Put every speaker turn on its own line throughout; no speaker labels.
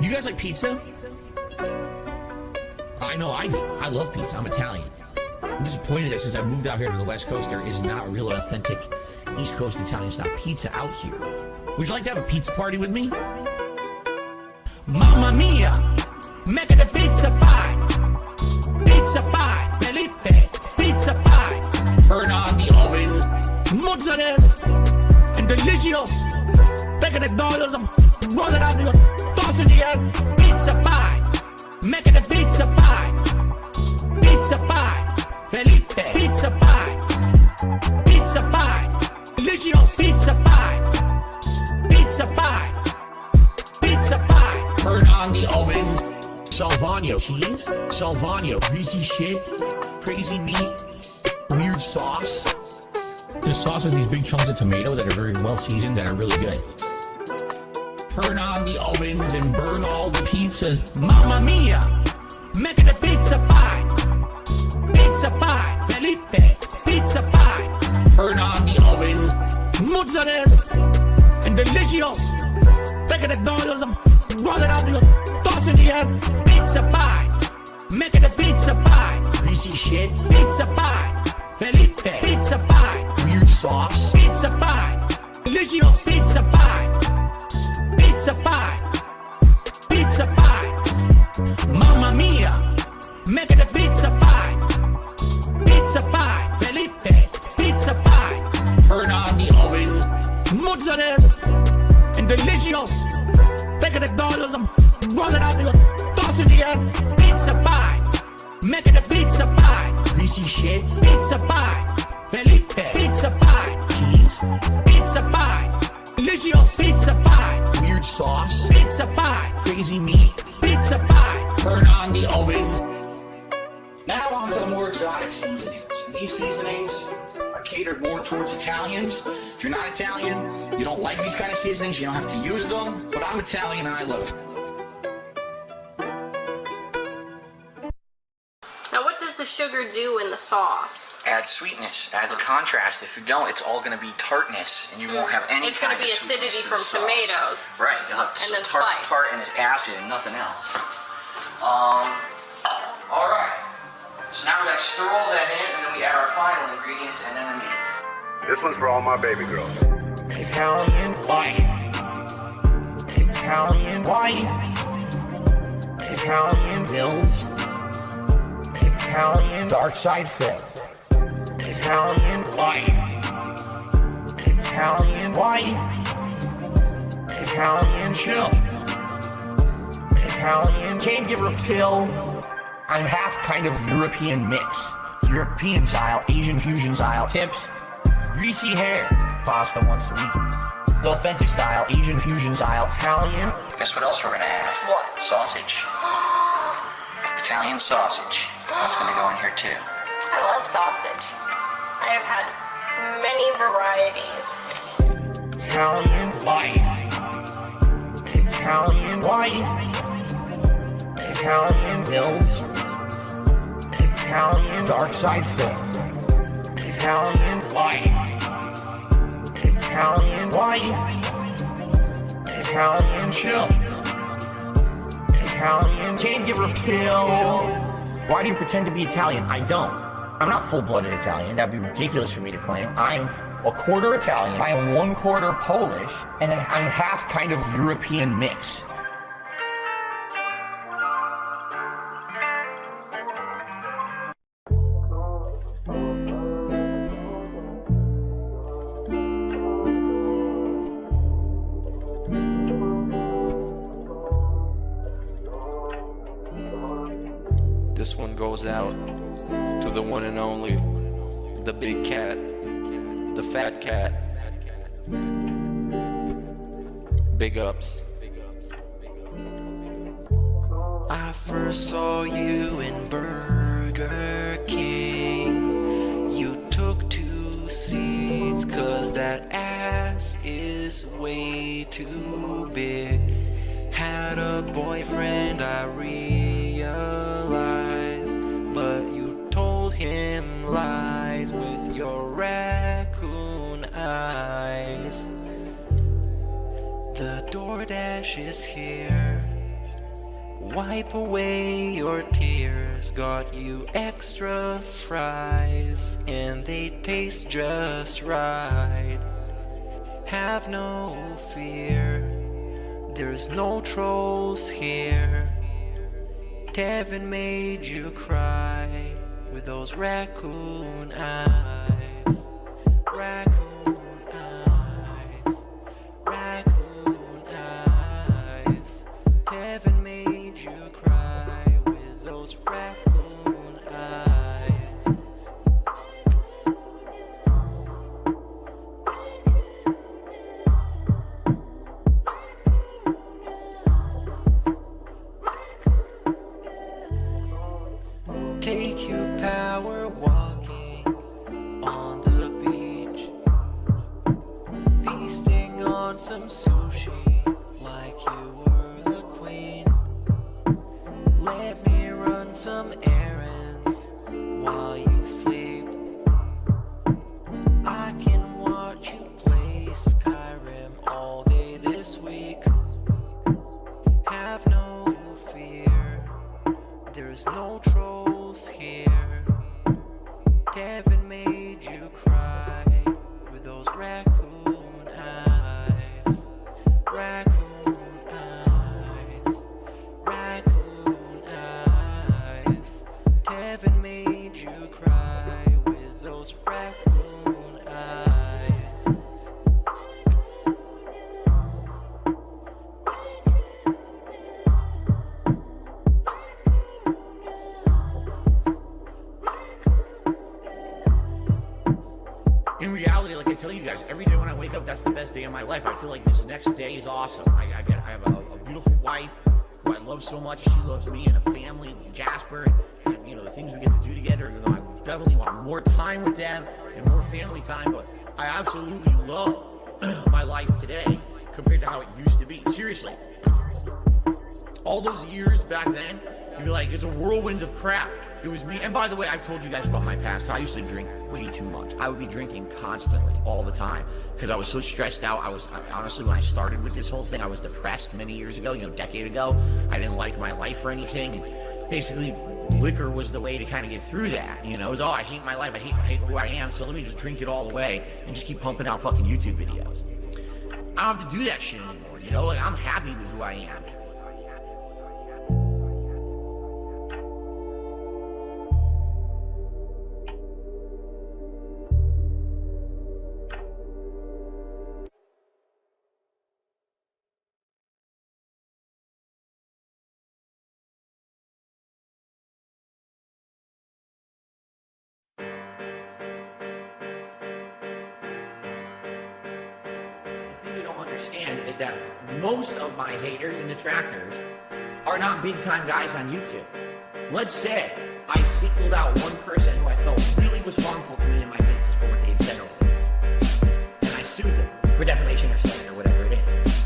Do you guys like pizza? I know I do. I love pizza. I'm Italian. I'm disappointed that since I moved out here to the West Coast, there is not a real authentic East Coast Italian style pizza out here. Would you like to have a pizza party with me? Mamma mia, make it a pizza pie. Pizza pie, Felipe, pizza pie. Turn on the ovens, mozzarella, and delicious. Take the dollars, roll it out, toss it in the air. Pizza pie, make it a pizza pie. Pizza pie, Felipe, pizza pie. Pizza pie, delicious pizza pie. Pizza pie, pizza pie. Turn on the ovens. Salvano cheese, Salvano greasy shit, crazy meat, weird sauce. The sauce has these big chunks of tomato that are very well seasoned that are really good. Turn on the ovens and burn all the pizzas. Mamma mia, make it a pizza pie. Pizza pie, Felipe, pizza pie. Turn on the ovens, mozzarella, and delicious. Take the dollars, roll it out, toss it in the air. Pizza pie, make it a pizza pie. Greasy shit, pizza pie. Felipe, pizza pie. Weird sauce, pizza pie. Delicious pizza pie. Pizza pie, pizza pie. Mamma mia, make it a pizza pie. Pizza pie, Felipe, pizza pie. Turn on the ovens, mozzarella, and delicious. Take the dollars, roll it out, toss it in the air. Pizza pie, make it a pizza pie. Greasy shit, pizza pie. Felipe, pizza pie. Cheese, pizza pie. Delicious pizza pie. Weird sauce, pizza pie. Crazy meat, pizza pie. Turn on the ovens. Now on to the more exotic seasonings. And these seasonings are catered more towards Italians. If you're not Italian, you don't like these kind of seasonings, you don't have to use them. But I'm Italian and I love it.
Now what does the sugar do in the sauce?
Adds sweetness, adds a contrast. If you don't, it's all going to be tartness, and you won't have any
It's
kind
going to be
of
acidity
sweetness to
from
the sauce.
tomatoes.
Right, you'll have
And then
tart
spice.
and its acid and nothing else. All right. So now we got to stir all that in, and then we add our final ingredients, and then the meat.
This one's for all my baby girls.
Italian wife. Italian wife. Italian bills. Italian dark side fit. Italian wife. Italian wife. Italian chill. Italian can't give her a pill. I'm half kind of European mix. European style, Asian fusion style tips. Greasy hair. Pasta once a week. The authentic style, Asian fusion style, Italian.
Guess what else we're going to add?
What?
Sausage. Italian sausage. That's going to go in here too.
I love sausage. I have had many varieties.
Italian wife. Italian wife. Italian bills. Italian dark side fit. Italian wife. Italian wife. Italian chill. Italian can't give her a pill. Why do you pretend to be Italian? I don't. I'm not full-blooded Italian. That'd be ridiculous for me to claim. I'm a quarter Italian. I am 1/4 Polish, and then I'm half kind of European mix.
This one goes out to the one and only, the big cat, the fat cat. Big ups. I first saw you in Burger King. You took 2 seats 'cause that ass is way too big. Had a boyfriend, I realized, but you told him lies with your raccoon eyes. The DoorDash is here. wipe away your tears. Got you extra fries, and they taste just right. Have no fear, there's no trolls here. Kevin made you cry with those raccoon eyes. Raccoon eyes. Raccoon eyes. Kevin made you cry with those raccoon eyes. Take you power walking on the beach, feasting on some sushi like you were the queen. Let me run some errands while you sleep. I can watch you play Skyrim all day this week. Have no fear, there's no trolls here. Kevin made you cry with those raccoon eyes. Raccoon eyes. Raccoon eyes. Kevin made you cry with those raccoon eyes.
In reality, like I tell you guys, every day when I wake up, that's the best day of my life. I feel like this next day is awesome. I have a beautiful wife who I love so much. She loves me, and a family, Jasper, and you know the things we get to do together. You know, I definitely want more time with them and more family time. But I absolutely love my life today compared to how it used to be. Seriously, all those years back then, you'd be like, it's a whirlwind of crap. It was me. And by the way, I've told you guys about my past. I used to drink way too much. I would be drinking constantly, all the time, because I was so stressed out. Honestly, when I started with this whole thing, I was depressed many years ago, a decade ago. I didn't like my life or anything. And basically, liquor was the way to kind of get through that. It was, oh, I hate my life. I hate who I am. So let me just drink it all away and just keep pumping out fucking YouTube videos. I don't have to do that shit anymore. Like, I'm happy with who I am. You don't understand is that most of my haters and detractors are not big time guys on YouTube. Let's say I singled out one person who I felt really was harmful to me in my business for what they had said over the years, and I sued them for defamation or slander or whatever it is.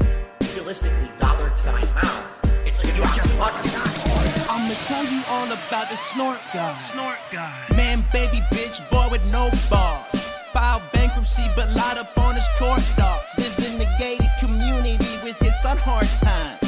Realistically, $sign amount, it's like you out your fucking time.
I'ma tell you all about the snort guy. Man, baby, bitch, boy with no balls. Filed bankruptcy, but lied up on his court docs. Lives in the gated community with his son hard times.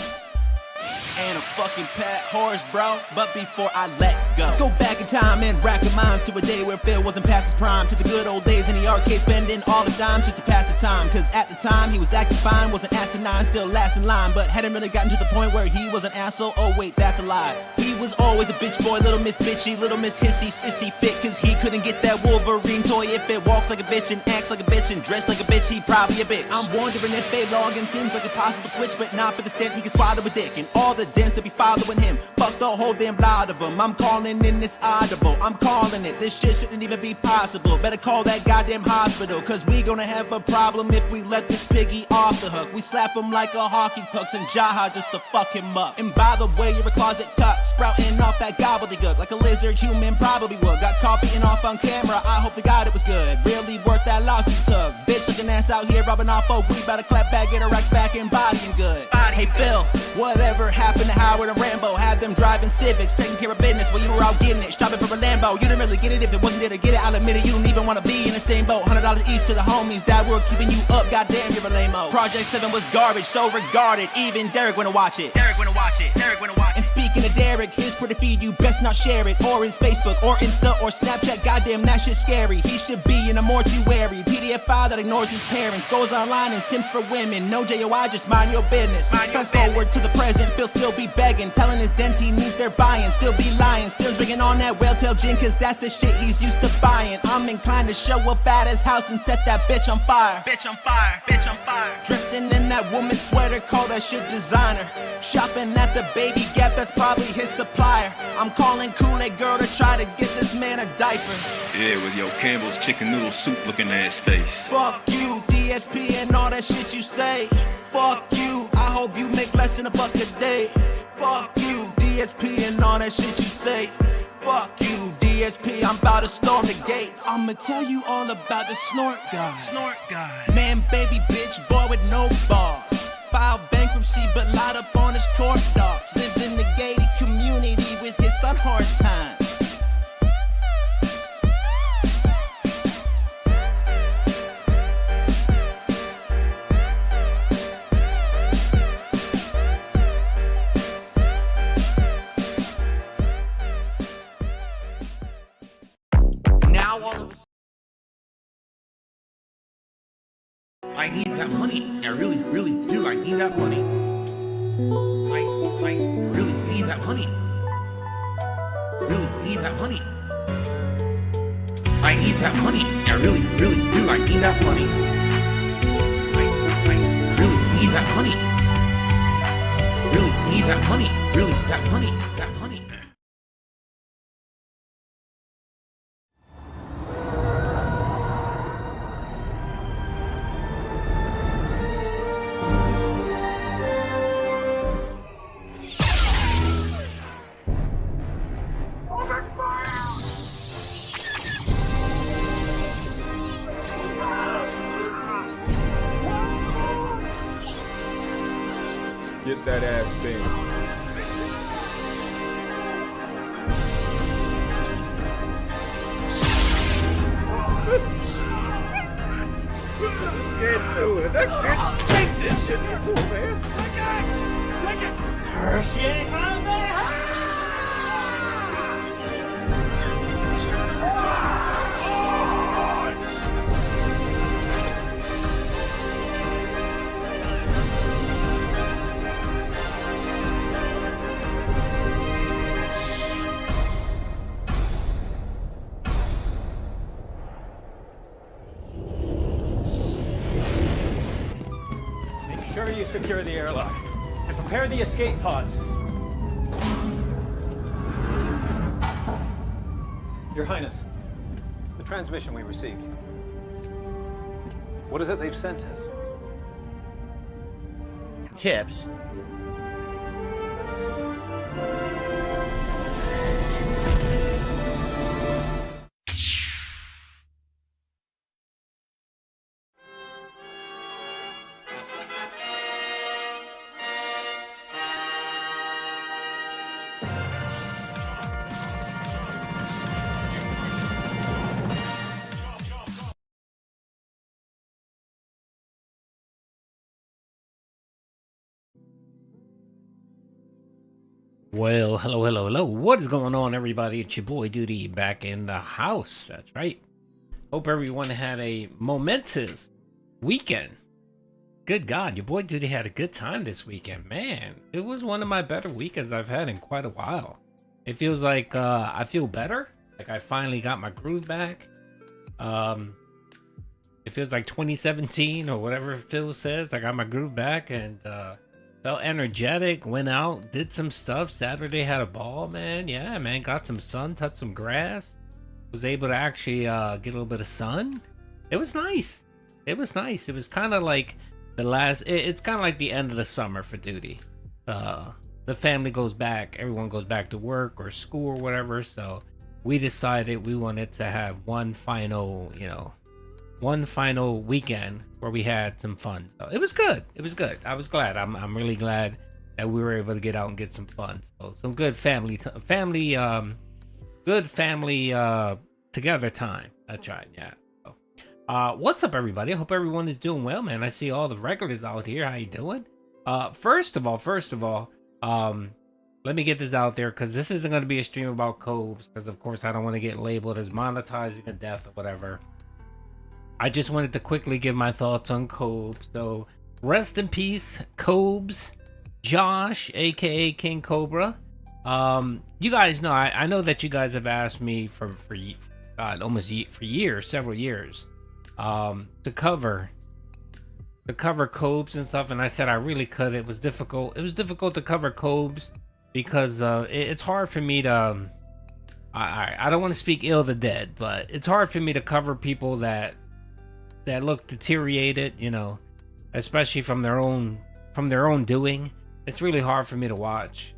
And a fucking pet horse, bro. But before I let go, let's go back in time and rack our minds to a day where Phil wasn't past his prime. To the good old days in the arcade, spending all the dimes just to pass the time. Cause at the time, he was acting fine, wasn't asinine, still last in line. But hadn't really gotten to the point where he was an asshole. Oh wait, that's a lie. He was always a bitch boy, little miss bitchy, little miss hissy, sissy fit. Cause he couldn't get that Wolverine toy. If it walks like a bitch and acts like a bitch and dressed like a bitch, he probably a bitch. I'm wondering if they login seems like a possible switch, but not for the stint he can swallow a dick. And all the dents that be following him, fuck the whole damn lot of them. I'm calling in this audible, I'm calling it. This shit shouldn't even be possible. Better call that goddamn hospital, cause we gonna have a problem if we let this piggy off the hook. We slap him like a hockey pucks and Jaha just to fuck him up. And by the way, you're a closet cuck, sprouting off that gobbledygook like a lizard human probably would. Got caught beating off on camera, I hope to God it was good. Really worth that loss you took. bitch looking ass out here robbing off folk. We better clap back, get a rack back and bodying good. Hey Phil, whatever happened to Howard and Rambo? Had them driving Civics, taking care of business while you were out getting it. Shopping for a Lambo, you didn't really get it if it wasn't there to get it. I'll admit it, you don't even wanna be in the same boat. $100 each to the homies that were keeping you up. Goddamn, you're a lame-o. Project 7 was garbage, so regarded. Even Derek wanna watch it. And speaking of Derek, his Twitter feed, you best not share it. Or his Facebook, or Insta, or Snapchat. Goddamn, that shit's scary. He should be in a mortuary. PDF file that ignores his parents. Goes online and sims for women. No JOI, just mind your business. Fast forward to the present, Phil still be begging. Telling his dents he needs their buying. Still be lying, still drinking on that whale tail gin. Cause that's the shit he's used to buying. I'm inclined to show up at his house and set that bitch on fire. Dressing in that woman's sweater, call that shit designer. Shopping at the Baby Gap, that's probably his supplier. I'm calling Kool-Aid girl to try to get this man a diaper.
Yeah, with your Campbell's chicken noodle soup looking ass face.
Fuck you, DSP and all that shit you say. Fuck you, I hope you make less than $1 a day. Fuck you, DSP and all that shit you say. Fuck you, DSP, I'm about to storm the gates. I'ma tell you all about the snort guy. Man, baby, bitch, boy with no balls. Filed bankruptcy, but lied up on his court docs. Lives in the gated community with his son hard times.
Now all of a I need that money. I really, really do. I need that money. I really need that money. Really need that money. I need that money. I really, really do. I need that money. I really need that money. Really need that money. Really that money. That money.
Get that ass thing. Can't do it. I can't take this shit anymore, man. Take it.
Make sure you secure the airlock and prepare the escape pods. Your Highness, the transmission we received. What is it they've sent us?
Tips.
Well, hello. What is going on, everybody? It's your boy Duty back in the house. That's right. Hope everyone had a momentous weekend. Good God, your boy Duty had a good time this weekend. Man, it was one of my better weekends I've had in quite a while. It feels like I feel better. Like I finally got my groove back. It feels like 2017 or whatever Phil says. I got my groove back and felt energetic, went out, did some stuff. Saturday had a ball, man. Yeah, man, got some sun, touched some grass. Was able to actually get a little bit of sun. It was nice. It was kind of like the last, it's kind of like the end of the summer for Duty. The family goes back, everyone goes back to work or school or whatever. So we decided we wanted to have one final, one final weekend where we had some fun. So it was good. It was good. I was glad. I'm really glad that we were able to get out and get some fun. So some good good family together time. That's right. Yeah. So, what's up, everybody? I hope everyone is doing well, man. I see all the regulars out here. How you doing? First of all, let me get this out there, because this isn't going to be a stream about Cobes, because of course I don't want to get labeled as monetizing to death or whatever. I just wanted to quickly give my thoughts on Cobes. So rest in peace, Cobes, Josh, aka King Cobra. You guys know, I know that you guys have asked me for years, several years, to cover Cobes and stuff, and I said I really could. It was difficult. It was difficult to cover Cobes because it's hard for me to. I don't want to speak ill of the dead, but it's hard for me to cover people that look deteriorated, you know, especially from their own doing. It's really hard for me to watch.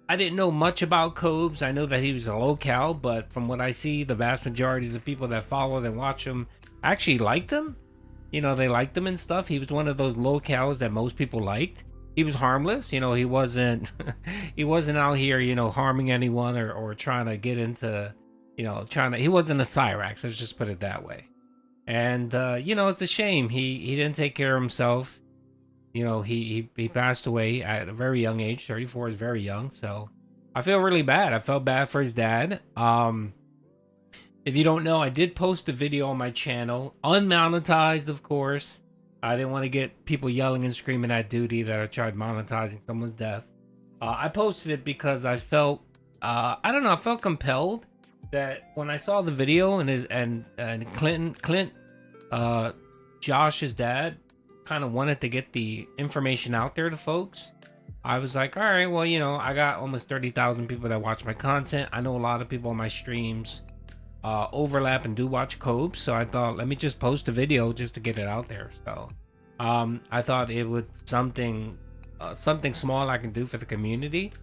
I didn't know much about Cobes. I know that he was a locale, but from what I see, the vast majority of the people that follow and watch him actually liked him. You know, they liked him and stuff. He was one of those locales that most people liked. He was harmless. You know, he wasn't he wasn't out here, you know, harming anyone or trying to get into, you know, he wasn't a Cyrax. Let's just put it that way. And you know, it's a shame he didn't take care of himself. You know, he passed away at a very young age. 34 is very young, so I feel really bad. I felt bad for his dad. If you don't know, I did post a video on my channel, unmonetized, of course. I didn't want to get people yelling and screaming at duty that I tried monetizing someone's death. I posted it because I felt, I don't know, I felt compelled that when I saw the video and Clint, Josh's dad, kind of wanted to get the information out there to folks. I was like, all right, well, you know, I got almost 30,000 people that watch my content. I know a lot of people on my streams overlap and do watch Cobes, so I thought, let me just post a video just to get it out there. So I thought it would something small I can do for the community.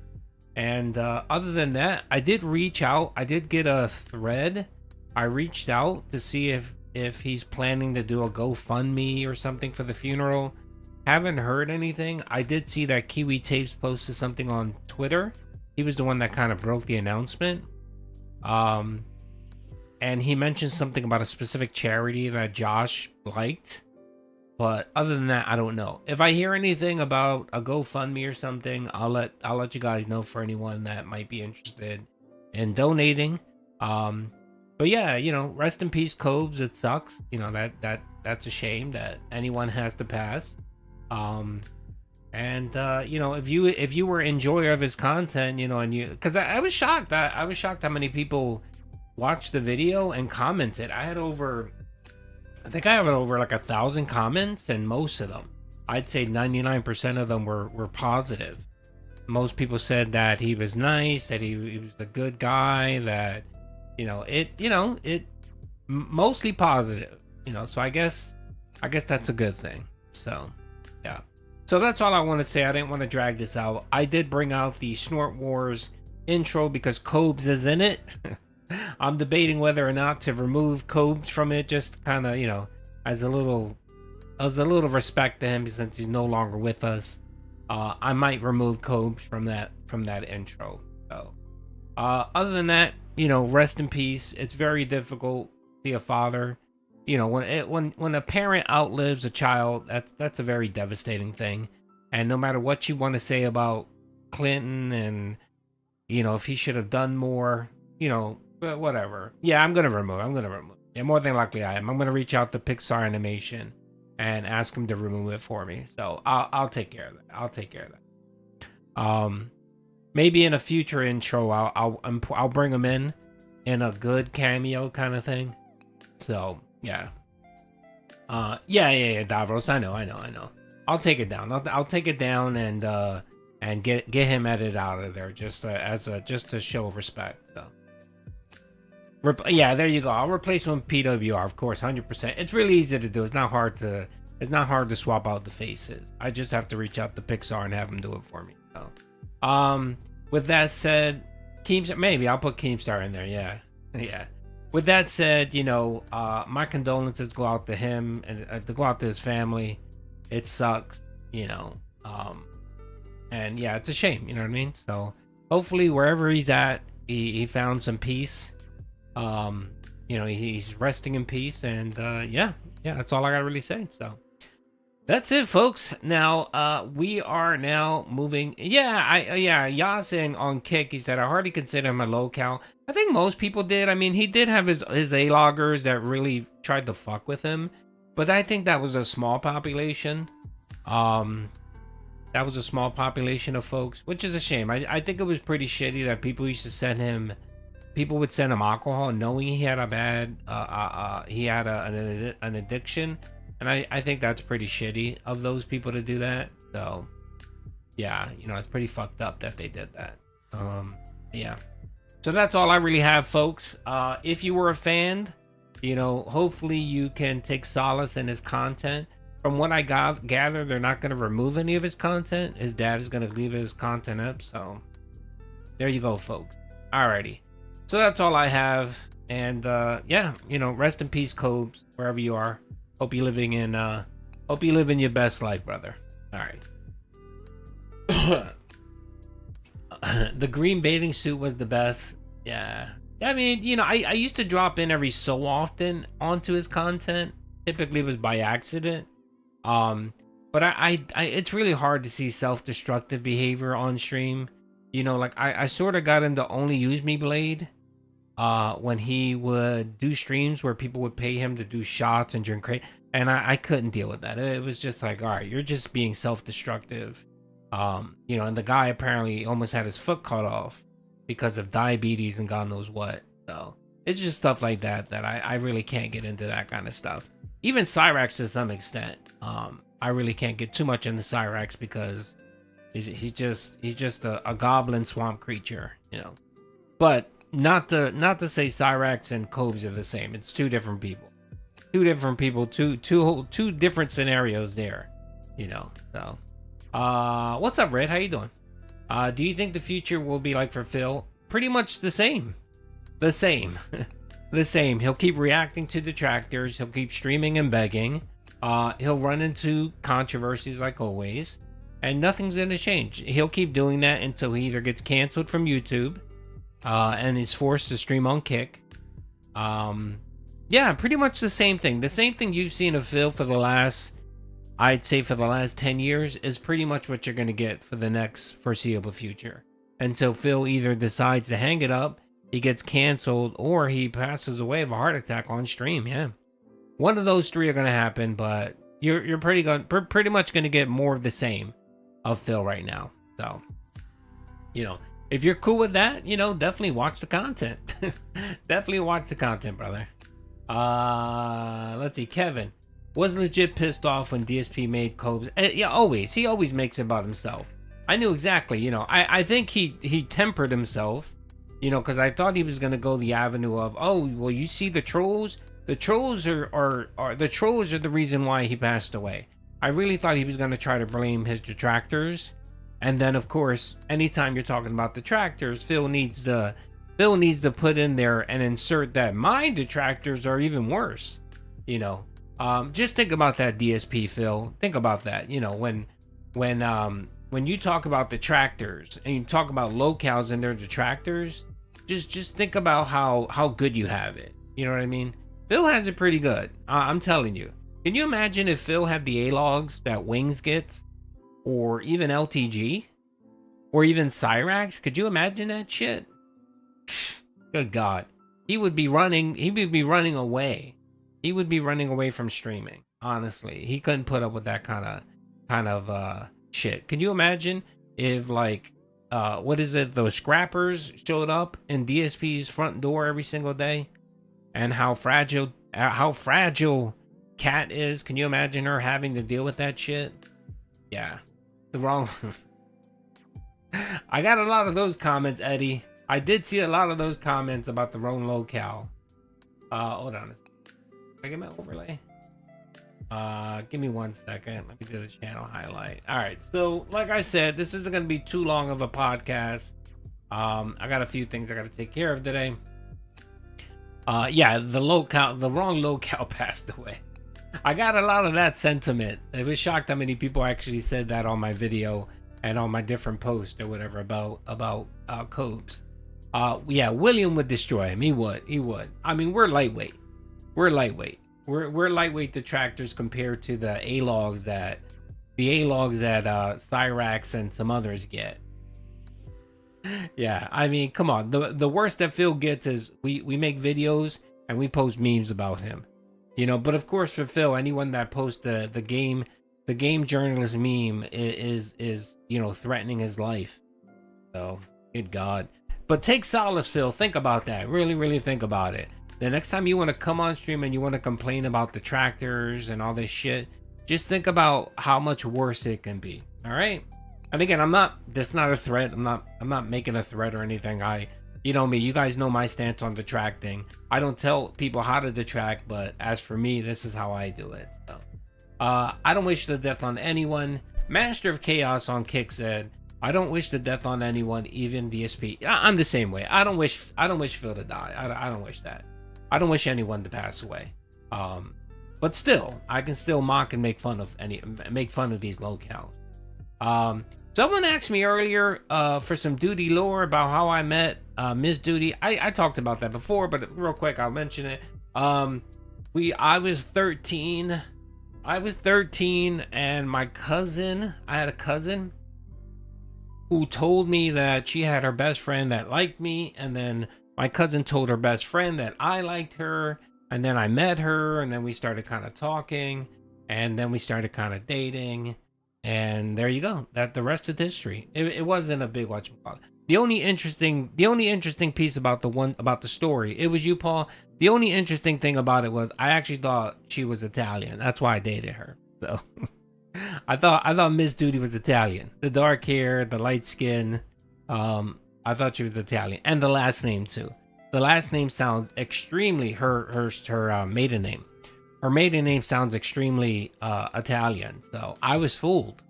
And other than that, I did reach out. I did get a thread. I reached out to see if he's planning to do a GoFundMe or something for the funeral. Haven't heard anything. I did see that Kiwi Tapes posted something on Twitter. He was the one that kind of broke the announcement. And he mentioned something about a specific charity that Josh liked. But other than that, I don't know. If I hear anything about a GoFundMe or something, I'll let you guys know for anyone that might be interested in donating. But yeah, you know, rest in peace, Cobes. It sucks. You know, that's a shame that anyone has to pass. And you know, if you were enjoyer of his content, you know, and you, because I was shocked. I was shocked how many people watched the video and commented. I think I have over like 1,000 comments, and most of them, I'd say 99% of them were positive. Most people said that he was nice, that he was a good guy, that it mostly positive, you know. So I guess that's a good thing. So yeah, so that's all I want to say. I didn't want to drag this out. I did bring out the Snort Wars intro because Cobes is in it. I'm debating whether or not to remove Cobes from it, just kind of, you know, as a little respect to him since he's no longer with us. I might remove Cobes from that intro. So other than that, you know, rest in peace. It's very difficult to see a father, you know, when a parent outlives a child. That's a very devastating thing. And no matter what you want to say about Clinton and, you know, if he should have done more, you know, but whatever. Yeah, I'm gonna remove. Yeah, more than likely I am. I'm gonna reach out to Pixar Animation and ask him to remove it for me. So I'll take care of that. Maybe in a future intro, I'll bring him in a good cameo kind of thing. So yeah. Yeah, Davros. I know. I'll take it down. I'll take it down and get him edited out of there just to show respect. So. Yeah, there you go. I'll replace him with PWR, of course, 100%. It's really easy to do. It's not hard to swap out the faces. I just have to reach out to Pixar and have them do it for me. So, with that said, Keemstar, maybe I'll put Keemstar in there. Yeah. with that said, my condolences go out to him and to go out to his family. It sucks, and yeah, it's a shame, you know what I mean? So hopefully wherever he's at, he found some peace. He's resting in peace, and yeah, that's all I gotta really say. So that's it, folks. Now we are now moving. Yasin on Kick, he said, I hardly consider him a local. I think most people did. I mean, he did have his A-loggers that really tried to fuck with him, but I think that was a small population. That was a small population of folks, which is a shame. I think it was pretty shitty that people used to send him. People would send him alcohol knowing he had a bad an addiction, and I think that's pretty shitty of those people to do that. So yeah, it's pretty fucked up that they did that. Yeah, so that's all I really have, folks. If you were a fan, hopefully you can take solace in his content. From what I gather, they're not going to remove any of his content. His dad is going to leave his content up, so there you go, folks. Alrighty. So that's all I have, and rest in peace, Cobes, wherever you are. Hope you living your best life, brother. All right. The green bathing suit was the best. Yeah, I mean, I used to drop in every so often onto his content. Typically, it was by accident. But I it's really hard to see self-destructive behavior on stream. I sort of got into Only Use Me Blade when he would do streams where people would pay him to do shots and drink crate, and I couldn't deal with that. It was just like, all right, you're just being self-destructive. And the guy apparently almost had his foot cut off because of diabetes and God knows what. So it's just stuff like that I really can't get into that kind of stuff. Even Cyrax to some extent. I really can't get too much into Cyrax because he's just a goblin swamp creature, But not to say Cyrax and Cobes are the same. It's two different people. Two different scenarios there, So what's up, Red? How you doing? Do you think the future will be like for Phil? Pretty much the same. The same. He'll keep reacting to detractors. He'll keep streaming and begging. He'll run into controversies like always, and nothing's gonna change. He'll keep doing that until he either gets canceled from YouTube, and is forced to stream on Kick. Yeah, pretty much the same thing. The same thing you've seen of Phil for the last, I'd say for the last 10 years, is pretty much what you're gonna get for the next foreseeable future. Until Phil either decides to hang it up, he gets canceled, or he passes away of a heart attack on stream. Yeah, one of those three are gonna happen, but you're pretty much gonna get more of the same of Phil right now. So, if you're cool with that, definitely watch the content. Definitely watch the content, brother. Let's see. Kevin was legit pissed off when DSP made Cobes. Yeah, always. He always makes it about himself. I knew exactly. I think he tempered himself. Because I thought he was gonna go the avenue of, oh, well, you see the trolls. The trolls are the reason why he passed away. I really thought he was gonna try to blame his detractors, and then of course, anytime you're talking about detractors, Phil needs to put in there and insert that my detractors are even worse. Just think about that, DSP, Phil. Think about that. When you talk about detractors and you talk about locals and their detractors, just think about how good you have it. You know what I mean? Phil has it pretty good. I'm telling you. Can you imagine if Phil had the A-logs that Wings gets, or even LTG, or even Cyrax? Could you imagine that shit? Good God, he would be running. He would be running away. He would be running away from streaming. Honestly, he couldn't put up with that kind of shit. Can you imagine if what is it? Those scrappers showed up in DSP's front door every single day, and how fragile Cat is. Can you imagine her having to deal with that shit? Yeah, the wrong. I got a lot of those comments, Eddie. I did see a lot of those comments about the wrong locale. Hold on. Can I get my overlay? Give me 1 second. Let me do the channel highlight. All right. So, like I said, this isn't going to be too long of a podcast. I got a few things I got to take care of today. Yeah, the wrong locale passed away. I got a lot of that sentiment. It was shocked how many people actually said that on my video and on my different posts or whatever about Cobes. Yeah, William would destroy him. He would. I mean, we're lightweight. We're lightweight detractors compared to the A-logs that Cyrax and some others get. Yeah, I mean, come on. The worst that Phil gets is we make videos and we post memes about him. You know, but of course for Phil, anyone that posts the game journalist meme is you know, threatening his life. So, good God. But take solace, Phil. Think about that. Really think about it. The next time you want to come on stream and you want to complain about detractors and all this shit, just think about how much worse it can be. All right? And again, that's not a threat. I'm not making a threat or anything. You know me, you guys know my stance on detracting. I don't tell people how to detract, but as for me, this is how I do it. So, I don't wish the death on anyone. Master of Chaos on Kick said, I don't wish the death on anyone, even DSP. I'm the same way. I don't wish Phil to die. I don't wish that. I don't wish anyone to pass away. But still, I can still mock and make fun of these locales. Someone asked me earlier for some Duty lore about how I met Miss Duty. I talked about that before, but real quick, I'll mention it. I was 13. And I had a cousin who told me that she had her best friend that liked me, and then my cousin told her best friend that I liked her, and then I met her, and then we started kind of talking, and then we started kind of dating. And there you go. That the rest is history. It wasn't a big whatchamacallit. The only interesting piece about the story, it was you, Paul. The only interesting thing about it was I actually thought she was Italian. That's why I dated her. So I thought Miss Duty was Italian. The dark hair, the light skin. I thought she was Italian, and the last name too. The last name sounds extremely her maiden name. Her maiden name sounds extremely Italian, so I was fooled.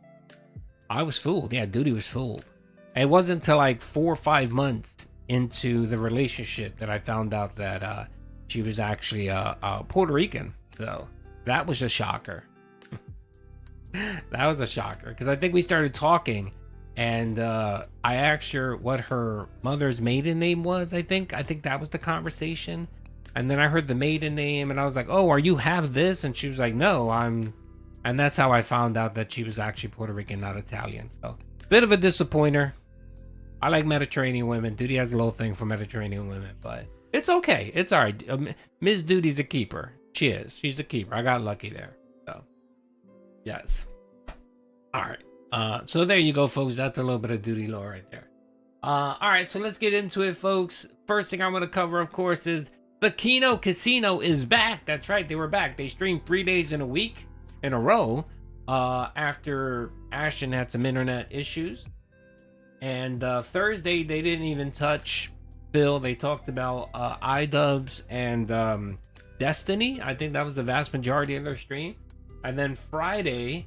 Yeah, Duty was fooled. It wasn't until like 4 or 5 months into the relationship that I found out that she was actually Puerto Rican. So that was a shocker. That was a shocker, because I think we started talking, and I asked her what her mother's maiden name was. I think that was the conversation. And then I heard the maiden name, and I was like, oh, are you half this? And she was like, no, I'm... And that's how I found out that she was actually Puerto Rican, not Italian. So, bit of a disappointer. I like Mediterranean women. Duty has a little thing for Mediterranean women, but it's okay. It's all right. Ms. Duty's a keeper. She is. She's a keeper. I got lucky there. So, yes. All right. So there you go, folks. That's a little bit of Duty lore right there. All right, so let's get into it, folks. First thing I'm going to cover, of course, is the Kino Casino is back. That's right, they were back. They streamed 3 days in a row after Ashton had some internet issues. And Thursday, they didn't even touch Phil. They talked about iDubbbz and Destiny. I think that was the vast majority of their stream. And then Friday,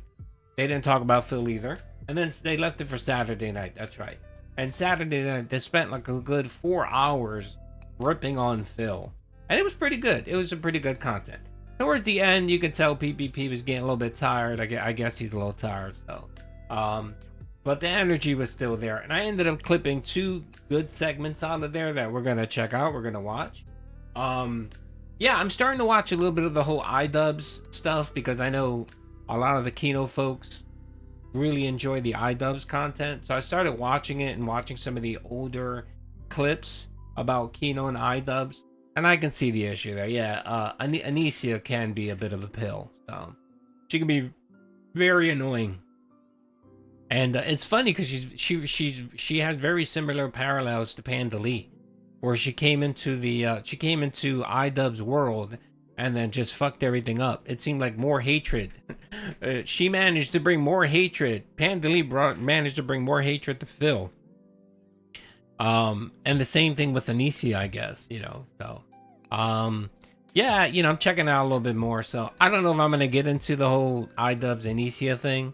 they didn't talk about Phil either. And then they left it for Saturday night. That's right. And Saturday night, they spent like a good 4 hours ripping on Phil. And it was pretty good. It was some pretty good content. Towards the end, you could tell PPP was getting a little bit tired. I guess he's a little tired, so. But the energy was still there. And I ended up clipping 2 good segments out of there that we're going to check out. We're going to watch. Yeah, I'm starting to watch a little bit of the whole iDubbbz stuff, because I know a lot of the Kino folks really enjoy the iDubbbz content. So I started watching it and watching some of the older clips about Kino and iDubbbz. And I can see the issue there. Yeah, Anicia can be a bit of a pill. So she can be very annoying. And it's funny because she has very similar parallels to Panda Lee, where she came into iDubbbz world and then just fucked everything up. It seemed like more hatred. She managed to bring more hatred. Panda Lee managed to bring more hatred to Phil. And the same thing with Anicia, I guess, you know. So yeah, you know, I'm checking out a little bit more. So I don't know if I'm gonna get into the whole iDubbbz Anicia thing.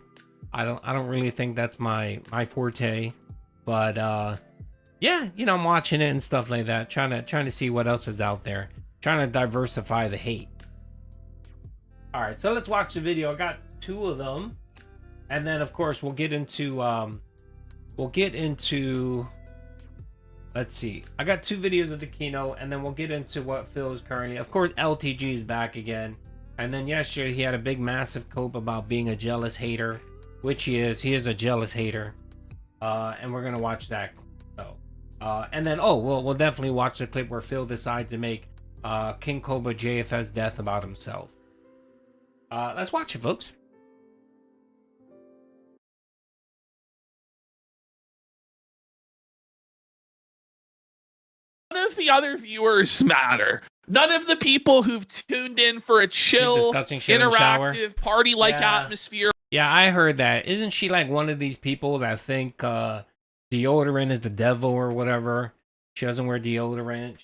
I don't really think that's my forte. But yeah, you know, I'm watching it and stuff like that, trying to see what else is out there. trying to diversify the hate. All right, so let's watch the video. I got 2 of them, and then of course we'll get into let's see. I got 2 videos of the keynote, and then we'll get into what Phil is currently. Of course, LTG is back again, and then yesterday he had a big, massive cope about being a jealous hater, which he is. He is a jealous hater, and we're gonna watch that. So, and then we'll definitely watch the clip where Phil decides to make King Cobra JFS death about himself. Let's watch it, folks.
None of the other viewers matter. None of the people who've tuned in for a chill, interactive, party-like atmosphere.
Yeah, I heard that. Isn't she like one of these people that think deodorant is the devil or whatever? She doesn't wear deodorant.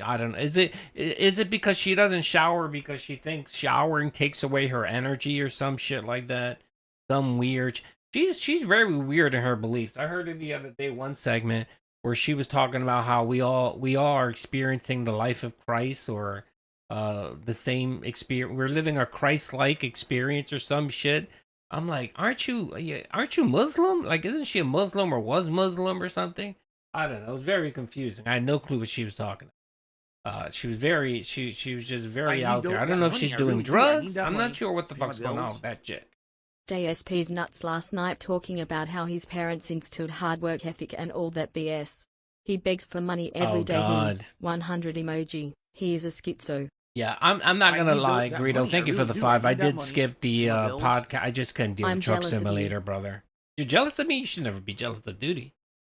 I don't know. Is it because she doesn't shower because she thinks showering takes away her energy or some shit like that? Some weird. She's very weird in her beliefs. I heard her the other day, one segment where she was talking about how we all are experiencing the life of Christ, or the same experience. We're living a Christ-like experience or some shit. I'm like, aren't you Muslim? Like, isn't she a Muslim or was Muslim or something? I don't know. It was very confusing. I had no clue what she was talking about. She was just very out there. I don't know if she's doing drugs. I'm not sure what the fuck's going on with that chick.
DSP's nuts last night talking about how his parents instilled hard work ethic and all that BS. He begs for money every day.
God.
100 emoji. He is a schizo.
Yeah, I'm not gonna lie, Greedo. Thank you for the 5. I did skip the podcast. I just couldn't deal with Truck Simulator, brother. You're jealous of me? You should never be jealous of Duty.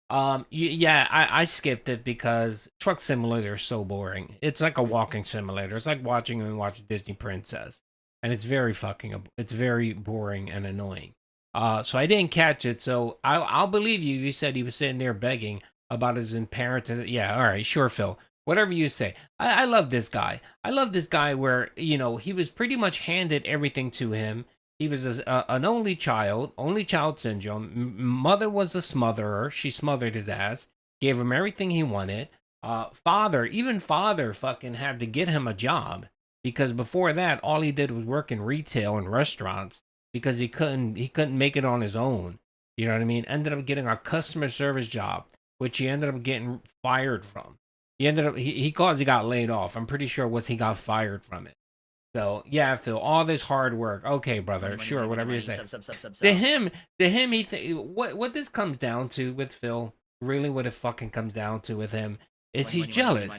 I skipped it because Truck Simulator is so boring. It's like a walking simulator. It's like watching Disney Princess, and it's very boring and annoying. So I didn't catch it. So I'll believe you. You said he was sitting there begging about his parents. Yeah, all right, sure, Phil. Whatever you say. I love this guy. I love this guy where, he was pretty much handed everything to him. He was an only child syndrome. Mother was a smotherer. She smothered his ass. Gave him everything he wanted. Father fucking had to get him a job, because before that, all he did was work in retail and restaurants because he couldn't make it on his own. You know what I mean? Ended up getting a customer service job, which he ended up getting fired from. He got laid off. I'm pretty sure he got fired from it. So yeah, Phil, all this hard work. Okay, brother, sure, whatever you say. To him, what this comes down to with Phil, really, what it fucking comes down to with him is he's jealous.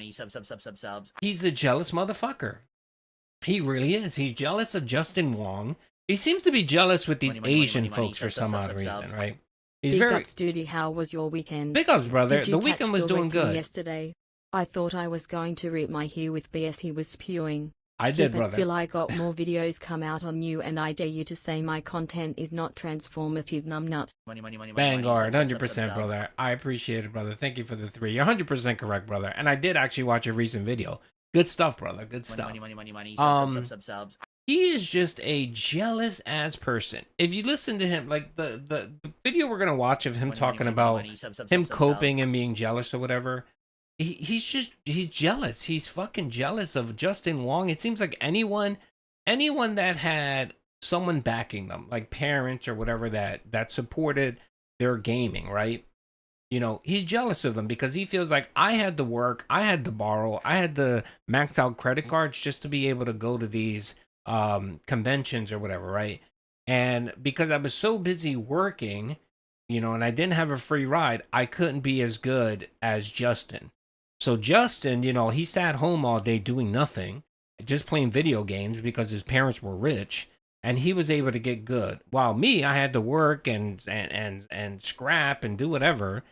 He's a jealous motherfucker. He really is. He's jealous of Justin Wong. He seems to be jealous with these Asian folks for some odd reason, right? He's
Big ups, Duty. How was your weekend?
Big ups, brother.
Did you
the
catch
weekend was
Bill
doing
Wetton
good.
Yesterday, I thought I was going to rip my hair with BS he was spewing.
I did,
Keep it,
brother.
Phil, I got more videos come out on you, and I dare you to say my content is not transformative, numbnut.
Vanguard, 100%, brother. I appreciate it, brother. Thank you for the 3. You're 100% correct, brother. And I did actually watch your recent video. Good stuff, brother. Good stuff. He is just a jealous ass person. If you listen to him, like the video we're gonna watch of him talking about him coping and being jealous or whatever, he's jealous. He's fucking jealous of Justin Wong. It seems like anyone that had someone backing them, like parents or whatever, that supported their gaming, right? He's jealous of them because he feels like I had to work, I had to borrow, I had to max out credit cards just to be able to go to these conventions or whatever, right? And because I was so busy working, and I didn't have a free ride, I couldn't be as good as Justin. So Justin, he sat home all day doing nothing, just playing video games because his parents were rich, and he was able to get good. While me, I had to work and scrap and do whatever,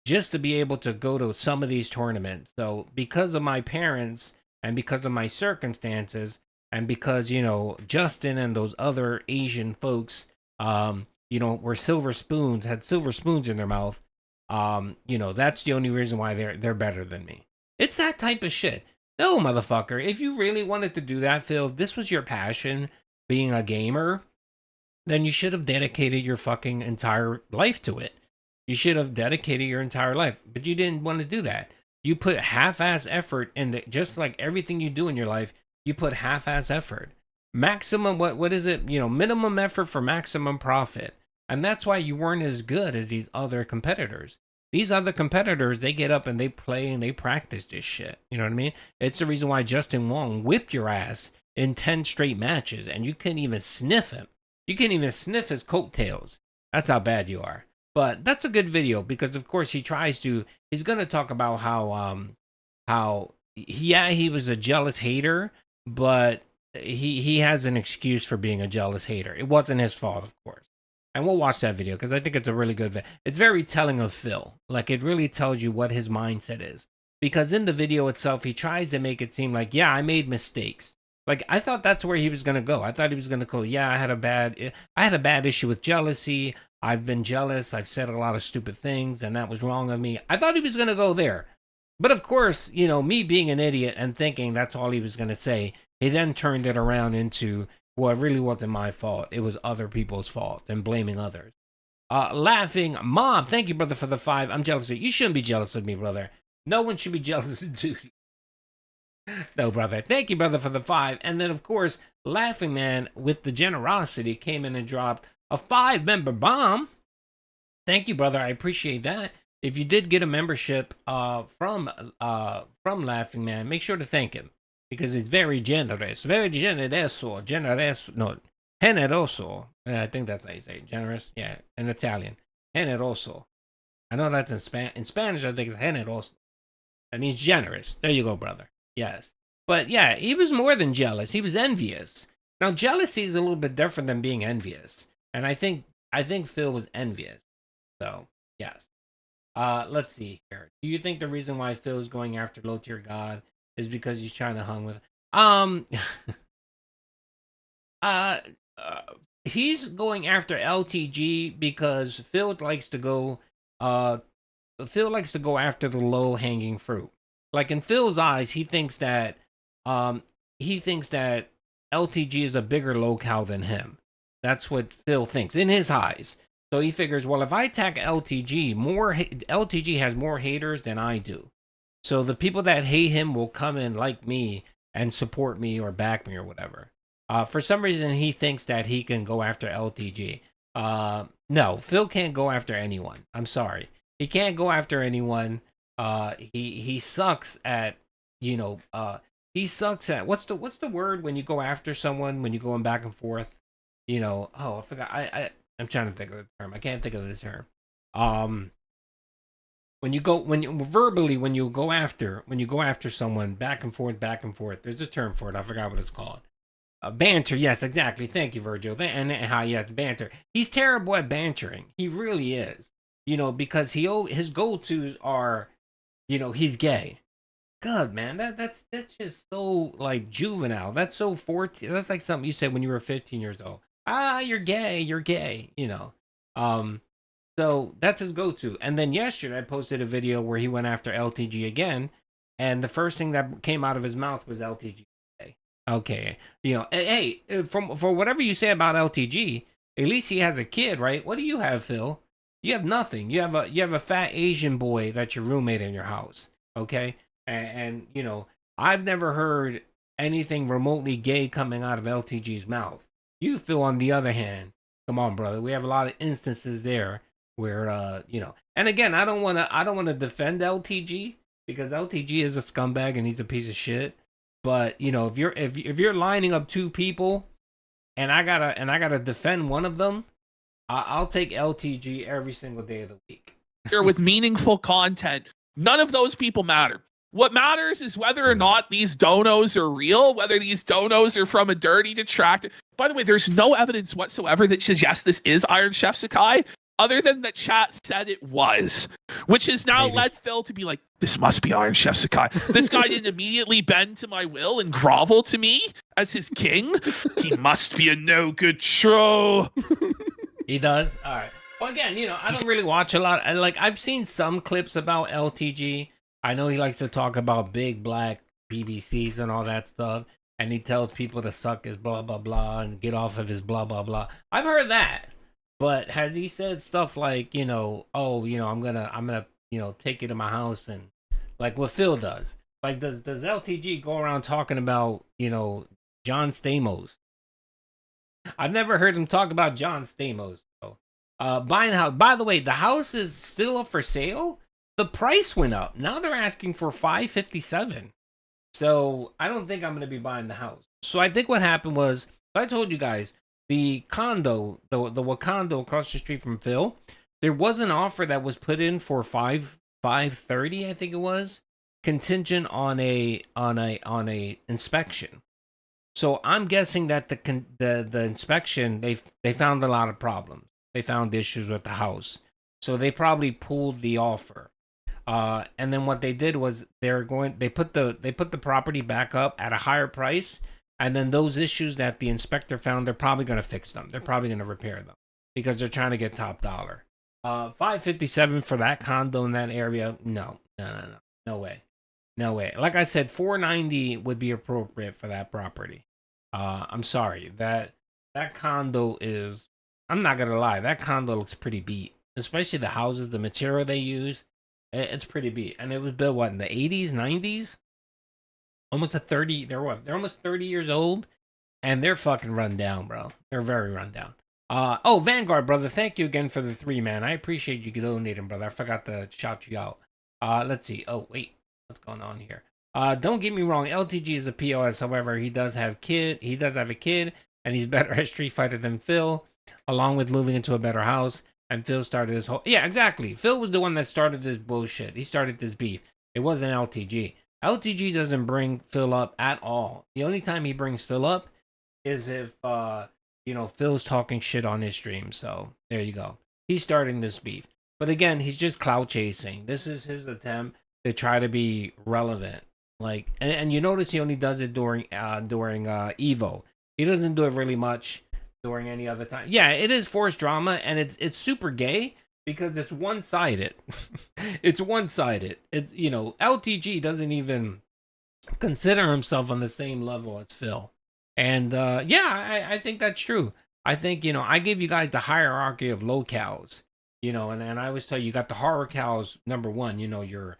just to be able to go to some of these tournaments. So because of my parents and because of my circumstances, and because, Justin and those other Asian folks, were silver spoons, had silver spoons in their mouth, that's the only reason why they're better than me. It's that type of shit. No, motherfucker. If you really wanted to do that, Phil, if this was your passion, being a gamer, then you should have dedicated your fucking entire life to it. You should have dedicated your entire life, but you didn't want to do that. You put half-ass effort in the, just like everything you do in your life, you put half-ass effort. Maximum, what is it? Minimum effort for maximum profit. And that's why you weren't as good as these other competitors. These other competitors, they get up and they play and they practice this shit. You know what I mean? It's the reason why Justin Wong whipped your ass in 10 straight matches and you couldn't even sniff him. You can't even sniff his coattails. That's how bad you are. But that's a good video because, of course, he's going to talk about how he was a jealous hater, but he has an excuse for being a jealous hater. It wasn't his fault, of course. And we'll watch that video because I think it's a really good video. It's very telling of Phil. Like, it really tells you what his mindset is. Because in the video itself, he tries to make it seem like, yeah, I made mistakes. Like, I thought that's where he was going to go. I thought he was going to go, yeah, I had a bad issue with jealousy. I've been jealous. I've said a lot of stupid things, and that was wrong of me. I thought he was going to go there. But of course, me being an idiot and thinking that's all he was going to say, he then turned it around into, well, it really wasn't my fault. It was other people's fault and blaming others. Laughing Mom, thank you, brother, for the 5. I'm jealous of you. You shouldn't be jealous of me, brother. No one should be jealous of you. No, brother. Thank you, brother, for the 5. And then, of course, Laughing Man, with the generosity, came in and dropped a 5-member bomb. Thank you, brother. I appreciate that. If you did get a membership from Laughing Man, make sure to thank him because he's very generous. Very generoso. Generoso. I think that's how you say it. Generous. Yeah, in Italian. Generoso. I know that's in Spanish. In Spanish, I think it's generoso. That means generous. There you go, brother. Yes. But yeah, he was more than jealous. He was envious. Now, jealousy is a little bit different than being envious. And I think Phil was envious. So, yes. Let's see here. Do you think the reason why Phil is going after Low Tier God is because he's trying to hung with he's going after LTG because Phil likes to go after the low hanging fruit. Like in Phil's eyes, he thinks that LTG is a bigger locale than him. That's what Phil thinks in his eyes. So he figures, well, if I attack LTG, LTG has more haters than I do. So the people that hate him will come in like me and support me or back me or whatever. For some reason, he thinks that he can go after LTG. No, Phil can't go after anyone. I'm sorry. He can't go after anyone. He sucks at, he sucks at, what's the word when you go after someone, when you're going back and forth? I forgot. I'm trying to think of the term. I can't think of the term. When you go after someone back and forth, there's a term for it. I forgot what it's called. Banter. Yes, exactly. Thank you, Virgil. And yes, banter. He's terrible at bantering. He really is. Because his go-tos are, he's gay. God, man, that's just so like juvenile. That's so 14. That's like something you said when you were 15 years old. You're gay, So that's his go-to. And then yesterday I posted a video where he went after LTG again, and the first thing that came out of his mouth was LTG. Okay. Hey, for whatever you say about LTG, at least he has a kid, right? What do you have, Phil? You have nothing. You have a fat Asian boy that's your roommate in your house. Okay? And I've never heard anything remotely gay coming out of LTG's mouth. You, Phil, on the other hand, come on, brother. We have a lot of instances there where, and again, I don't want to defend LTG because LTG is a scumbag and he's a piece of shit. But if you're lining up two people, and I gotta defend one of them, I'll take LTG every single day of the week.
Here with meaningful content, none of those people matter. What matters is whether or not these donos are real, whether these donos are from a dirty detractor. By the way, there's no evidence whatsoever that suggests this is Iron Chef Sakai, other than that chat said it was, which has now led Phil to be like, this must be Iron Chef Sakai. This guy didn't immediately bend to my will and grovel to me as his king. He must be a no-good troll.
He does? All right. Well, again, I don't really watch a lot. I've seen some clips about LTG. I know he likes to talk about big black BBCs and all that stuff. And he tells people to suck his blah, blah, blah and get off of his blah, blah, blah. I've heard that. But has he said stuff like, I'm gonna take you to my house and like what Phil does. Like, does LTG go around talking about, you know, John Stamos? I've never heard him talk about John Stamos. So, buying a house. By the way, the house is still up for sale. The price went up. Now they're asking for $557. So I don't think I'm going to be buying the house. So I think what happened was, I told you guys, the condo, the Wakando across the street from Phil, there was an offer that was put in for $530, I think it was, contingent on a inspection. So I'm guessing that the inspection, they found a lot of problems. They found issues with the house. So they probably pulled the offer. And then what they did was they put the property back up at a higher price, and then those issues that the inspector found, they're probably going to fix them. They're probably going to repair them because they're trying to get top dollar. $557 for that condo in that area? No way. Like I said, $490 would be appropriate for that property. I'm sorry, that condo is. I'm not gonna lie, that condo looks pretty beat. Especially the houses, the material they use. It's pretty beat, and it was built what in the 80s, 90s. Almost they're almost 30 years old, and they're fucking run down, bro. They're very run down. Oh, Vanguard, brother, thank you again for the 3, man. I appreciate you donating, brother. I forgot to shout you out. Let's see. Oh, wait. What's going on here? Don't get me wrong. LTG is a POS. However, he does have a kid, and he's better at Street Fighter than Phil, along with moving into a better house. And Phil started this whole... Yeah, exactly. Phil was the one that started this bullshit. He started this beef. It wasn't LTG. LTG doesn't bring Phil up at all. The only time he brings Phil up is if, Phil's talking shit on his stream. So, there you go. He's starting this beef. But again, he's just clout chasing. This is his attempt to try to be relevant. Like, and you notice he only does it during Evo. He doesn't do it really much during any other time. Yeah, it is forced drama, and it's super gay because it's one-sided. It's one-sided. It's, LTG doesn't even consider himself on the same level as Phil. And I think that's true. I think, I give you guys the hierarchy of locales, and I always tell you, you got the horror cows, number one, your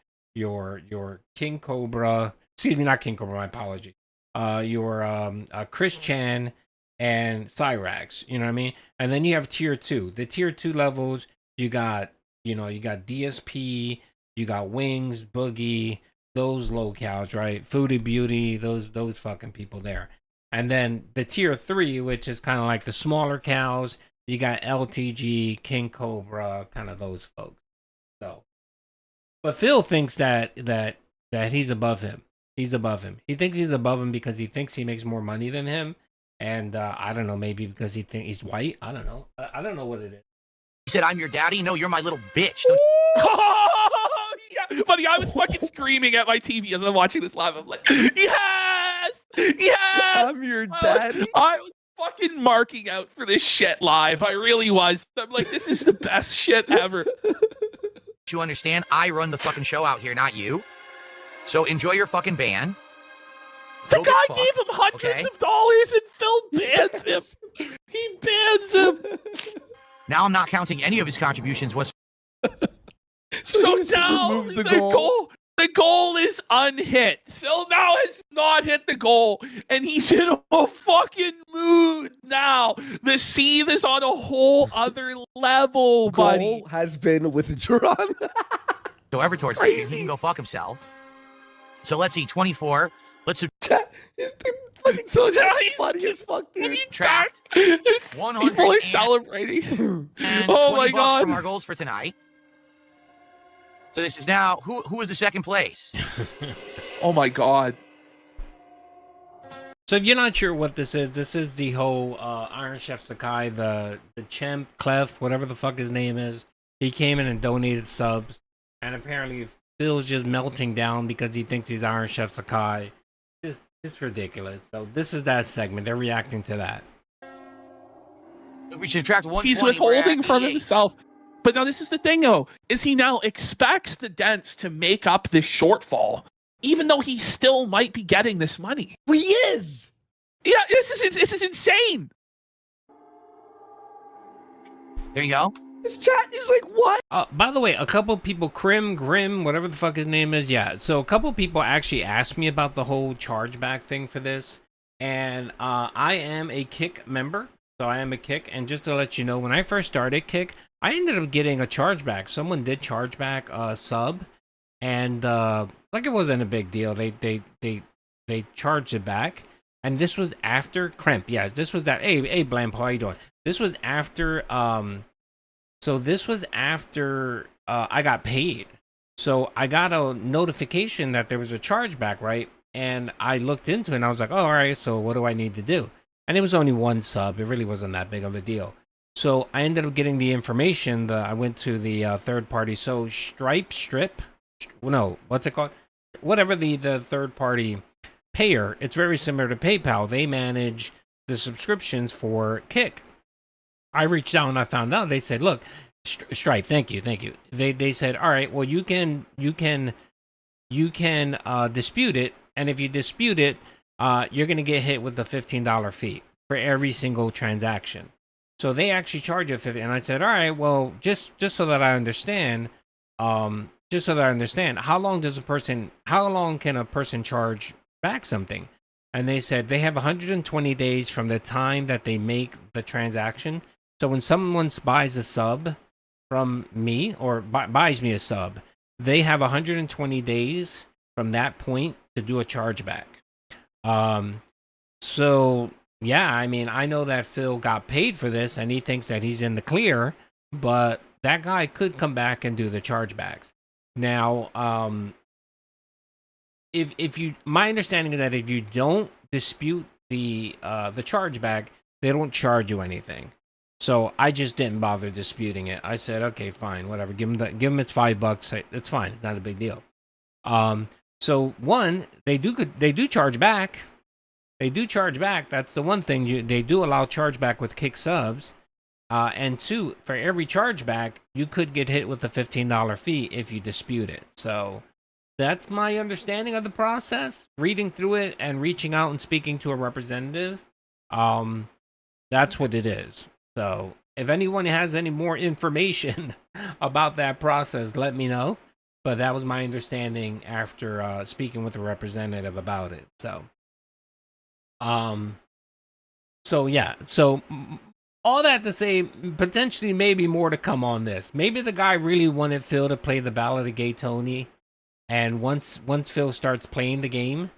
King Cobra, excuse me, not King Cobra, my apology. Your Chris Chan and Cyrax, you know what I mean? And then you have tier 2. The tier 2 levels, you got DSP, you got Wings, Boogie, those locales, right? Foodie Beauty, those fucking people there. And then the tier 3, which is kind of like the smaller cows, you got LTG, King Cobra, kind of those folks. So, but Phil thinks that he's above him. He's above him. He thinks he's above him because he thinks he makes more money than him. And I don't know, maybe because he thinks he's white. I don't know. I don't know what it is.
He said, "I'm your daddy." No, you're my little bitch.
Oh, yeah. Buddy, I was fucking screaming at my TV as I'm watching this live. I'm like, yes! Yes!
I'm your daddy.
I was fucking marking out for this shit live. I really was. I'm like, this is the best shit ever.
You understand? I run the fucking show out here, not you. So enjoy your fucking ban.
The guy gave him hundreds of dollars and Phil bans him. He bans him.
Now I'm not counting any of his contributions.
So now the goal is unhit. Phil now has not hit the goal, and he's in a fucking mood now. The seed is on a whole other level, buddy.
Goal has been withdrawn.
So Evertorch says he can go fuck himself. So let's see, 24. Let's
so now he's funny as fuck, dude.
Trapped.
People are celebrating. Oh my god!
From our goals for tonight. So this is now who is the second place?
Oh my god!
So if you're not sure what this is the whole Iron Chef Sakai, the Chimp Clef, whatever the fuck his name is. He came in and donated subs, and apparently Phil's just melting down because he thinks he's Iron Chef Sakai. It's ridiculous. So this is that segment. They're reacting to that.
We should subtract 120.
He's withholding from himself. But now this is the thing, though, is he now expects the dents to make up this shortfall, even though he still might be getting this money.
Well, he is.
Yeah, this is insane.
There you go.
His chat is like, what?
By the way, a couple people, Grim, whatever the fuck his name is, yeah. So a couple people actually asked me about the whole chargeback thing for this, and I am a Kick member, so I am a Kick. And just to let you know, when I first started Kick, I ended up getting a chargeback. Someone did chargeback a sub, and like it wasn't a big deal. They charged it back, and this was after Kremp. Yes, this was that. Hey, Blampo, how you doing? This was after So this was after I got paid. So I got a notification that there was a chargeback, right? And I looked into it and I was like, oh, all right, so what do I need to do? And it was only one sub. It really wasn't that big of a deal. So I ended up getting the information. I went to the third party. So what's it called? Whatever the third party payer, it's very similar to PayPal. They manage the subscriptions for Kick. I reached out and I found out. They said, "Look, Stripe, thank you." They said, "All right, well, you can dispute it, and if you dispute it, you're gonna get hit with the $15 fee for every single transaction." So they actually charge you $50, and I said, "All right, well, just so that I understand, how long can a person charge back something?" And they said they have 120 days from the time that they make the transaction. So when someone buys a sub from me or buys me a sub, they have 120 days from that point to do a chargeback. So yeah, I mean, I know that Phil got paid for this and he thinks that he's in the clear, but that guy could come back and do the chargebacks. Now, my understanding is that if you don't dispute the chargeback, they don't charge you anything. So I just didn't bother disputing it. I said, okay, fine, whatever. Give him it's $5. It's fine. It's not a big deal. So one, they do charge back. They do charge back. That's the one thing. They do allow chargeback with Kick subs. And two, for every chargeback, you could get hit with a $15 fee if you dispute it. So that's my understanding of the process. Reading through it and reaching out and speaking to a representative, that's what it is. So if anyone has any more information about that process, let me know. But that was my understanding after speaking with a representative about it. So, yeah. So all that to say, potentially maybe more to come on this. Maybe the guy really wanted Phil to play the Ballad of Gay Tony. And once Phil starts playing the game,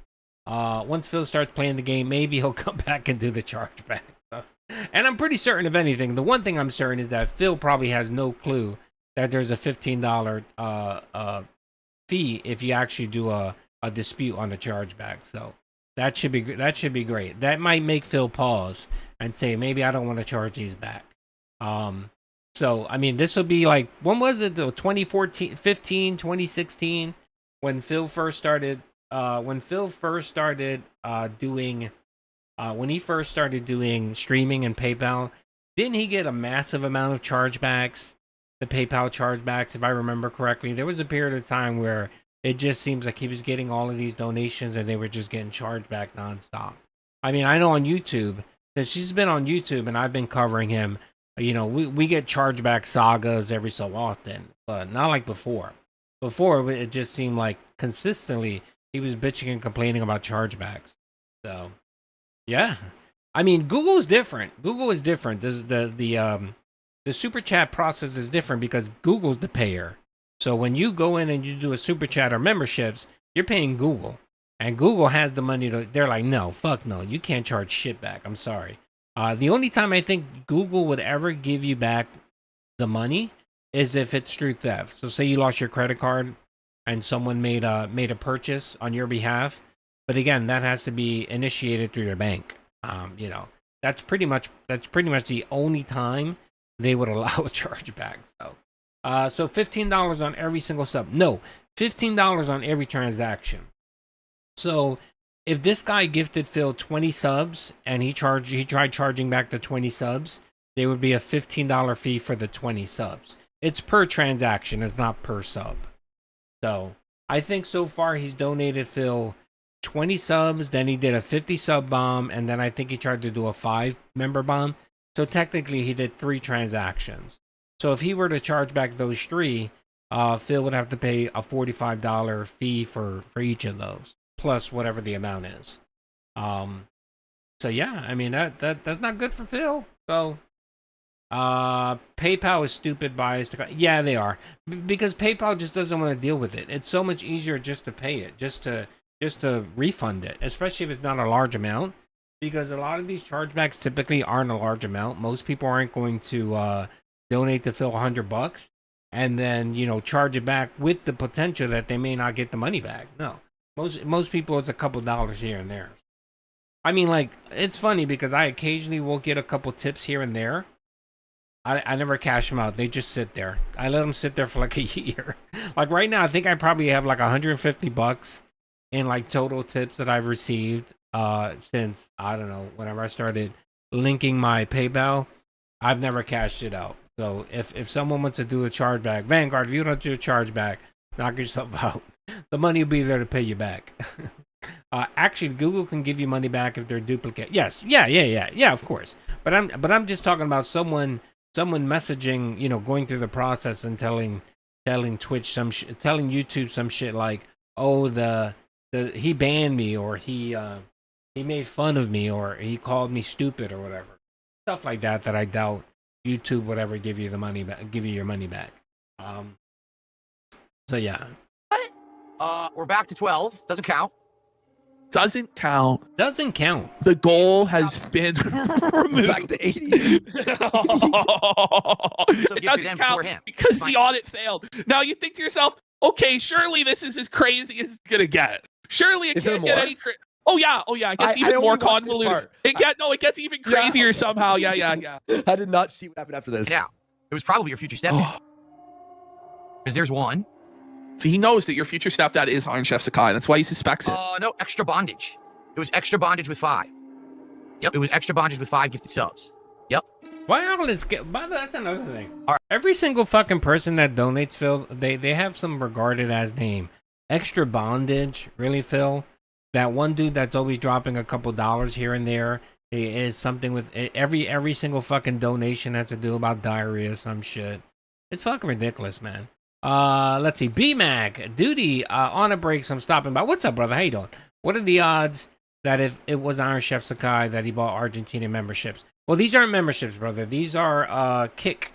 maybe he'll come back and do the chargeback. And I'm pretty certain, if anything, the one thing I'm certain is that Phil probably has no clue that there's a $15 fee if you actually do a dispute on the chargeback. So that should be great. That might make Phil pause and say, maybe I don't want to charge these back. So I mean, this will be like, when was it though? 2014, 15, 2016, when Phil first started when he first started doing streaming and PayPal. Didn't he get a massive amount of chargebacks? The PayPal chargebacks, if I remember correctly. There was a period of time where it just seems like he was getting all of these donations and they were just getting charged back nonstop. I mean, I know on YouTube, because she's been on YouTube and I've been covering him, you know, we get chargeback sagas every so often, but not like before. Before, it just seemed like consistently he was bitching and complaining about chargebacks. So, yeah. I mean, Google is different. Google is different. The super chat process is different because Google's the payer. So when you go in and you do a super chat or memberships, you're paying Google. And Google has the money to, they're like, no, fuck no, you can't charge shit back. I'm sorry. The only time I think Google would ever give you back the money is if it's through theft. So say you lost your credit card and someone made a purchase on your behalf. But again, that has to be initiated through your bank. You know, that's pretty much the only time they would allow a chargeback. So $15 on every single sub. No, $15 on every transaction. So if this guy gifted Phil 20 subs and he tried charging back the 20 subs, there would be a $15 fee for the 20 subs. It's per transaction, it's not per sub. So I think so far he's donated Phil 20 subs, then he did a 50 sub bomb, and then I think he tried to do a 5 member bomb. So technically he did 3 transactions. So if he were to charge back those 3, Phil would have to pay a $45 fee for each of those, plus whatever the amount is. So yeah, I mean that's not good for Phil. So PayPal is stupid biased. Yeah, they are, because PayPal just doesn't want to deal with it. It's so much easier just to pay it, just to refund it, especially if it's not a large amount. Because a lot of these chargebacks typically aren't a large amount. Most people aren't going to donate to Phil $100 and then, you know, charge it back with the potential that they may not get the money back. No, most people, it's a couple dollars here and there. I mean, like, it's funny because I occasionally will get a couple tips here and there. I never cash them out. They just sit there. I let them sit there for like a year. Like right now, I think I probably have like $150 in like total tips that I've received since, I don't know, whenever I started linking my PayPal. I've never cashed it out. So if someone wants to do a chargeback, Vanguard, if you don't do a chargeback, knock yourself out. The money will be there to pay you back. Actually, Google can give you money back if they're duplicate. Yes, yeah, of course. But I'm just talking about someone messaging, you know, going through the process and telling Twitch telling YouTube some shit like, oh, he banned me, or he made fun of me, or he called me stupid, or whatever. Stuff like that I doubt YouTube would ever give you the money back, give you your money back. So yeah.
We're back to 12. Doesn't count.
Doesn't count.
Doesn't count.
The goal has been removed.
Back to 80.
It doesn't count because the audit failed. Now you think to yourself, okay, surely this is as crazy as it's gonna get. Surely it can't get any crazy. Oh yeah. It gets even more convoluted. It gets even crazier somehow. Yeah.
I did not see what happened after this.
Yeah, it was probably your future stepdad. Because there's one.
So he knows that your future stepdad is Iron Chef Sakai. That's why he suspects it.
No, extra bondage. It was extra bondage with 5. Yep, it was extra bondage with 5 gifted subs. Yep.
Wow, that's another thing. All right. Every single fucking person that donates, Phil, they have some regarded as name. Extra bondage, really, Phil? That one dude that's always dropping a couple dollars here and there is something with every single fucking donation has to do about diarrhea, some shit. It's fucking ridiculous, man. Let's see. B-Mac, Duty, on a break, so I'm stopping by. What's up, brother? How you doing? What are the odds that if it was Iron Chef Sakai that he bought Argentinian memberships? Well, these aren't memberships, brother. These are Kick.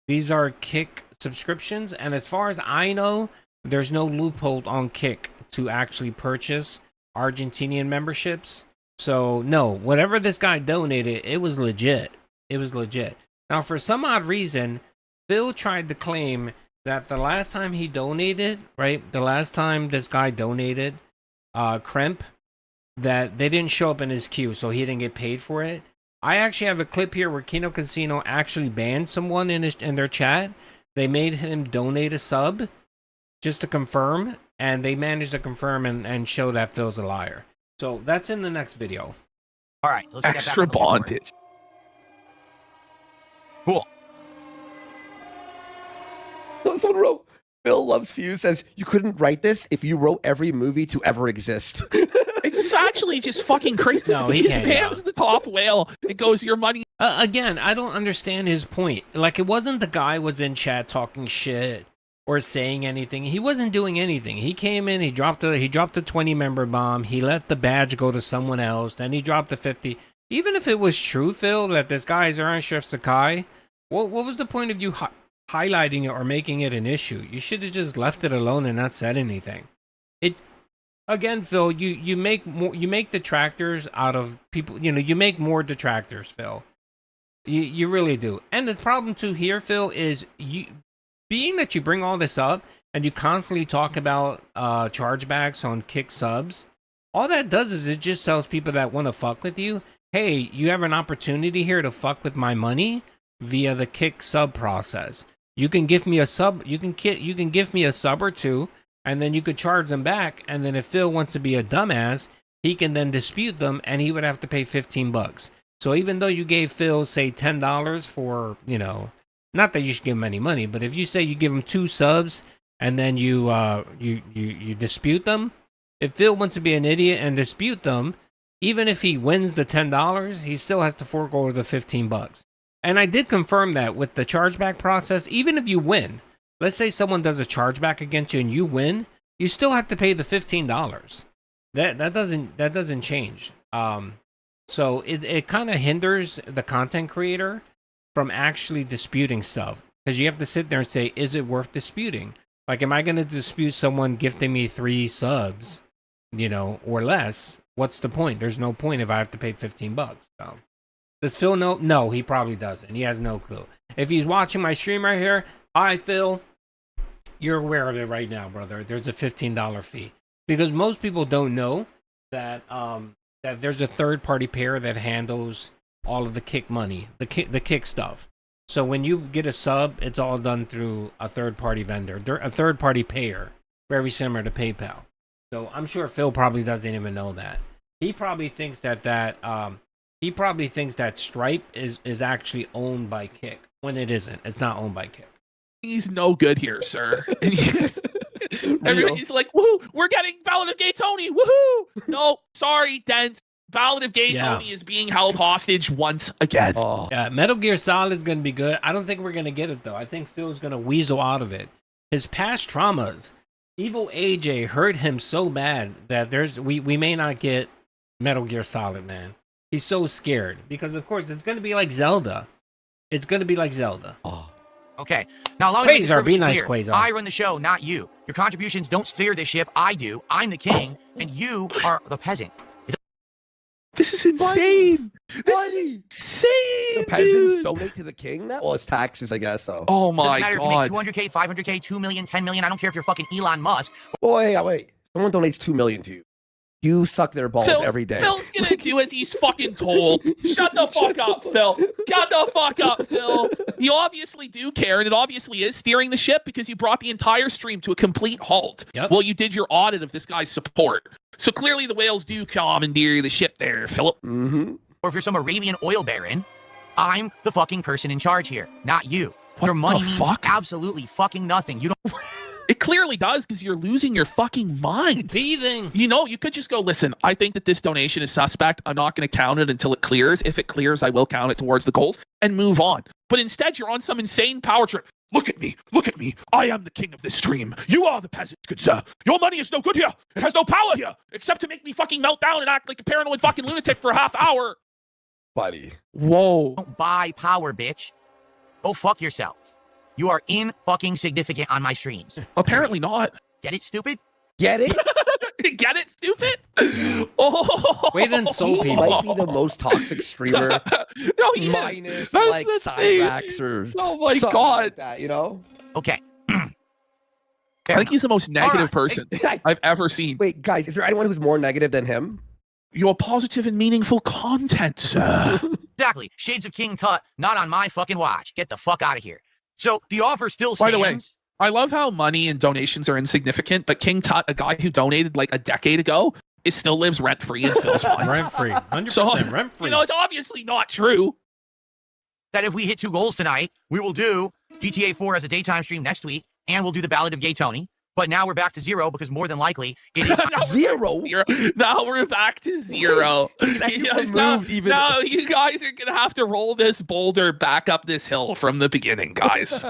These are Kick subscriptions, and as far as I know, there's no loophole on Kick to actually purchase Argentinian memberships. So, no, whatever this guy donated, it was legit. It was legit. Now, for some odd reason, Phil tried to claim that the last time he donated, right, the last time this guy donated, Kremp, that they didn't show up in his queue, so he didn't get paid for it. I actually have a clip here where Kino Casino actually banned someone in their chat. They made him donate a sub just to confirm, and they managed to confirm and show that Phil's a liar. So that's in the next video.
All right, let's get
extra bondage.
Cool.
Someone wrote, Phil Loves Fuse says, you couldn't write this if you wrote every movie to ever exist.
It's actually just fucking crazy.
No, he
just
can't.
pans the top whale. It goes, your money.
Again, I don't understand his point. Like, it wasn't the guy was in chat talking shit or saying anything. He wasn't doing anything. He came in, he dropped a 20-member bomb. He let the badge go to someone else. Then he dropped a 50. Even if it was true, Phil, that this guy is Iron Chef Sakai, what was the point of you highlighting it or making it an issue? You should have just left it alone and not said anything. Again, Phil, you make detractors out of people. You know, you make more detractors, Phil. You really do. And the problem too here, Phil, is being that you bring all this up and you constantly talk about chargebacks on Kick subs. All that does is it just tells people that want to fuck with you, hey, you have an opportunity here to fuck with my money via the Kick sub process. You can give me a sub. You can give me a sub or two, and then you could charge them back. And then if Phil wants to be a dumbass, he can then dispute them, and he would have to pay $15. So even though you gave Phil, say, $10 for, you know, not that you should give him any money, but if you say you give him 2 subs and then you dispute them, if Phil wants to be an idiot and dispute them, even if he wins the $10, he still has to forego the $15. And I did confirm that with the chargeback process, even if you win, let's say someone does a chargeback against you and you win, you still have to pay the $15. That doesn't change. So it kind of hinders the content creator from actually disputing stuff, because you have to sit there and say, is it worth disputing? Like, am I going to dispute someone gifting me 3 subs, or less? What's the point? There's no point if I have to pay $15. So, does Phil know? No, he probably doesn't. He has no clue. If he's watching my stream right here, hi Phil, you're aware of it right now, brother. There's a $15 fee, because most people don't know that that there's a third-party payer that handles all of the kick money, the kick stuff. So when you get a sub, it's all done through a third-party vendor, a third-party payer, very similar to PayPal. So I'm sure Phil probably doesn't even know that. He probably thinks that Stripe is actually owned by Kick, when it isn't. It's not owned by Kick.
He's no good here, sir. Everybody's like, woohoo, we're getting Ballad of Gay Tony, woohoo! No, sorry, Dent. Ballad of Gay Tony is being held hostage once again.
Oh. Yeah, Metal Gear Solid is going to be good. I don't think we're going to get it, though. I think Phil's going to weasel out of it. His past traumas, Evil AJ hurt him so bad that we may not get Metal Gear Solid, man. He's so scared because, of course, it's going to be like Zelda. It's going to be like Zelda.
Oh. Okay. Now, allow me to
Quasar, be nice,
clear.
Quasar.
I run the show, not you. Your contributions don't steer this ship. I do. I'm the king, and you are the peasant.
This is insane. This is insane.
The peasants donate to the king now? Well, it's taxes, I guess, so.
Oh my
God. Doesn't matter if you make 200K, 500K, 2 million, 10 million. I don't care if you're fucking Elon Musk.
Oh, wait. Someone donates 2 million to you. You suck their balls every day.
Phil's gonna do as he's fucking told. Shut the fuck up, Phil. Shut the fuck up, Phil. You obviously do care, and it obviously is steering the ship because you brought the entire stream to a complete halt while you did your audit of this guy's support. So clearly the whales do commandeer the ship there, Philip.
Mm-hmm. Or if you're some Arabian oil baron, I'm the fucking person in charge here, not you.
What
your money
the
means
fuck?
absolutely fucking nothing. You don't...
It clearly does, because you're losing your fucking mind.
Seething.
You could just go, listen, I think that this donation is suspect. I'm not going to count it until it clears. If it clears, I will count it towards the goals and move on. But instead, you're on some insane power trip. Look at me. I am the king of this stream. You are the peasants, good sir. Your money is no good here. It has no power here, except to make me fucking melt down and act like a paranoid fucking lunatic for a half hour.
Buddy.
Whoa.
Don't buy power, bitch. Go fuck yourself. You are fucking significant on my streams.
Apparently not.
Get it, stupid?
Get it?
Get it, stupid? Oh.
Wait and
He might be the most toxic streamer.
No, he
minus
is. That's
like
the
sidebacks or
oh my
something
god.
like that, you know?
Okay.
I think he's the most negative person I've ever seen.
Wait, guys, is there anyone who's more negative than him?
Your positive and meaningful content, sir.
Exactly. Shades of King Tut, not on my fucking watch. Get the fuck out of here. So the offer still stands.
By the way, I love how money and donations are insignificant, but King Tut, a guy who donated like a decade ago, still lives rent-free in Phil's mind.
Rent-free. 100%
so,
rent-free.
It's obviously not true.
That if we hit 2 goals tonight, we will do GTA 4 as a daytime stream next week, and we'll do the Ballad of Gay Tony. But now we're back to 0 because more than likely it is
zero.
Now we're back to 0. Now you guys are gonna have to roll this boulder back up this hill from the beginning, guys.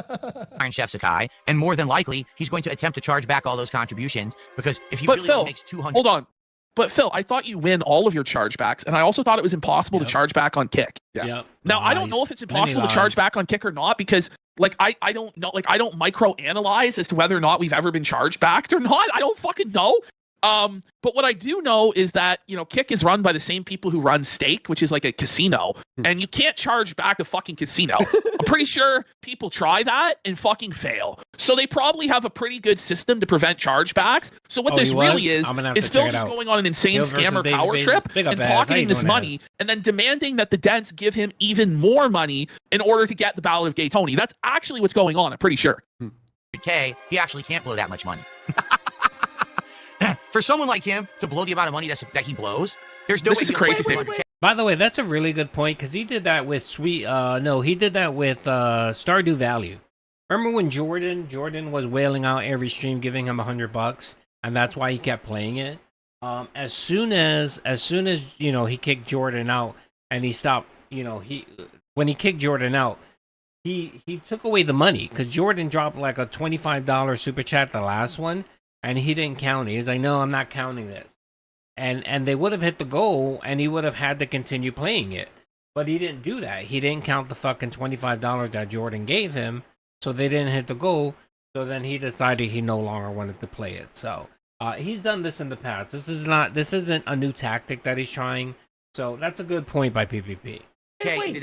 Iron Chef Sakai, and more than likely he's going to attempt to charge back all those contributions because if he really
Phil,
makes 200.
Hold on. But Phil, I thought you win all of your chargebacks, and I also thought it was impossible to charge back on Kick.
Yeah.
Now I don't know if it's impossible to charge back on Kick or not because, like, I don't know, like, I don't micro-analyze as to whether or not we've ever been charged back or not. I don't fucking know. But what I do know is that, Kick is run by the same people who run Stake, which is like a casino, and you can't charge back a fucking casino. I'm pretty sure people try that and fucking fail. So they probably have a pretty good system to prevent chargebacks. So what this really is Phil just going on an insane scammer power trip and pocketing this money and then demanding that the Dents give him even more money in order to get the Ballad of Gay Tony. That's actually what's going on, I'm pretty sure.
K, he actually can't blow that much money. For someone like him to blow the amount of money that he blows, there's no way.
This is a crazy statement.
By the way, that's a really good point because he did that with Stardew Valley. Remember when Jordan was wailing out every stream, giving him $100, and that's why he kept playing it. As soon as he kicked Jordan out and he stopped, when he kicked Jordan out, he took away the money because Jordan dropped like a $25 super chat the last one, and he didn't count it. He's like, no, I'm not counting this. And they would have hit the goal, and he would have had to continue playing it. But he didn't do that. He didn't count the fucking $25 that Jordan gave him, so they didn't hit the goal. So then he decided he no longer wanted to play it. So he's done this in the past. This isn't a new tactic that he's trying. So that's a good point by PPP.
Okay,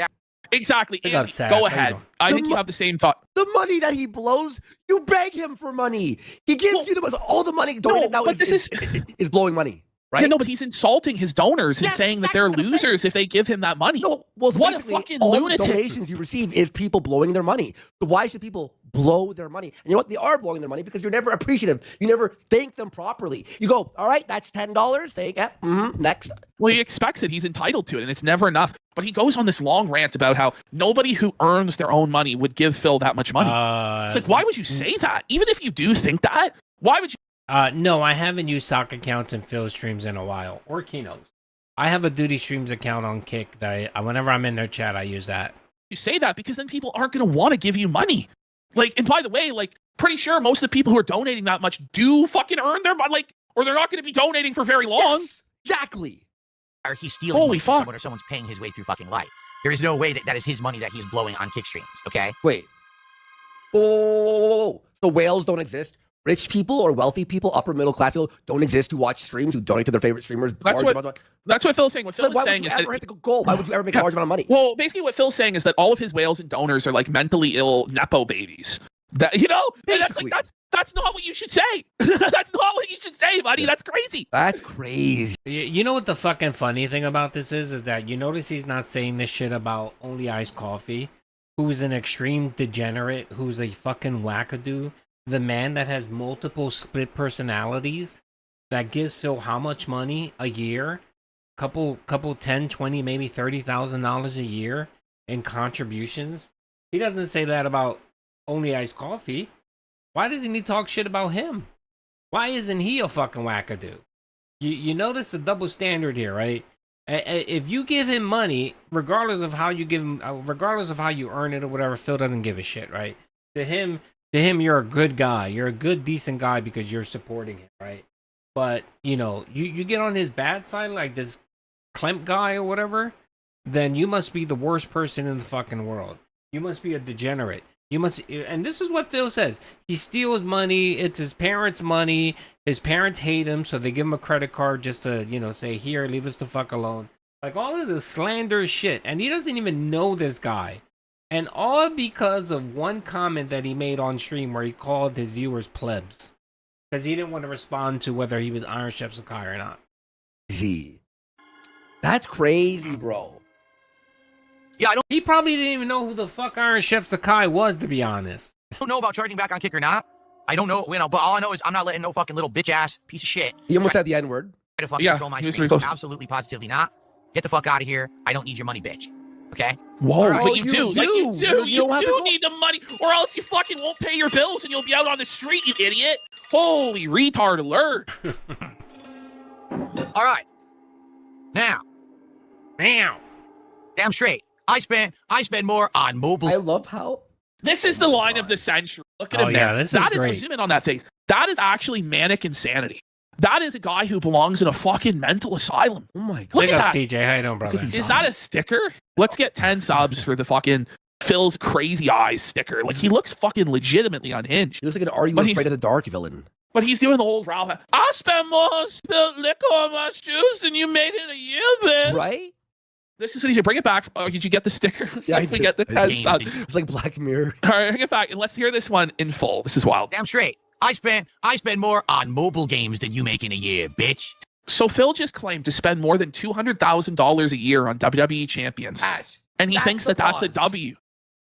Exactly.
Big up,
Andy,
Sass.
go
How you
ahead.
doing?
I think you have the same thought.
The money that he blows, you beg him for money. He gives you all the money donated now is blowing money. Right?
Yeah, no, but he's insulting his donors and saying that they're losers if they give him that money.
No, well, so
what a
basically,
fucking
all
lunatic.
the donations you receive is people blowing their money. So why should people blow their money? And you know what? They are blowing their money because you're never appreciative. You never thank them properly. You go, all right, that's $10. Take it. Next.
Well, he expects it. He's entitled to it, and it's never enough. But he goes on this long rant about how nobody who earns their own money would give Phil that much money. It's like, why would you say that? Even if you do think that, why would you?
No, I haven't used sock accounts in Phil streams in a while, or Kino's. I have a Duty Streams account on Kick that whenever I'm in their chat, I use that.
You say that because then people aren't going to want to give you money. Like, and by the way, like, pretty sure most of the people who are donating that much do fucking earn their money, like, or they're not going to be donating for very long.
Yes, exactly.
Or he's stealing money from someone, or someone's paying his way through fucking life. There is no way that is his money that he's blowing on Kick streams, okay?
Wait. Whoa. The whales don't exist. Rich people or wealthy people, upper middle class people, don't exist who watch streams, who donate to their favorite streamers.
That's what Phil's saying. What Phil is saying is that...
Why would you ever hit the goal? Why would you ever make a large amount of money?
Well, basically what Phil's saying is that all of his whales and donors are like mentally ill Nepo babies. That, you know? That's not what you should say. That's not what you should say, buddy. That's crazy.
That's crazy.
You know what the fucking funny thing about this is that you notice he's not saying this shit about Only Iced Coffee, who's an extreme degenerate, who's a fucking wackadoo. The man that has multiple split personalities that gives Phil how much money a year? Couple 10, 20, maybe $30,000 a year in contributions. He doesn't say that about Only Iced Coffee. Why doesn't he talk shit about him? Why isn't he a fucking wackadoo? You notice the double standard here, right? If you give him money, regardless of how you give him, regardless of how you earn it or whatever, Phil doesn't give a shit, right? To him, you're a good guy. You're a good, decent guy because you're supporting him, right? But, you know, you get on his bad side, like this Klemp guy or whatever, then you must be the worst person in the fucking world. You must be a degenerate. You must, and this is what Phil says. He steals money. It's his parents' money. His parents hate him, so they give him a credit card just to, you know, say, here, leave us the fuck alone. Like, all of this slander shit. And he doesn't even know this guy. And all because of one comment that he made on stream where he called his viewers plebs. Because he didn't want to respond to whether he was Iron Chef Sakai or not.
That's crazy, bro.
Yeah,
He probably didn't even know who the fuck Iron Chef Sakai was, to be honest.
I don't know about charging back on Kick or not. I don't know, but all I know is I'm not letting no fucking little bitch ass piece of shit.
He almost said the N-word.
Try to fucking control my stream. Absolutely, positively not. Get the fuck out of here. I don't need your money, bitch. Okay?
Whoa,
right.
but you do. Like, you do. You
don't have
do
to
need the money, or else you fucking won't pay your bills and you'll be out on the street, you idiot. Holy retard alert.
All right. Now. Damn straight. I spend more on mobile.
I love how...
This is the line of the century. Look at him, man.
This
that
is
is,
great.
zoom in on that face. That is actually manic insanity. That is a guy who belongs in a fucking mental asylum.
Oh my god.
Look at that.
TJ, how you doing, brother?
Is that a sticker? Let's get 10 subs for the fucking Phil's crazy eyes sticker. Like, he looks fucking legitimately unhinged.
He looks like an Are You Afraid of the Dark villain.
But he's doing the old Ralph. I spent more spilled liquor on my shoes than you made in a year, bitch.
Right?
This is what he said. Bring it back. Oh, did you get the sticker?
Yeah,
we get the 10 subs.
It's like Black Mirror.
All right, bring it back. And let's hear this one in full. This is wild.
Damn straight. I spend more on mobile games than you make in a year, bitch.
So Phil just claimed to spend more than $200,000 a year on WWE champions. And he thinks that that's a W.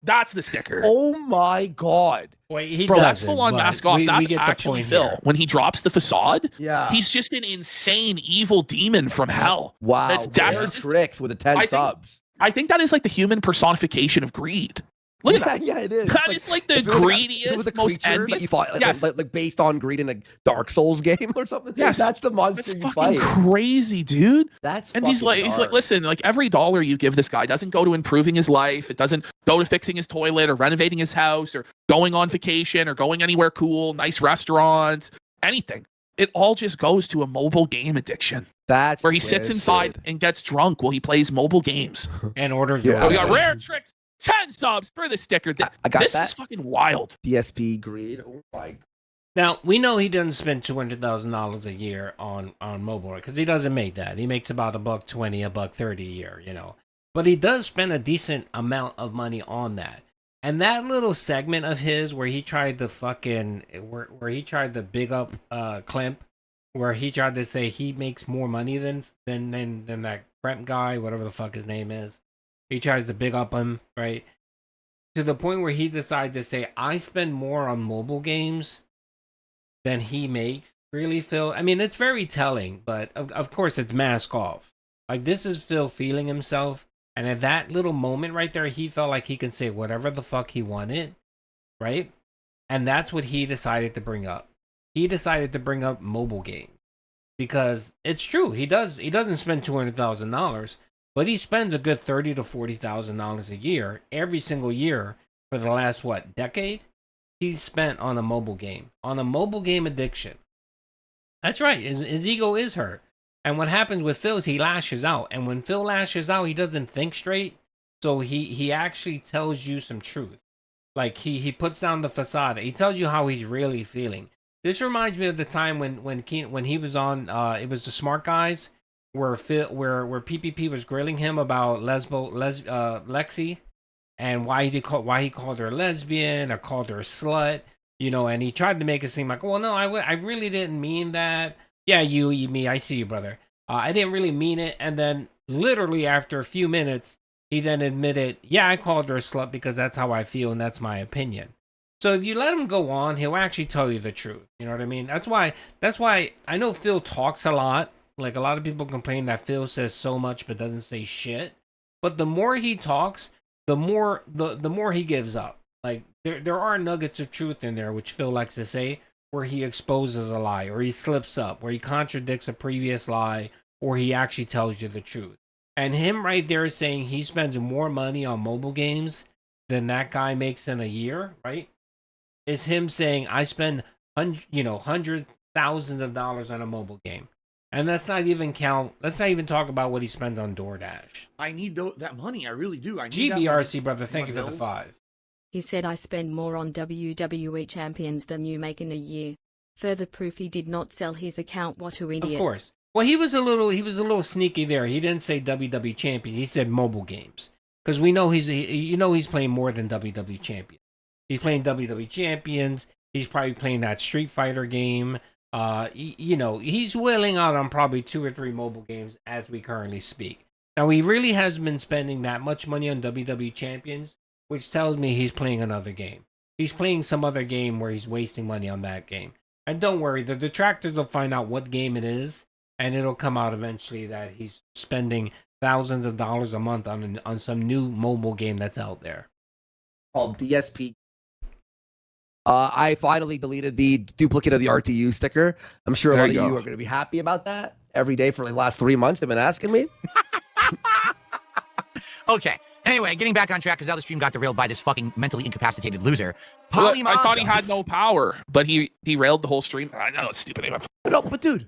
That's the sticker.
Oh my god.
Wait,
bro, that's full on mask off. That's
get
actually
the point
Phil.
here.
When he drops the facade,
yeah,
he's just an insane evil demon from hell.
Wow.
That's
tricks with the 10 subs.
I think that is like the human personification of greed. Look at that.
Yeah, it is.
That is like the
if it was like
greediest,
if it was a
most
creature that you fought,
yes.
like based on greed in a Dark Souls game or something.
Yes,
that's the monster
that's
you
fucking
fight.
crazy, dude.
That's
and he's like,
dark.
listen, like every dollar you give this guy doesn't go to improving his life. It doesn't go to fixing his toilet or renovating his house or going on vacation or going anywhere cool, nice restaurants, anything. It all just goes to a mobile game addiction.
That's
where he sits inside and gets drunk while he plays mobile games
and orders.
Yeah. We got rare tricks. 10 subs for the sticker.
I got
this
that.
is fucking wild.
DSP greed. Oh my.
Now we know he doesn't spend $200,000 a year on mobile because he doesn't make that. He makes about $120, $130 a year, you know. But he does spend a decent amount of money on that. And that little segment of his where he tried to where he tried to big up Klemp, where he tried to say he makes more money than that Klemp guy, whatever the fuck his name is. He tries to big up him, right? To the point where he decides to say, I spend more on mobile games than he makes. Really, Phil? I mean, it's very telling, but of course it's mask off. Like, this is Phil feeling himself. And at that little moment right there, he felt like he could say whatever the fuck he wanted, right? And that's what he decided to bring up. He decided to bring up mobile games. Because it's true, he doesn't spend $200,000, but he spends a good $30,000 to $40,000 a year every single year for the last decade. He's spent on a mobile game addiction. That's right. His ego is hurt, and what happens with Phil is he lashes out, and when Phil lashes out, he doesn't think straight. So he actually tells you some truth, like he puts down the facade. He tells you how he's really feeling. This reminds me of the time when he was on it was the Smart Guys where PPP was grilling him about Lexi and why he called her a lesbian or called her a slut, you know, and he tried to make it seem like, well, no, I really didn't mean that. Yeah, you me, I see you, brother. I didn't really mean it. And then literally after a few minutes, he then admitted, yeah, I called her a slut because that's how I feel and that's my opinion. So if you let him go on, he'll actually tell you the truth. You know what I mean? That's why I know Phil talks a lot. Like, a lot of people complain that Phil says so much but doesn't say shit. But the more he talks, the more he gives up. Like, there are nuggets of truth in there, which Phil likes to say, where he exposes a lie, or he slips up, where he contradicts a previous lie, or he actually tells you the truth. And him right there saying he spends more money on mobile games than that guy makes in a year, right? Is him saying, I spend hundreds, thousands of dollars on a mobile game. And let's not even talk about what he spends on DoorDash.
I need that money. I really do. I need
GBRC, brother, thank you for the 5.
He said, I spend more on WWE champions than you make in a year. Further proof he did not sell his account. What an idiot.
Of course. Well, he was a little sneaky there. He didn't say WWE champions. He said mobile games. Because we know he's playing more than WWE champions. He's playing WWE champions. He's probably playing that Street Fighter game. He's wheeling out on probably 2 or 3 mobile games as we currently speak. Now, he really hasn't been spending that much money on WWE champions, which tells me he's playing another game. He's playing some other game where he's wasting money on that game. And don't worry, the detractors will find out what game it is, and it'll come out eventually that he's spending thousands of dollars a month on some new mobile game that's out there.
Called DSP. I finally deleted the duplicate of the RTU sticker. I'm sure a lot of you are going to be happy about that. Every day for the last 3 months, they've been asking me.
Okay. Anyway, getting back on track because now the stream got derailed by this fucking mentally incapacitated loser.
I thought he had no power, but he derailed the whole stream. I know it's stupid.
No, but dude,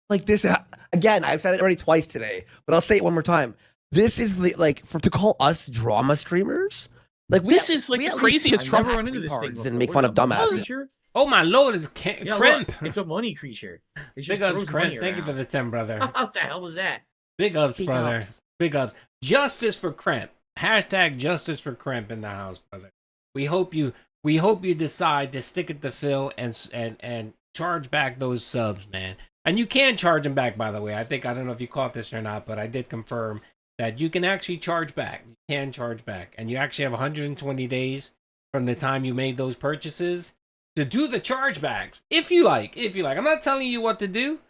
like this again. I've said it already twice today, but I'll say it one more time. This is to call us drama streamers. Like
this is like the craziest
I've never run into this thing
and make fun of dumbasses.
Oh my lord, it's Crimp.
It's a money creature.
Big ups, Crimp. Thank you for the 10, brother.
What the hell was that?
Big ups, brother. Big ups. Justice for Crimp. Hashtag justice for Crimp in the house, brother. We hope you decide to stick it to Phil and charge back those subs, man. And you can charge them back, by the way. I don't know if you caught this or not, but I did confirm that you can actually charge back. You can charge back. And you actually have 120 days from the time you made those purchases to do the chargebacks. If you like. I'm not telling you what to do,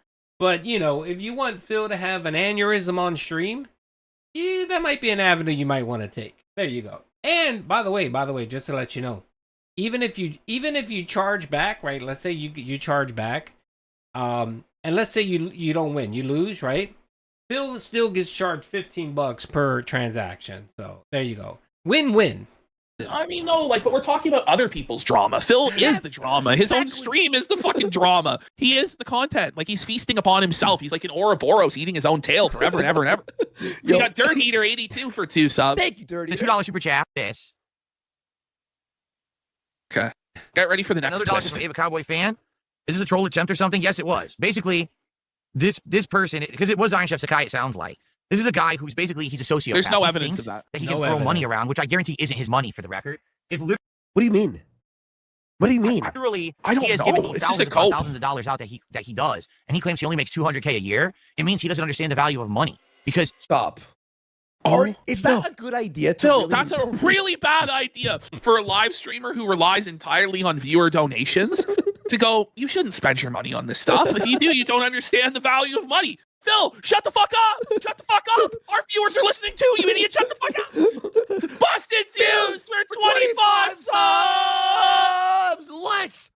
but if you want Phil to have an aneurysm on stream, yeah, that might be an avenue you might want to take. There you go. And by the way, just to let you know, even if you charge back, right? Let's say you charge back, and let's say you don't win, you lose, right? Phil still gets charged $15 per transaction. So there you go, win-win.
I mean, no, like, but we're talking about other people's drama. Phil is the drama. His own stream is the fucking drama. He is the content. Like, he's feasting upon himself. He's like an Ouroboros eating his own tail forever and ever and ever. We got Dirt Eater 82 for 2 subs.
Thank you, Dirty.
The $2 super chat. This.
Okay. Get ready for the next
Another dollar
twist.
from Ava Cowboy fan. Is this a troll attempt or something? Yes, it was. Basically, this person, because it was Iron Chef Sakai, it sounds like. This is a guy who's basically, he's a sociopath.
There's no
He
evidence
thinks
of that.
he
No
can throw money
evidence.
around, which I guarantee isn't his money for the record. If
What do you mean? What do you mean?
literally,
I don't
he has
know.
given
It's just a
thousands
cope.
upon thousands of dollars out that he does, and he claims he only makes $200K a year, it means he doesn't understand the value of money. Because
Stop.
Oh,
Is
Phil.
that a good idea to
Phil,
really...
that's a really bad idea for a live streamer who relies entirely on viewer donations to go, you shouldn't spend your money on this stuff. If you do, you don't understand the value of money. Phil, shut the fuck up! Shut the fuck up! Our viewers are listening too, you idiot! Shut the fuck up! Busted Fuse for 25 subs!
Let's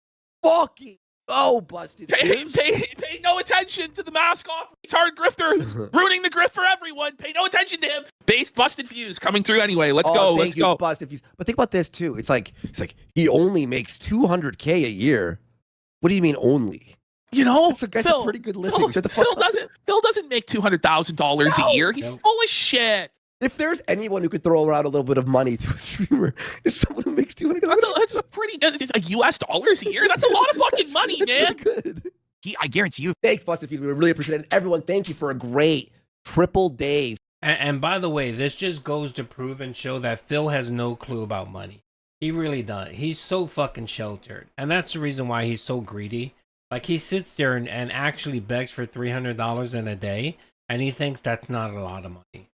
fucking go, Busted Fuse.
Pay no attention to the mask off retard grifter ruining the grift for everyone. Pay no attention to him. Based Busted Fuse coming through anyway. Let's go. Let's go.
Busted Fuse. But think about this too. It's like he only makes $200K a year. What do you mean only?
You know,
That's a
Phil,
pretty good living. Shut the fuck
Phil
up.
doesn't make $200,000 a year. He's full of shit.
If there's anyone who could throw around a little bit of money to a streamer, it's someone who makes $200.
That's a pretty US dollars a year. That's a lot of fucking money, man.
Good.
I guarantee you.
Thanks, Busted Fuse. We really appreciate it. Everyone, thank you for a great triple day.
And by the way, this just goes to prove and show that Phil has no clue about money. He really doesn't. He's so fucking sheltered. And that's the reason why he's so greedy. Like, he sits there and actually begs for $300 in a day, and he thinks that's not a lot of money.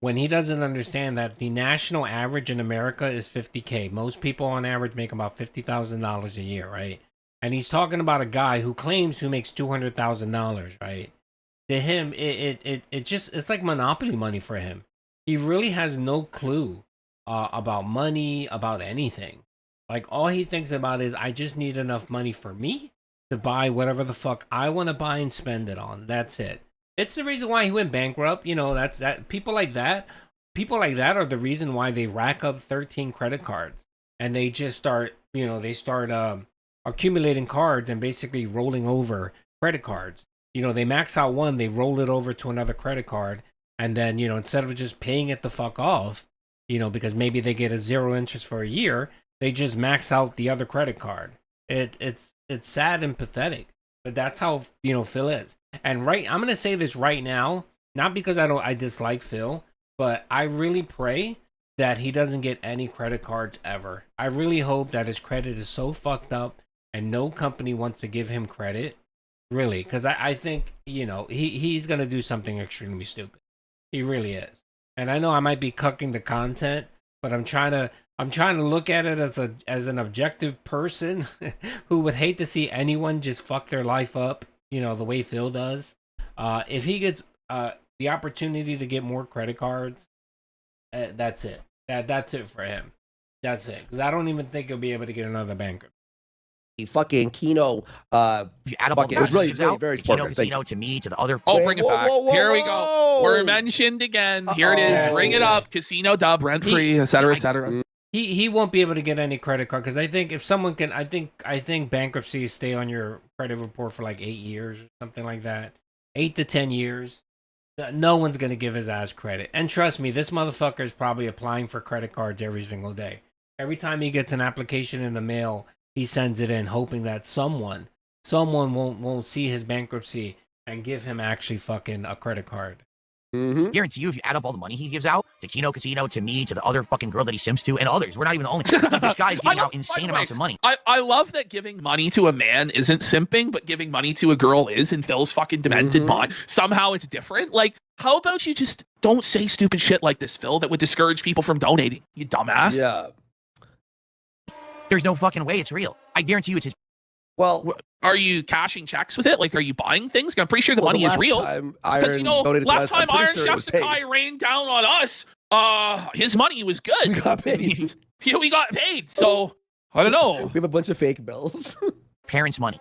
When he doesn't understand that the national average in America is $50K. Most people on average make about $50,000 a year, right? And he's talking about a guy who claims who makes $200,000, right? To him, it's like monopoly money for him. He really has no clue about money, about anything. Like, all he thinks about is, I just need enough money for me to buy whatever the fuck I want to buy and spend it on. That's it. It's the reason why he went bankrupt. You know, people like that are the reason why they rack up 13 credit cards and they just start accumulating cards and basically rolling over credit cards. You know, they max out one, they roll it over to another credit card, and then, you know, instead of just paying it the fuck off, you know, because maybe they get a 0 interest for a year, they just max out the other credit card. It's sad and pathetic, but that's how, you know, Phil is. And I'm gonna say this right now, not because I dislike Phil, but I really pray that he doesn't get any credit cards ever. I really hope that his credit is so fucked up and no company wants to give him credit, really, because I think, you know, he's gonna do something extremely stupid. He really is. And I know I might be cucking the content, but I'm trying to look at it as an objective person who would hate to see anyone just fuck their life up, you know, the way Phil does. If he gets the opportunity to get more credit cards, that's it. That's it for him. That's it. Because I don't even think he'll be able to get another banker.
Fucking Kino.
If you add up all the
it was really,
messages
really
out,
very
the Kino
smart. Thank
Casino to me, to the other.
Oh, bring it
Whoa,
back.
whoa, whoa,
Here we go.
whoa.
We're mentioned again. Here it is. Ring it up. Casino dub, rent free, etc., etc.
He won't be able to get any credit card because I think if someone can, I think bankruptcies stay on your credit report for like 8 years or something like that, 8 to 10 years. No one's gonna give his ass credit. And trust me, this motherfucker is probably applying for credit cards every single day. Every time he gets an application in the mail, he sends it in, hoping that someone won't see his bankruptcy and give him actually fucking a credit card.
Mm-hmm. Guarantee you, if you add up all the money he gives out, to Kino Casino, to me, to the other fucking girl that he simps to, and others, we're not even the only. This guy's giving out insane amounts of money.
I love that giving money to a man isn't simping, but giving money to a girl is in Phil's fucking demented mind. Somehow it's different. Like, how about you just don't say stupid shit like this, Phil, that would discourage people from donating, you dumbass?
Yeah.
There's no fucking way it's real. I guarantee you it's his.
Well,
are you cashing checks with it? Like, are you buying things? I'm pretty sure the money is real. Because, you know, last time Iron Chef Sakai rained down on us, His money was good.
We got paid.
Yeah, we got paid. So I don't know.
We have a bunch of fake bills.
Parents' money.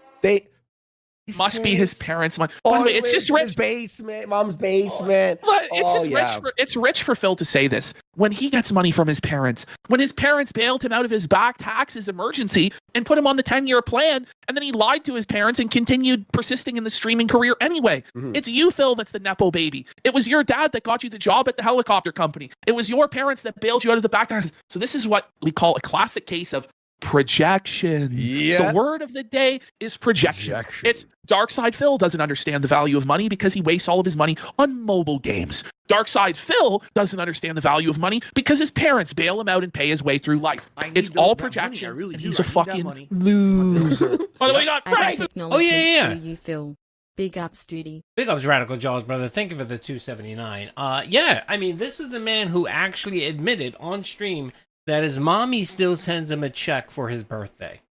Must be his parents' money.
Oh,
By the way, it's just rich.
His basement, mom's basement.
But it's just rich. It's rich for Phil to say this when he gets money from his parents. When his parents bailed him out of his back taxes emergency and put him on the 10-year plan, and then he lied to his parents and continued persisting in the streaming career anyway. It's you, Phil, that's the nepo baby. It was your dad that got you the job at the helicopter company. It was your parents that bailed you out of the back taxes. So this is what we call a classic case of projection.
Yeah.
The word of the day is projection. It's Darkside Phil doesn't understand the value of money because he wastes all of his money on mobile games. Darkside Phil doesn't understand the value of money because his parents bail him out and pay his way through life. It's all projection, and he's a fucking loser. By the way, we got Frank.
Oh, yeah.
You Phil. Big ups, Duty.
Big ups, Radical Jaws, brother. Thank you for the 279. Yeah, I mean, this is the man who actually admitted on stream that his mommy still sends him a check for his birthday.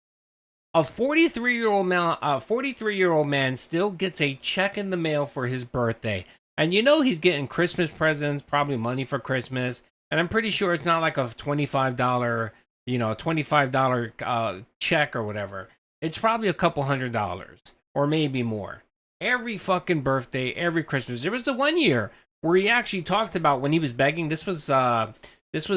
A 43-year-old man still gets a check in the mail for his birthday. And you know he's getting Christmas presents, probably money for Christmas. And I'm pretty sure it's not like a $25 check or whatever. It's probably a couple $100 or maybe more. Every fucking birthday, every Christmas. There was the one year where he actually talked about when he was begging. This was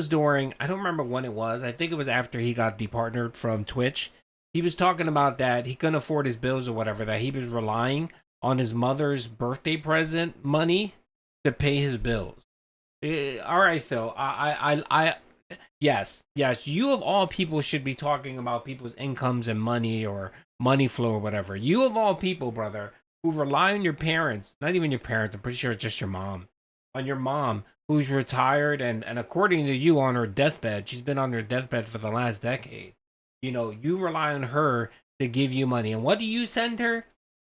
during, I don't remember when it was. I think it was after he got departnered from Twitch. He was talking about that he couldn't afford his bills or whatever, that he was relying on his mother's birthday present money to pay his bills. All right, Phil. Yes, you of all people should be talking about people's incomes and money or money flow or whatever. You of all people, brother, who rely on your parents, not even your parents, I'm pretty sure it's just your mom, on your mom, who's retired and according to you on her deathbed, she's been on her deathbed for the last decade. You know, you rely on her to give you money. And what do you send her?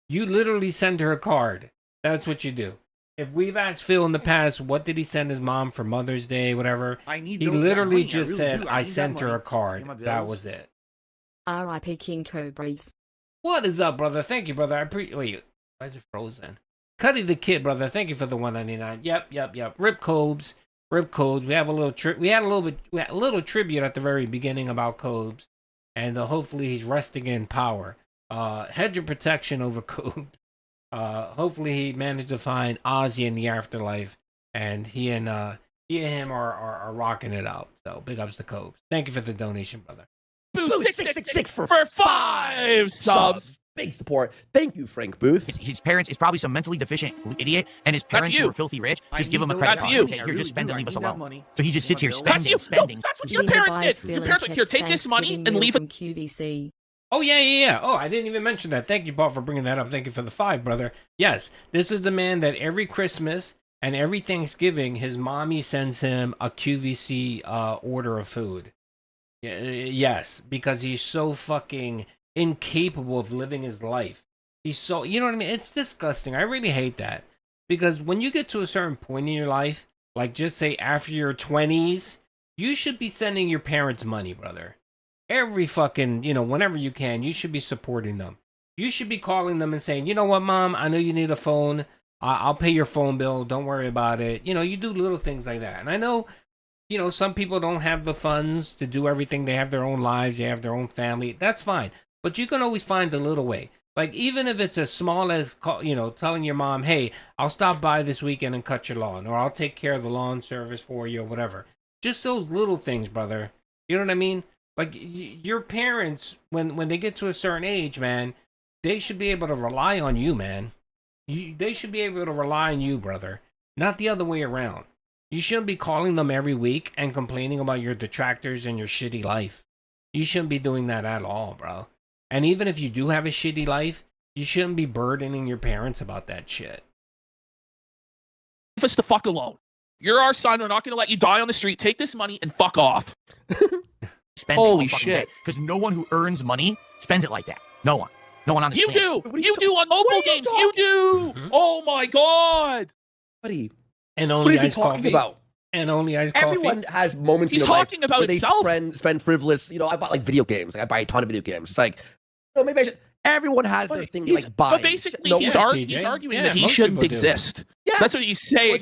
You literally send her a card. That's what you do. If we've asked Phil in the past, what did he send his mom for Mother's Day, whatever, he literally just said, I sent her a card. That was it.
R.I.P. King Cobras.
What is up, brother? Thank you, brother. Wait, why is it frozen? Cuddy the Kid, brother. Thank you for the 199. Yep. Rip Cobes. We have a little we had a little tribute at the very beginning about Cobes, and hopefully he's resting in power. Hedge of protection over Cobes. Hopefully he managed to find Ozzy in the afterlife, and he and him are rocking it out. So big ups to Cobes. Thank you for the donation, brother.
Booth 666 for 5 subs.
Big support. Thank you, Frank Booth.
His parents is probably some mentally deficient idiot, and his parents who are filthy rich just give him a credit card. Okay, here, just spend and leave us alone. So he just sits here spending.
That's what your parents did. Your parents like, here, take this money and leave it.
QVC.
Oh, yeah. Oh, I didn't even mention that. Thank you, Paul, for bringing that up. Thank you for the 5, brother. Yes, this is the man that every Christmas and every Thanksgiving, his mommy sends him a QVC order of food. Yes, because he's so fucking incapable of living his life. He's so, you know what I mean? It's disgusting. I really hate that. Because when you get to a certain point in your life, like just say after your 20s, you should be sending your parents money, brother. Every fucking, whenever you can, you should be supporting them. You should be calling them and saying, you know what, Mom, I know you need a phone. I'll pay your phone bill. Don't worry about it. You do little things like that. And I know, some people don't have the funds to do everything. They have their own lives. They have their own family. That's fine. But you can always find a little way. Like, even if it's as small as, telling your mom, hey, I'll stop by this weekend and cut your lawn. Or I'll take care of the lawn service for you or whatever. Just those little things, brother. You know what I mean? Like, your parents, when they get to a certain age, man, they should be able to rely on you, man. They should be able to rely on you, brother. Not the other way around. You shouldn't be calling them every week and complaining about your detractors and your shitty life. You shouldn't be doing that at all, bro. And even if you do have a shitty life, you shouldn't be burdening your parents about that shit.
Leave us the fuck alone. You're our son. We're not going to let you die on the street. Take this money and fuck off.
Holy shit. Because no one who earns money spends it like that. No one. No one understands.
You do. You do on mobile games. You do. Mm-hmm. Oh my god.
Buddy.
And only
what is he talking about?
And only iced coffee.
Everyone has moments in their life where they spend frivolous. I bought like video games. Like I buy a ton of video games. It's like, maybe I should. Everyone has their thing they like buy.
But basically, he's arguing that he shouldn't exist.
Yeah,
that's what he's saying.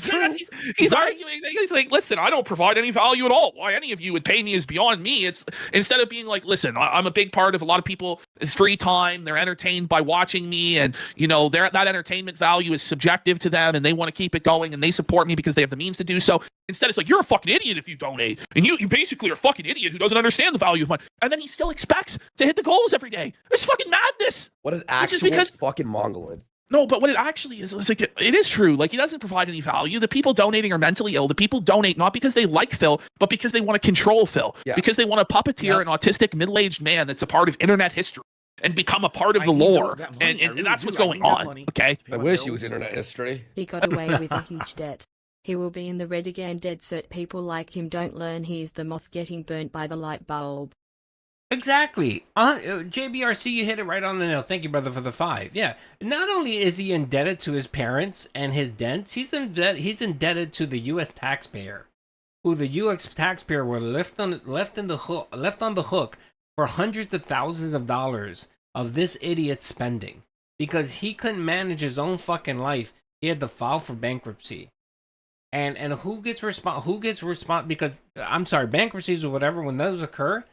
He's arguing. He's like, listen, I don't provide any value at all. Why any of you would pay me is beyond me. It's instead of being like, listen, I'm a big part of a lot of people's free time. They're entertained by watching me, and that entertainment value is subjective to them, and they want to keep it going, and they support me because they have the means to do so. Instead, it's like, you're a fucking idiot if you donate, and you basically are a fucking idiot who doesn't understand the value of money. And then he still expects to hit the goals every day. It's fucking madness.
What an actual fucking mongoloid.
No, but what it actually is like it is true. Like, he doesn't provide any value. The people donating are mentally ill. The people donate not because they like Phil, but because they want to control Phil. Yeah. Because they want to puppeteer an autistic middle-aged man that's a part of internet history and become a part of the lore. And that's what's going on. Okay.
I wish he was internet history.
He got away with a huge debt. He will be in the red again. Dead cert. People like him don't learn. He's the moth getting burnt by the light bulb.
Exactly. JBRC, you hit it right on the nail. Thank you, brother, for the 5. Yeah. Not only is he indebted to his parents and his dents, he's indebted to the U.S. taxpayer, who the U.S. taxpayer were left on the hook for hundreds of thousands of dollars of this idiot's spending because he couldn't manage his own fucking life. He had to file for bankruptcy. And who gets because I'm sorry, bankruptcies or whatever, when those occur,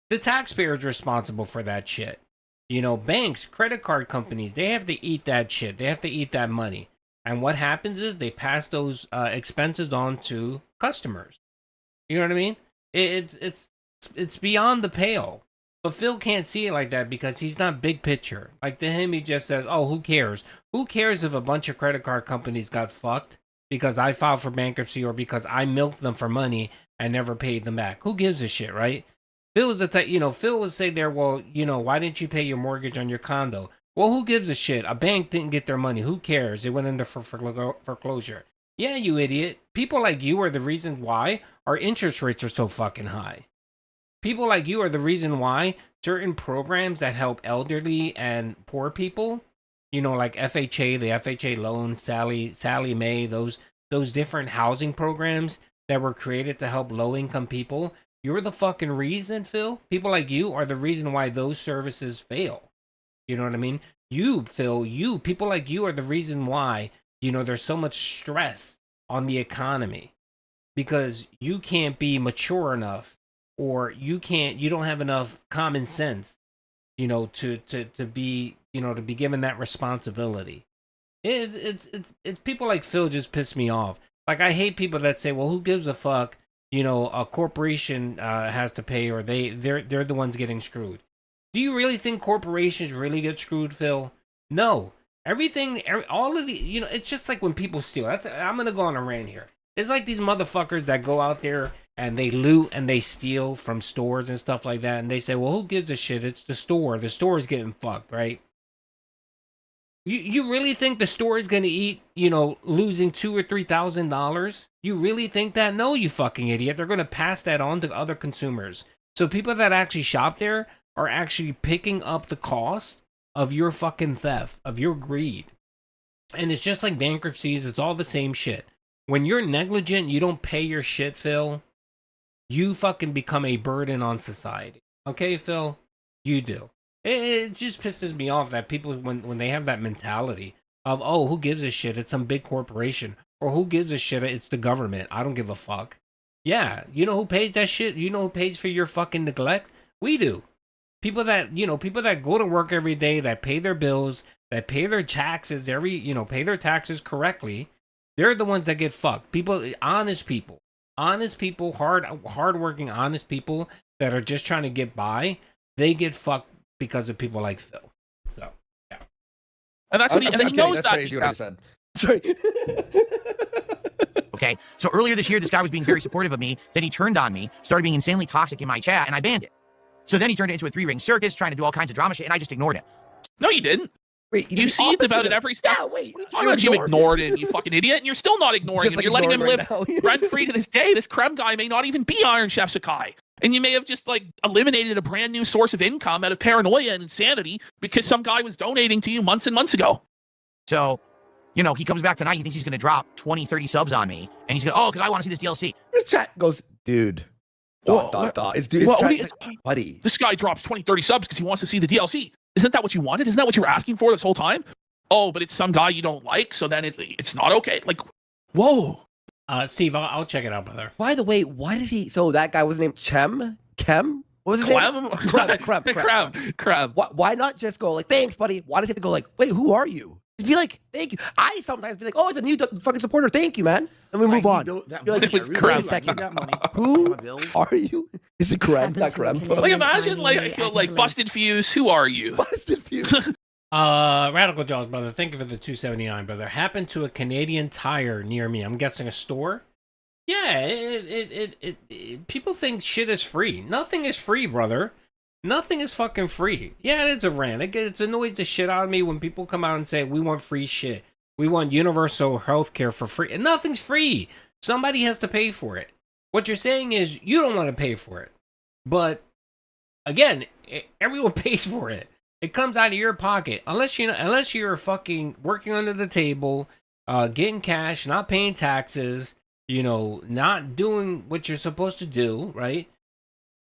the taxpayer is responsible for that shit. Banks, credit card companies, they have to eat that shit. They have to eat that money. And what happens is they pass those expenses on to customers. You know what I mean? It's beyond the pale. But Phil can't see it like that because he's not big picture. Like, to him, he just says, oh, who cares? Who cares if a bunch of credit card companies got fucked because I filed for bankruptcy or because I milked them for money and never paid them back? Who gives a shit, right? Phil was Phil would say there, well, why didn't you pay your mortgage on your condo? Well, who gives a shit? A bank didn't get their money. Who cares? It went into foreclosure. Yeah, you idiot. People like you are the reason why our interest rates are so fucking high. People like you are the reason why certain programs that help elderly and poor people, like FHA, the FHA loan, Sally Mae, those different housing programs that were created to help low-income people. You're the fucking reason, Phil. People like you are the reason why those services fail. You know what I mean? You, Phil, people like you are the reason why, there's so much stress on the economy. Because you can't be mature enough, or you don't have enough common sense, to be given that responsibility. It's people like Phil just piss me off. Like, I hate people that say, well, who gives a fuck? A corporation has to pay, or they're the ones getting screwed. Do you really think corporations really get screwed, Phil? No. All of the, it's just like when people steal. I'm gonna go on a rant here. It's like these motherfuckers that go out there and they loot and they steal from stores and stuff like that, and they say, well, who gives a shit? It's the store. The store is getting fucked, right? You really think the store is going to eat, losing $2,000 or $3,000? You really think that? No, you fucking idiot. They're going to pass that on to other consumers. So people that actually shop there are actually picking up the cost of your fucking theft, of your greed. And it's just like bankruptcies. It's all the same shit. When you're negligent, you don't pay your shit, Phil, you fucking become a burden on society. Okay, Phil? You do. It just pisses me off that people, when they have that mentality of, oh, who gives a shit? It's some big corporation. Or who gives a shit? It's the government. I don't give a fuck. Yeah, you know who pays that shit? You know who pays for your fucking neglect? We do. People that go to work every day, that pay their bills, that pay their taxes pay their taxes correctly. They're the ones that get fucked. Honest people, hardworking, honest people that are just trying to get by, they get fucked because of people like Phil. So, yeah.
And that's what he knows
that's
that.
Crazy what I said. Sorry.
Okay, so earlier this year, this guy was being very supportive of me. Then he turned on me, started being insanely toxic in my chat, and I banned it. So then he turned it into a 3-ring circus, trying to do all kinds of drama shit, and I just ignored it.
No, you didn't.
Wait,
you see it about it every step.
Yeah, wait.
You ignored it, you fucking idiot, and you're still not ignoring him. You're letting him live rent-free to this day. This Krem guy may not even be Iron Chef Sakai. And you may have just, eliminated a brand new source of income out of paranoia and insanity because some guy was donating to you months and months ago.
So, he comes back tonight, he thinks he's going to drop 20, 30 subs on me. And he's going to, because I want to see this DLC.
His chat goes, dude. It's buddy.
This guy drops 20, 30 subs because he wants to see the DLC. Isn't that what you wanted? Isn't that what you were asking for this whole time? oh, but it's some guy you don't like, so then it's not okay. Like, whoa.
Steve, I'll check it out, brother.
By the way, why does he? So that guy was named Kem. What was his name? Crab. Why not just go like, thanks, buddy? Why does he have to go like, wait, who are you? Just be like, thank you. I sometimes be like, oh, it's a new fucking supporter. Thank you, man. And we move on. You're like,
It's Crab.
Who are you? Is it Crab? Not Crab.
Like, imagine, like, I feel like Busted Fuse. Who are you?
Busted Fuse.
Radical Jaws, brother. Thank you for the 279, brother. Happened to a Canadian Tire near me. I'm guessing a store. Yeah, people think shit is free. Nothing is free, brother. Nothing is fucking free. Yeah, it is a rant. It annoys the shit out of me when people come out and say, we want free shit. We want universal health care for free. And nothing's free. Somebody has to pay for it. What you're saying is you don't want to pay for it. But, again, everyone pays for it. It comes out of your pocket. Unless you're fucking working under the table, getting cash, not paying taxes, not doing what you're supposed to do, right?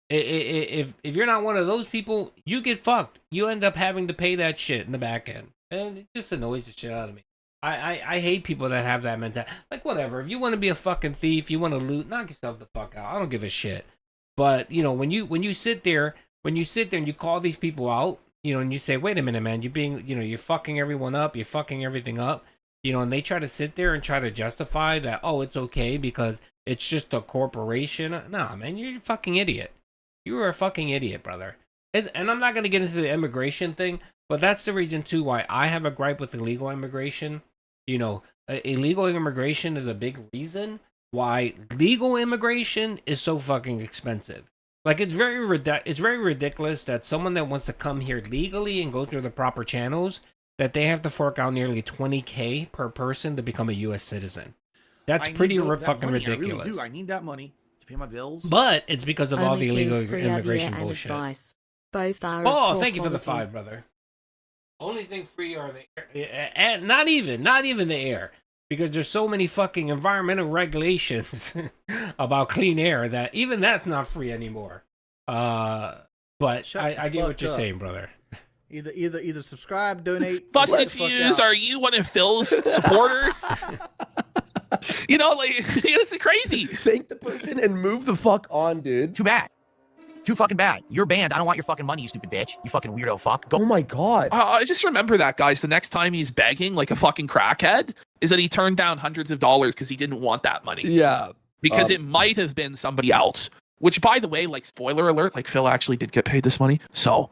If you're not one of those people, you get fucked. You end up having to pay that shit in the back end. And it just annoys the shit out of me. I hate people that have that mentality. Like, whatever. If you want to be a fucking thief, you want to loot, knock yourself the fuck out. I don't give a shit. But, when you sit there and you call these people out, and you say, wait a minute, man, you're fucking everyone up, you're fucking everything up. And they try to sit there and try to justify that, oh, it's okay because it's just a corporation. Nah, man, you're a fucking idiot. You are a fucking idiot, brother. And I'm not going to get into the immigration thing, but that's the reason, too, why I have a gripe with illegal immigration. Illegal immigration is a big reason why legal immigration is so fucking expensive. Like, it's very ridiculous that someone that wants to come here legally and go through the proper channels, that they have to fork out nearly $20,000 per person to become a U.S. citizen. That's pretty fucking ridiculous.
I really do. I need that money to pay my bills.
But it's because of all the illegal immigration bullshit.
Both are.
Oh, thank you for the 5, brother. Only thing free are the air, and not even the air, because there's so many fucking environmental regulations about clean air that even that's not free anymore. But I get what you're saying, brother.
Either subscribe, donate.
Busted Fuse, are you one of Phil's supporters? It's crazy.
Thank the person and move the fuck on, dude.
Too bad. Too fucking bad. You're banned. I don't want your fucking money, you stupid bitch. You fucking weirdo fuck. Go.
Oh my god.
I just remember that, guys. The next time he's begging like a fucking crackhead is that he turned down hundreds of dollars because he didn't want that money.
Yeah.
Because it might have been somebody else. Which, by the way, like, spoiler alert, like, Phil actually did get paid this money. So,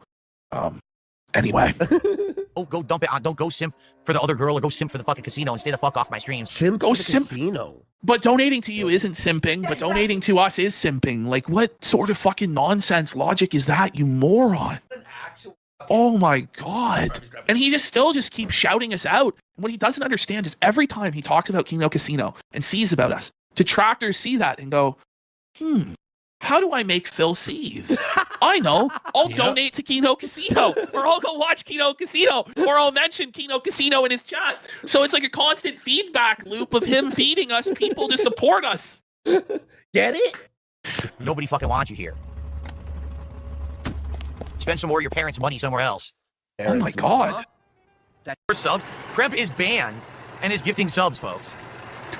anyway.
Oh, go dump it on. Don't go simp for the other girl or go simp for the fucking casino and stay the fuck off my streams.
Simp for the casino.
But donating to you isn't simping, but donating to us is simping. Like, what sort of fucking nonsense logic is that, you moron? Oh my god. And he still keeps shouting us out. And what he doesn't understand is every time he talks about Kino Casino and sees about us, detractors see that and go, how do I make Phil seethe? I know. I'll donate to Kino Casino, or I'll go watch Kino Casino, or I'll mention Kino Casino in his chat. So it's like a constant feedback loop of him feeding us people to support us.
Get it?
Nobody fucking wants you here. Spend some more of your parents' money somewhere else.
Oh my god.
That subs. Kremp is banned and is gifting subs, folks.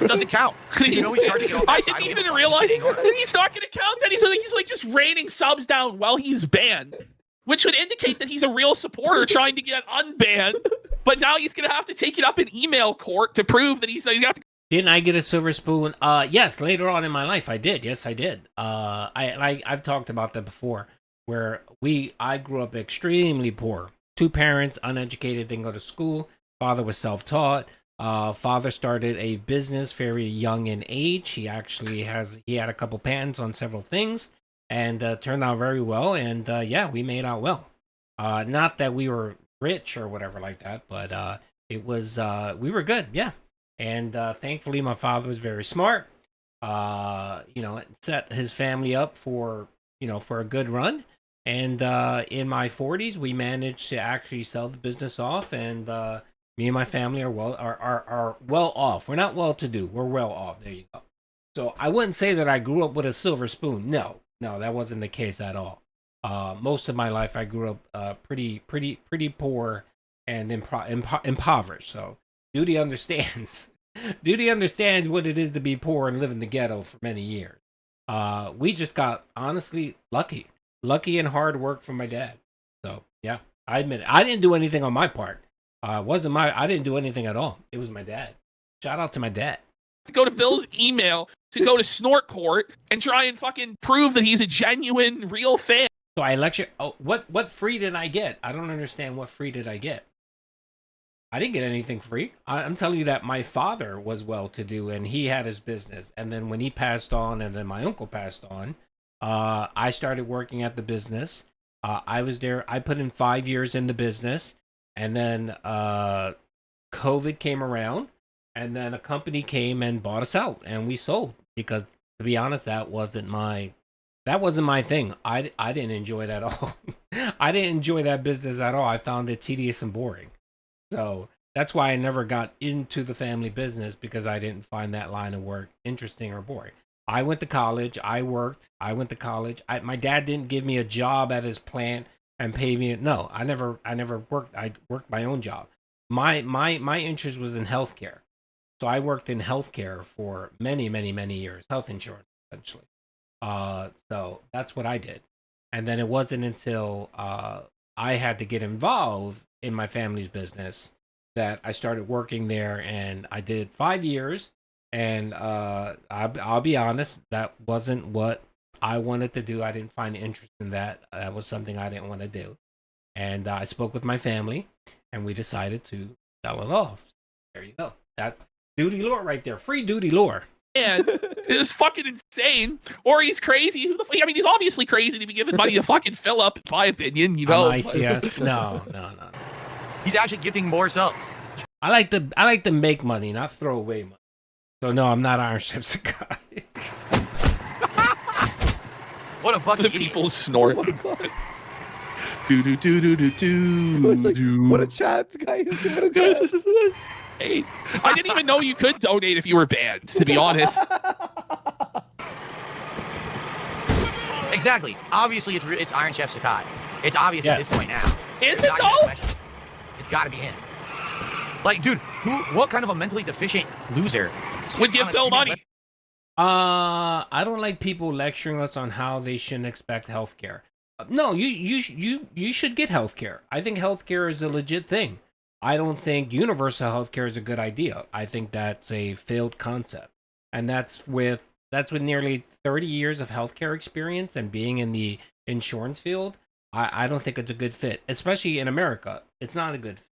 It doesn't count. He's charging
I didn't even realize that he's not going to count that. He's like just raining subs down while he's banned, which would indicate that he's a real supporter trying to get unbanned. But now he's going to have to take it up in email court to prove that he's got to.
Didn't I get a silver spoon? Yes, later on in my life I did. Yes, I did. I've talked about that before, where I grew up extremely poor. 2 parents, uneducated, didn't go to school. Father was self-taught. Father started a business very young in age. He had a couple patents on several things and turned out very well. And we made out well. Not that we were rich or whatever like that, but it was we were good. Yeah. And thankfully, my father was very smart. Set his family up for a good run. And in my 40s, we managed to actually sell the business off, and me and my family are well off. We're not well to do. We're well off. There you go. So I wouldn't say that I grew up with a silver spoon. No, that wasn't the case at all. Most of my life I grew up pretty poor, and impoverished. So Duty understands. Duty understands what it is to be poor and live in the ghetto for many years. We just got honestly lucky and hard work from my dad. So yeah, I admit it. I didn't do anything on my part. I didn't do anything at all. It was my dad. Shout out to my dad.
To go to Phil's email to go to Snort Court and try and fucking prove that he's a genuine, real fan.
So I lecture. Oh, what free did I get? I don't understand. What free did I get? I didn't get anything free. I'm telling you that my father was well-to-do and he had his business. And then when he passed on, and then my uncle passed on, I started working at the business. I was there. I put in 5 years in the business, and then COVID came around, and then a company came and bought us out, and we sold because, to be honest, that wasn't my thing. I didn't enjoy it at all. I didn't enjoy that business at all. I found it tedious and boring. So that's why I never got into the family business, because I didn't find that line of work interesting or boring. I went to college. I worked. I went to college. My dad didn't give me a job at his plant and pay me. No, I never worked. I worked my own job. My interest was in healthcare. So I worked in healthcare for many years, health insurance, essentially. So that's what I did. And then it wasn't until I had to get involved in my family's business that I started working there, and I did 5 years. And I'll be honest, that wasn't what I wanted to do. I didn't find interest in that. That was something I didn't want to do. And I spoke with my family, and we decided to sell it off. There you go. That's Duty Lore right there. Free Duty Lore.
And it's fucking insane. Or he's crazy. Who the fuck? I mean, he's obviously crazy to be giving money to fucking Philip, in my opinion, you know.
ICS. No.
He's actually gifting more subs.
I like to make money, not throw away money. So no, I'm not Iron Chef's guy.
What a fucking idiot.
People snort.
Oh my God.
Do.
What a chat, guys. What a chat.
Hey, I didn't even know you could donate if you were banned, to be honest.
Exactly. Obviously, it's Iron Chef Sakai. It's obvious at this point now.
Is it though?
It's got to be him. Like, dude, what kind of a mentally deficient loser
would give Phil money?
I don't like people lecturing us on how they shouldn't expect healthcare. No, you should get healthcare. I think healthcare is a legit thing. I don't think universal healthcare is a good idea. I think that's a failed concept, and that's with nearly 30 years of healthcare experience and being in the insurance field. I don't think it's a good fit, especially in America. It's not a good fit.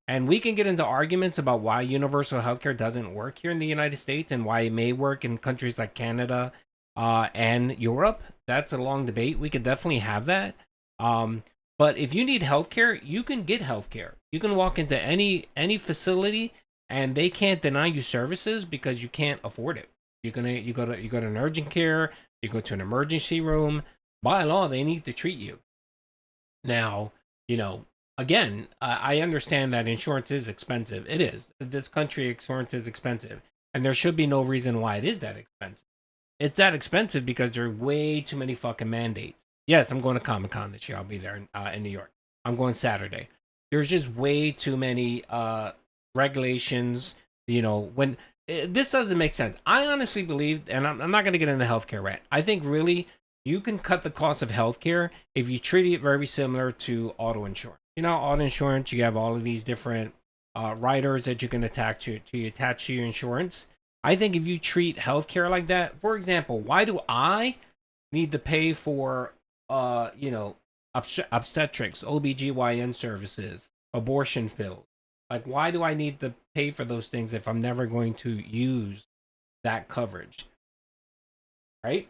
And we can get into arguments about why universal healthcare doesn't work here in the United States and why it may work in countries like Canada and Europe. That's a long debate. We could definitely have that. But if you need healthcare, you can get healthcare. You can walk into any facility and they can't deny you services because you can't afford it. You go to an urgent care, you go to an emergency room. By law, they need to treat you. Now, again, I understand that insurance is expensive. It is. This country, insurance is expensive. And there should be no reason why it is that expensive. It's that expensive because there are way too many fucking mandates. Yes, I'm going to Comic-Con this year. I'll be there in New York. I'm going Saturday. There's just way too many regulations. When this doesn't make sense. I honestly believe, and I'm not going to get into healthcare rant. I think really you can cut the cost of healthcare if you treat it very similar to auto insurance. Auto insurance, you have all of these different riders that you can attach to your insurance. I think if you treat healthcare like that, for example, why do I need to pay for, obstetrics, OBGYN services, abortion pills? Like, why do I need to pay for those things if I'm never going to use that coverage? Right?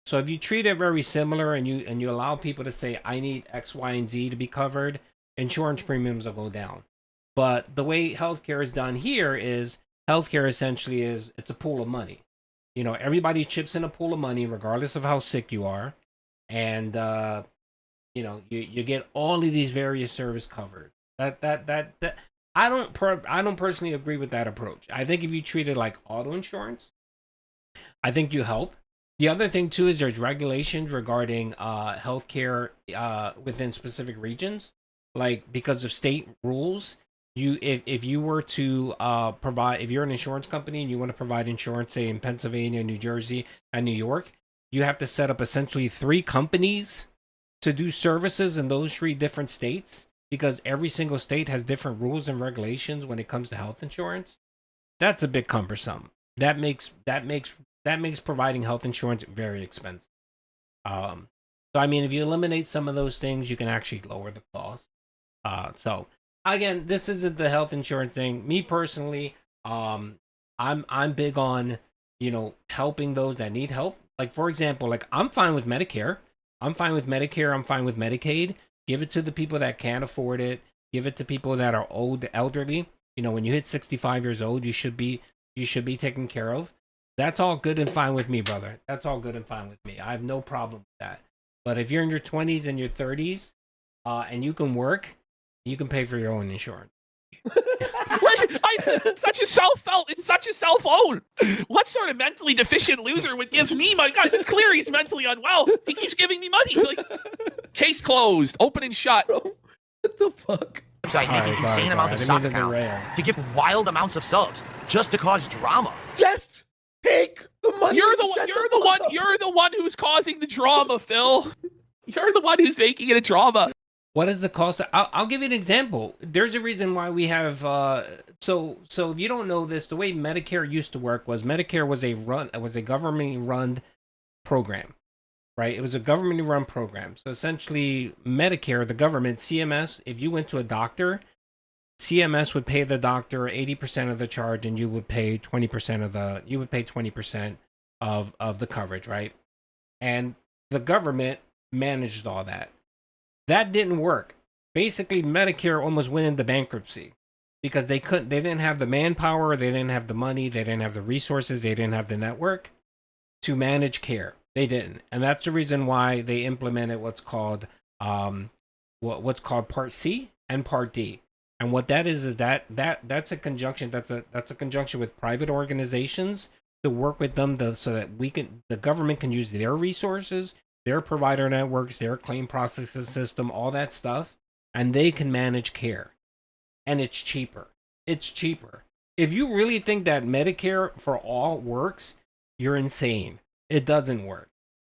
So if you treat it very similar and you allow people to say, I need X, Y, and Z to be covered, insurance premiums will go down. But the way healthcare is done here is healthcare essentially it's a pool of money. Everybody chips in a pool of money regardless of how sick you are. And, you get all of these various services covered. That I don't personally agree with that approach. I think if you treat it like auto insurance, I think you help. The other thing too is there's regulations regarding healthcare within specific regions. like because of state rules, if you were to provide, if you're an insurance company and you want to provide insurance, say in Pennsylvania, New Jersey, and New York, you have to set up essentially 3 companies to do services in those 3 different states, because every single state has different rules and regulations when it comes to health insurance. That's a bit cumbersome. That makes providing health insurance very expensive. So I mean, if you eliminate some of those things, you can actually lower the cost. So again, this isn't the health insurance thing. Me personally, I'm big on, you know, helping those that need help. Like for example, like I'm fine with Medicare. I'm fine with Medicare. I'm fine with Medicaid. Give it to the people that can't afford it. Give it to people that are old, elderly. You know, when you hit 65 years old, you should be taken care of. That's all good and fine with me, brother. That's all good and fine with me. I have no problem with that. But if you're in your 20s and your 30s, and you can work, you can pay for your own insurance.
It's such a self-own. What sort of mentally deficient loser would give me money? Guys, it's clear he's mentally unwell. He keeps giving me money. Like, case closed, open and shut.
Bro, what the fuck?
Making insane amounts of stock accounts to give wild amounts of subs just to cause drama.
Just take the money.
You're the one who's causing the drama, Phil. You're the one who's making it a drama.
What is the cost? I'll give you an example. There's a reason why we have so if you don't know this, the way Medicare used to work was Medicare was a government run program, right? It was a government run program. So essentially Medicare, the government, CMS, if you went to a doctor, CMS would pay the doctor 80% of the charge and you would pay 20% of the coverage, right? And the government managed all that. That didn't work. Basically, Medicare almost went into bankruptcy because they didn't have the manpower, they didn't have the money, they didn't have the resources, they didn't have the network to manage care. They didn't. And that's the reason why they implemented what's called Part C and Part D. And what that is that's a conjunction with private organizations to work with them so that the government can use their resources, their provider networks, their claim processing system, all that stuff, and they can manage care. And it's cheaper. It's cheaper. If you really think that Medicare for all works, you're insane. It doesn't work.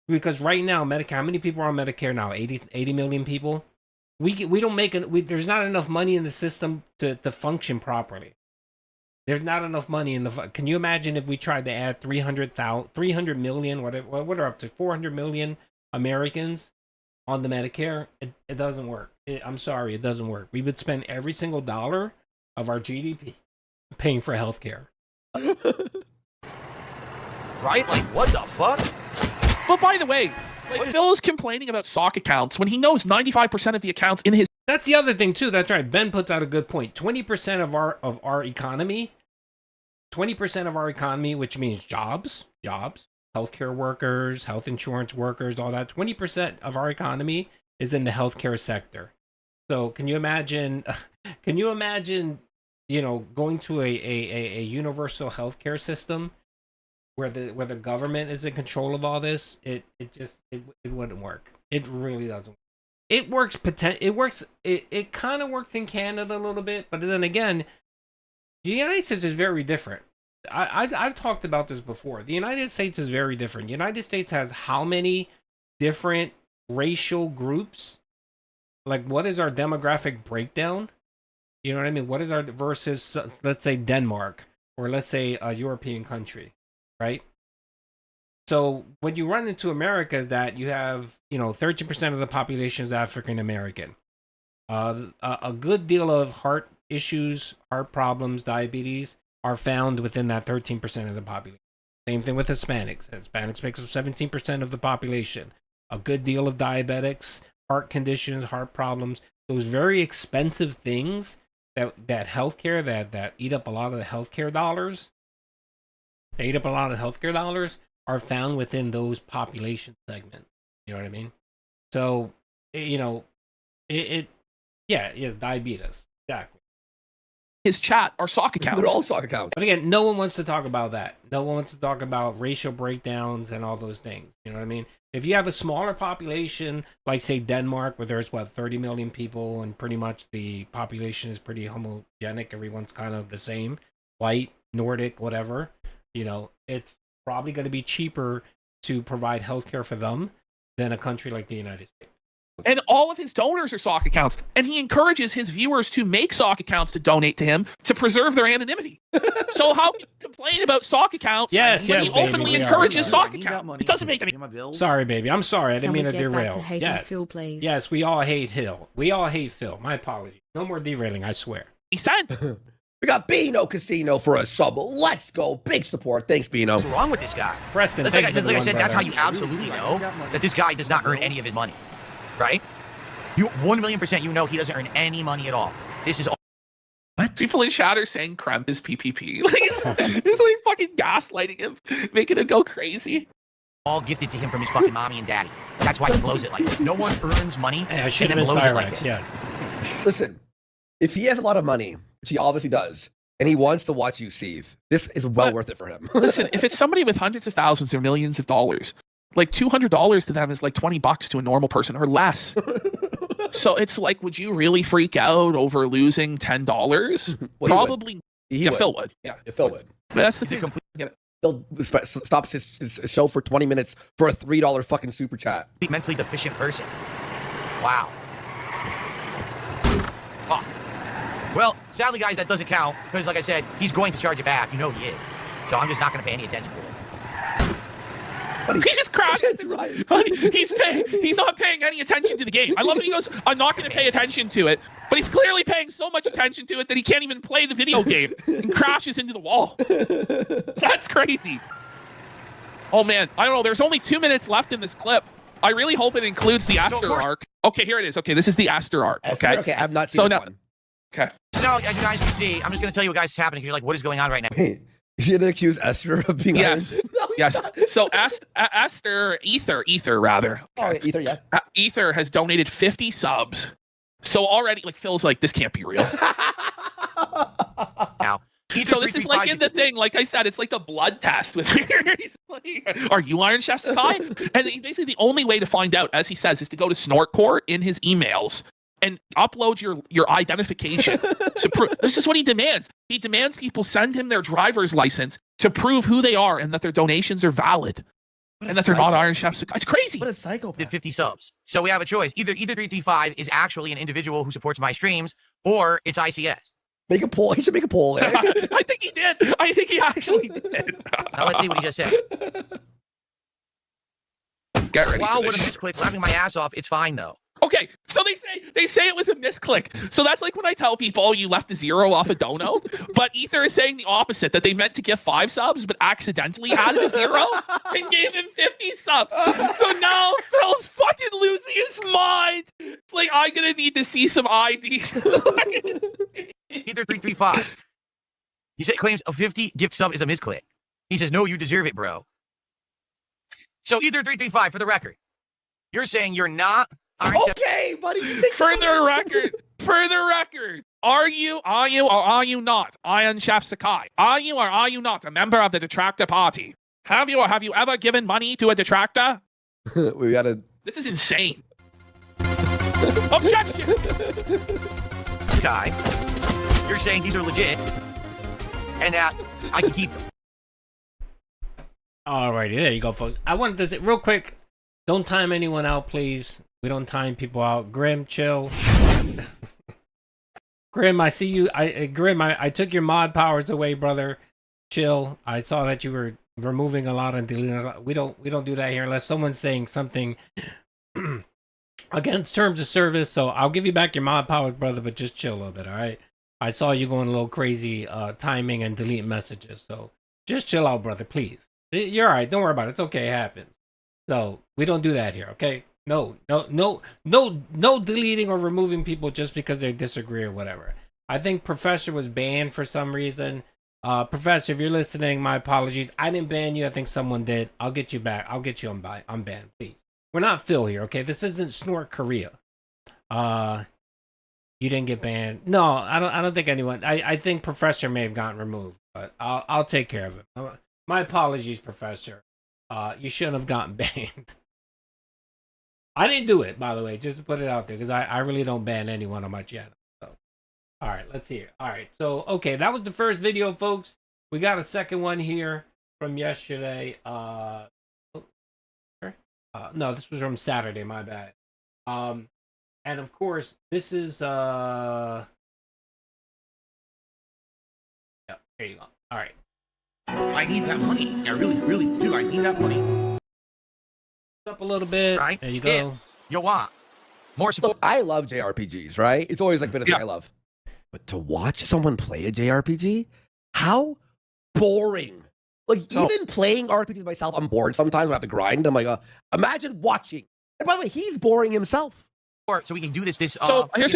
Because right now, Medicare, how many people are on Medicare now? 80 million people? We don't make it. There's not enough money in the system to function properly. There's not enough money in the. Can you imagine if we tried to add 300 million, what are up to 400 million Americans on the Medicare? It doesn't work. I'm sorry, it doesn't work. We would spend every single dollar of our GDP paying for healthcare.
Right? Like, what the fuck?
But by the way, Phil is complaining about stock accounts when he knows 95% of the accounts in his.
That's the other thing too. That's right. Ben puts out a good point. 20% of our economy, 20% of our economy, which means jobs, healthcare workers, health insurance workers, all that. 20% of our economy is in the healthcare sector. So can you imagine? You know, going to a universal healthcare system where the government is in control of all this? It wouldn't work. It really doesn't. It works. It kind of works in Canada a little bit, but then again, the United States is very different. I've talked about this before. The United States is very different. The United States has how many different racial groups? Like, what is our demographic breakdown? You know what I mean? What is our versus, let's say, Denmark, or let's say a European country, right? So what you run into America is that you have, 13% of the population is African American. A good deal of heart issues, heart problems, diabetes are found within that 13% of the population. Same thing with Hispanics. Hispanics makes up 17% of the population. A good deal of diabetics, heart conditions, heart problems, those very expensive things that healthcare that eat up a lot of the healthcare dollars. They eat up a lot of healthcare dollars are found within those population segments. You know what I mean? So, yes, diabetes. Exactly.
his chat are sock accounts.
They're all sock accounts.
But again, no one wants to talk about that. No one wants to talk about racial breakdowns and all those things. You know what I mean? If you have a smaller population, like say Denmark, where there's 30 million people, and pretty much the population is pretty homogenic, everyone's kind of the same, white, Nordic, whatever. You know, it's probably going to be cheaper to provide healthcare for them than a country like the United States.
And all of his donors are sock accounts. And he encourages his viewers to make sock accounts to donate to him to preserve their anonymity. So how can you complain about sock accounts when he openly encourages sock accounts? It doesn't make any sense.
Sorry, baby. I'm sorry. I didn't mean to derail.
To
Yes.
Phil, please?
Yes, we all hate Hill. We all hate Phil. My apologies. No more derailing, I swear.
He said.
We got Beano Casino for a sub. Let's go. Big support. Thanks, Beano.
What's wrong with this guy?
Preston,
Like I said, that's how you absolutely know that this guy does not earn any of his money, right? You 1,000,000% you know he doesn't earn any money at all. This is all.
What? People in chat are saying Kremp is PPP. Like, it's like fucking gaslighting him, making him go crazy.
All gifted to him from his fucking mommy and daddy. That's why he blows it like this. No one earns money and
should
then
have been
blows it like
Cyrex,
this.
yes.
Listen, if he has a lot of money, which he obviously does, and he wants to watch you seethe, this is well worth it for him.
Listen, if it's somebody with hundreds of thousands or millions of dollars, like $200 to them is like $20 to a normal person or less. So it's like, would you really freak out over losing $10?
Well,
Probably.
He would.
Phil would.
Yeah, Phil would.
But that's the thing.
Phil stops his show for 20 minutes for a $3 fucking super chat.
Mentally deficient person. Wow. Oh. Well, sadly, guys, that doesn't count because, like I said, he's going to charge it back. You know he is. So I'm just not going to pay any attention to it.
He just crashes. He's not paying any attention to the game. I love when he goes, I'm not going to pay attention to it. But he's clearly paying so much attention to it that he can't even play the video game and crashes into the wall. That's crazy. Oh, man. I don't know. There's only 2 minutes left in this clip. I really hope it includes the Aster arc. Okay, here it is. Okay, this is the Aster arc. Okay,
okay, I've not seen this one.
Okay.
So now, as you guys can see, I'm just going to tell you what guys is happening. You're like, what is going on right now?
Hey, is he going to accuse Esther of being
Yes.
No,
yes. So Ether rather.
Oh, yeah, Ether, yeah.
Ether has donated 50 subs. So already, like, Phil's like, this can't be real.
Now,
so this is like in the thing, like I said, it's like the blood test with like, are you Iron Chef Sakai? And basically the only way to find out, as he says, is to go to Snortcore in his emails and upload your identification. This is what he demands. He demands people send him their driver's license to prove who they are and that their donations are valid. And that they're not Iron Chef Sakai. It's crazy.
What a psychopath.
Did 50 subs. So we have a choice. Either 335 is actually an individual who supports my streams, or it's ICS.
Make a poll. He should make a poll.
I think he did. I think he actually did.
Now let's see what he just said.
Get ready.
Wow, what a misclick. Laughing my ass off. It's fine though.
Okay, so they say it was a misclick. So that's like when I tell people, oh, you left a 0 off a dono. But Ether is saying the opposite, that they meant to give 5 subs, but accidentally added a 0 and gave him 50 subs. So now Phil's fucking losing his mind. It's like, I'm gonna need to see some ID.
Ether 335. He said claims a 50 gift sub is a misclick. He says, no, you deserve it, bro. So Ether 335, for the record, you're saying you're not
okay, buddy.
For the record, are you or are you not Iron Chef Sakai? Are you or are you not a member of the Detractor Party? Have you or have you ever given money to a detractor?
We gotta.
This is insane. Objection.
Sky, you're saying these are legit, and that I can keep them.
Alrighty, there you go, folks. I wanted to say real quick. Don't time anyone out, please. We don't time people out. Grim, chill. Grim, I see you. Grim, I took your mod powers away, brother. Chill. I saw that you were removing a lot and deleting a lot. We don't do that here unless someone's saying something against terms of service. So I'll give you back your mod powers, brother, but just chill a little bit, all right? I saw you going a little crazy timing and deleting messages. So just chill out, brother, please. You're all right. Don't worry about it. It's okay. It happens. So we don't do that here, okay? No deleting or removing people just because they disagree or whatever. I think Professor was banned for some reason. Professor, if you're listening, my apologies. I didn't ban you. I think someone did. I'll get you back. I'll get you unbanned, please. We're not Phil here, okay? This isn't Snort Korea. You didn't get banned. No, I don't think anyone. I think Professor may have gotten removed, but I'll take care of it. My apologies, Professor. You shouldn't have gotten banned. I didn't do it, by the way, just to put it out there, because I really don't ban anyone on my channel. So, all right, let's see it. All right, so okay, that was the first video, folks. We got a second one here from yesterday. No, this was from Saturday. My bad. And of course, this is yeah, there you go. All right.
I need that money. I really, really do. I need that money.
Up a little bit.
Right.
There you go.
You want more support?
Look, I love JRPGs, right? It's always like been a thing I love. But to watch someone play a JRPG, how boring. Like, even playing RPGs myself, I'm bored sometimes. I have to grind. I'm like, imagine watching. And by the way, he's boring himself.
So we can do this.
So here's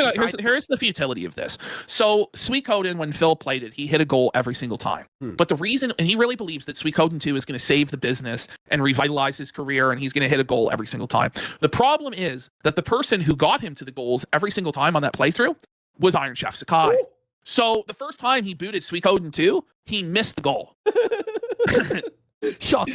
the futility of this. So Suikoden, when Phil played it, he hit a goal every single time. But the reason, and he really believes that Suikoden 2 is going to save the business and revitalize his career, and he's going to hit a goal every single time. The problem is that the person who got him to the goals every single time on that playthrough was Iron Chef Sakai. Ooh. So the first time he booted Suikoden 2, he missed the goal. So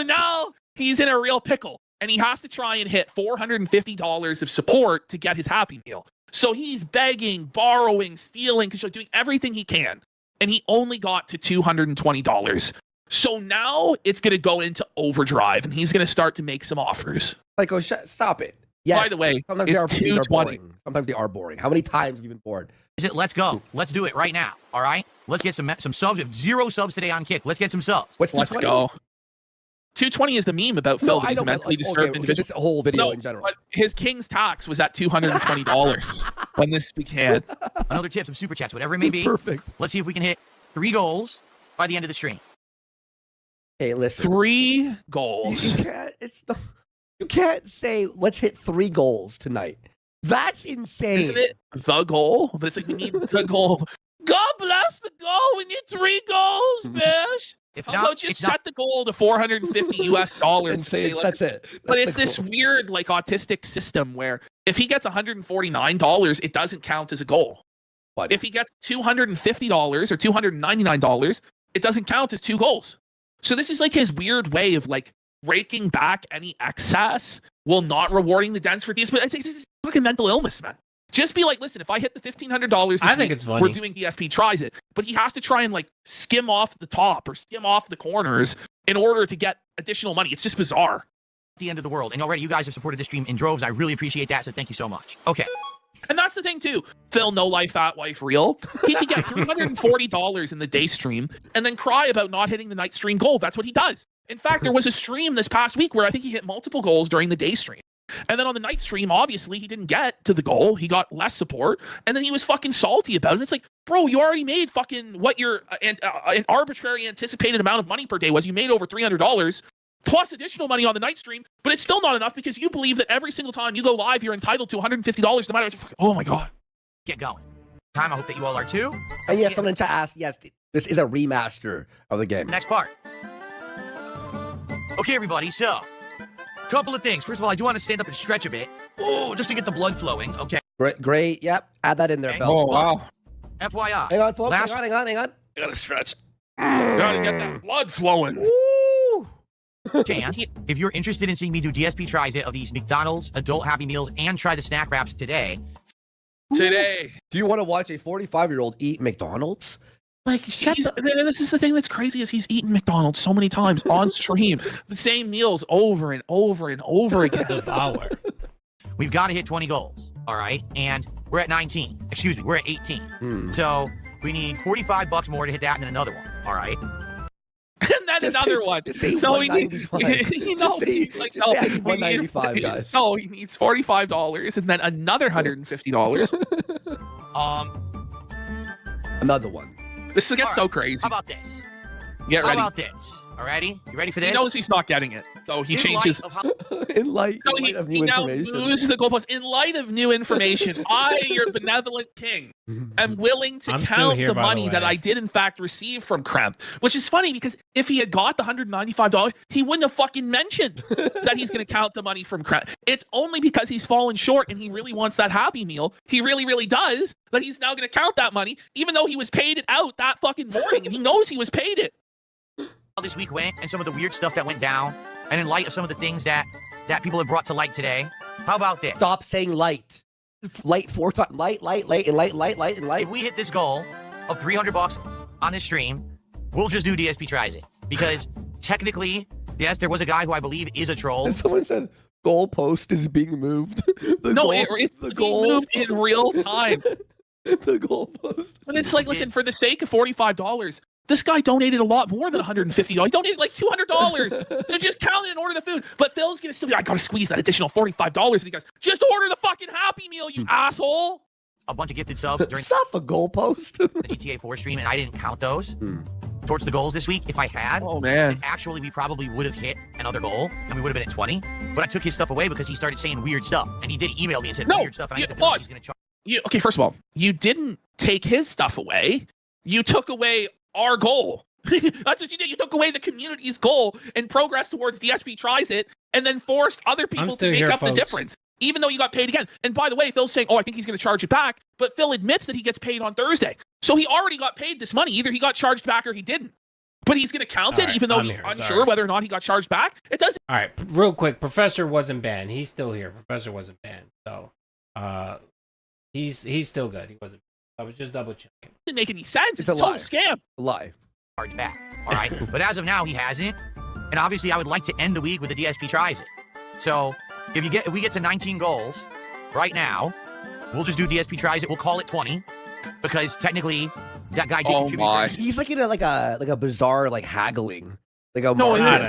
now he's in a real pickle. And he has to try and hit $450 of support to get his Happy Meal. So he's begging, borrowing, stealing, doing everything he can. And he only got to $220. So now it's going to go into overdrive, and he's going to start to make some offers.
Like, oh, stop it. Yes.
By the way,
sometimes they are boring. Sometimes they are boring. How many times have you been bored?
Is it? Let's go. Let's do it right now. All right. Let's get some subs. We have 0 subs today on Kick. Let's get some subs.
Let's go. 220 is the meme about Phil that he's a mentally disturbed individual.
This whole video in general.
But his King's tax was at $220 when this began.
Another tip, some super chats, whatever it may be.
Perfect.
Let's see if we can hit 3 goals by the end of the stream.
Hey, listen.
3 goals.
You can't say, let's hit 3 goals tonight. That's insane.
Isn't it the goal? But it's like, we need the goal. God bless the goal. We need 3 goals, bitch.
If
How about just set the goal to $450 US
and say that's it.
But it's this weird, like, autistic system where if he gets $149, it doesn't count as a goal.
What?
If he gets $250 or $299, it doesn't count as 2 goals. So this is like his weird way of like raking back any excess while not rewarding the dents for DSP. It's fucking mental illness, man. Just be like, listen, if I hit the $1,500 this week,
it's funny.
we're doing DSP tries it. But he has to try and like skim off the top or skim off the corners in order to get additional money. It's just bizarre.
The end of the world. And already you guys have supported this stream in droves. I really appreciate that. So thank you so much. Okay.
And that's the thing too. Phil, no life, fat wife, real. He could get $340 in the day stream and then cry about not hitting the night stream goal. That's what he does. In fact, there was a stream this past week where I think he hit multiple goals during the day stream. And then on the night stream, obviously, he didn't get to the goal. He got less support. And then he was fucking salty about it. It's like, bro, you already made fucking what your an arbitrary anticipated amount of money per day was. You made over $300 plus additional money on the night stream. But it's still not enough because you believe that every single time you go live, you're entitled to $150 no matter what. Oh, my God.
Get going. Time. I hope that you all are too.
And yes, someone in chat asked, yes, this is a remaster of the game.
Next part. Okay, everybody. So, couple of things. First of all, I do want to stand up and stretch a bit. Oh, just to get the blood flowing. Okay.
Great. Yep. Add that in there, Phil.
Oh, wow.
FYI.
Hang on, folks. Hang on.
I gotta stretch. Gotta get that blood flowing.
Woo! Chance, if you're interested in seeing me do DSP tries it of these McDonald's adult Happy Meals and try the snack wraps today.
Do you want to watch a 45-year-old eat McDonald's? Like,
this is the thing that's crazy is he's eaten McDonald's so many times on stream. The same meals over and over and over again.
We've got to hit 20 goals, all right? And we're at 19. Excuse me, we're at 18. So we need $45 more to hit that and then another one, all right?
And then another one. So we need, you know, like, no,
I need 195, guys.
No, he needs $45 and then another $150.
Another one.
This gets so crazy.
How about this?
Get ready.
How about this? All Alrighty, you ready for this?
He knows he's not getting it, so he changes.
In light
So
of
he
new
now
information.
moves the goalpost. In light of new information, I, your benevolent king, am willing to
I'm still
count
here,
the
by the
money that
way.
I did in fact receive from Kremp. Which is funny because if he had got the $195, he wouldn't have fucking mentioned that he's going to count the money from Kremp. It's only because he's fallen short and he really wants that Happy Meal. He really, really does. That he's now going to count that money, even though he was paid it out that fucking morning, and he knows he was paid it.
How this week went and some of the weird stuff that went down, and in light of some of the things that people have brought to light today, how about this?
Stop saying light. Light 4 times. Light, and light, and light.
If we hit this goal of $300 on this stream, we'll just do DSP tries it. Because technically, yes, there was a guy who I believe is a troll.
Someone said goalpost is being moved.
It's being moved in real time.
The goalpost.
But it's like, listen, for the sake of $45, this guy donated a lot more than $150. He donated like $200. So just count it and order the food. But Phil's going to still be like, I got to squeeze that additional $45. And he goes, just order the fucking Happy Meal, you asshole.
A bunch of gifted subs during
Stop a goalpost.
the GTA 4 stream, and I didn't count those towards the goals this week. If I had, then actually we probably would have hit another goal, and we would have been at 20. But I took his stuff away because he started saying weird stuff. And he did email me and said weird stuff. And I get the feeling he's going to charge.
Okay, first of all, you didn't take his stuff away. You took away our goal. That's what you did. You took away the community's goal and progressed towards DSP tries it, and then forced other people to make up the difference, even though you got paid again. And by the way, Phil's saying, I think he's going to charge it back, but Phil admits that he gets paid on Thursday. So he already got paid this money. Either he got charged back or he didn't. But he's going to count it, even though he's unsure whether or not he got charged back. It doesn't.
All right, real quick. Professor wasn't banned. He's still here. Professor wasn't banned. So, he's still good. He wasn't. I was just double checking.
It didn't make any sense. It's
a
a total
lie.
scam.
A lie.
Charge back. All right. But as of now, he hasn't. And obviously, I would like to end the week with the DSP tries it. So if we get to 19 goals right now, we'll just do DSP tries it. We'll call it 20 because technically that guy did contribute.
He's like in a bizarre haggling.
I don't know. Someone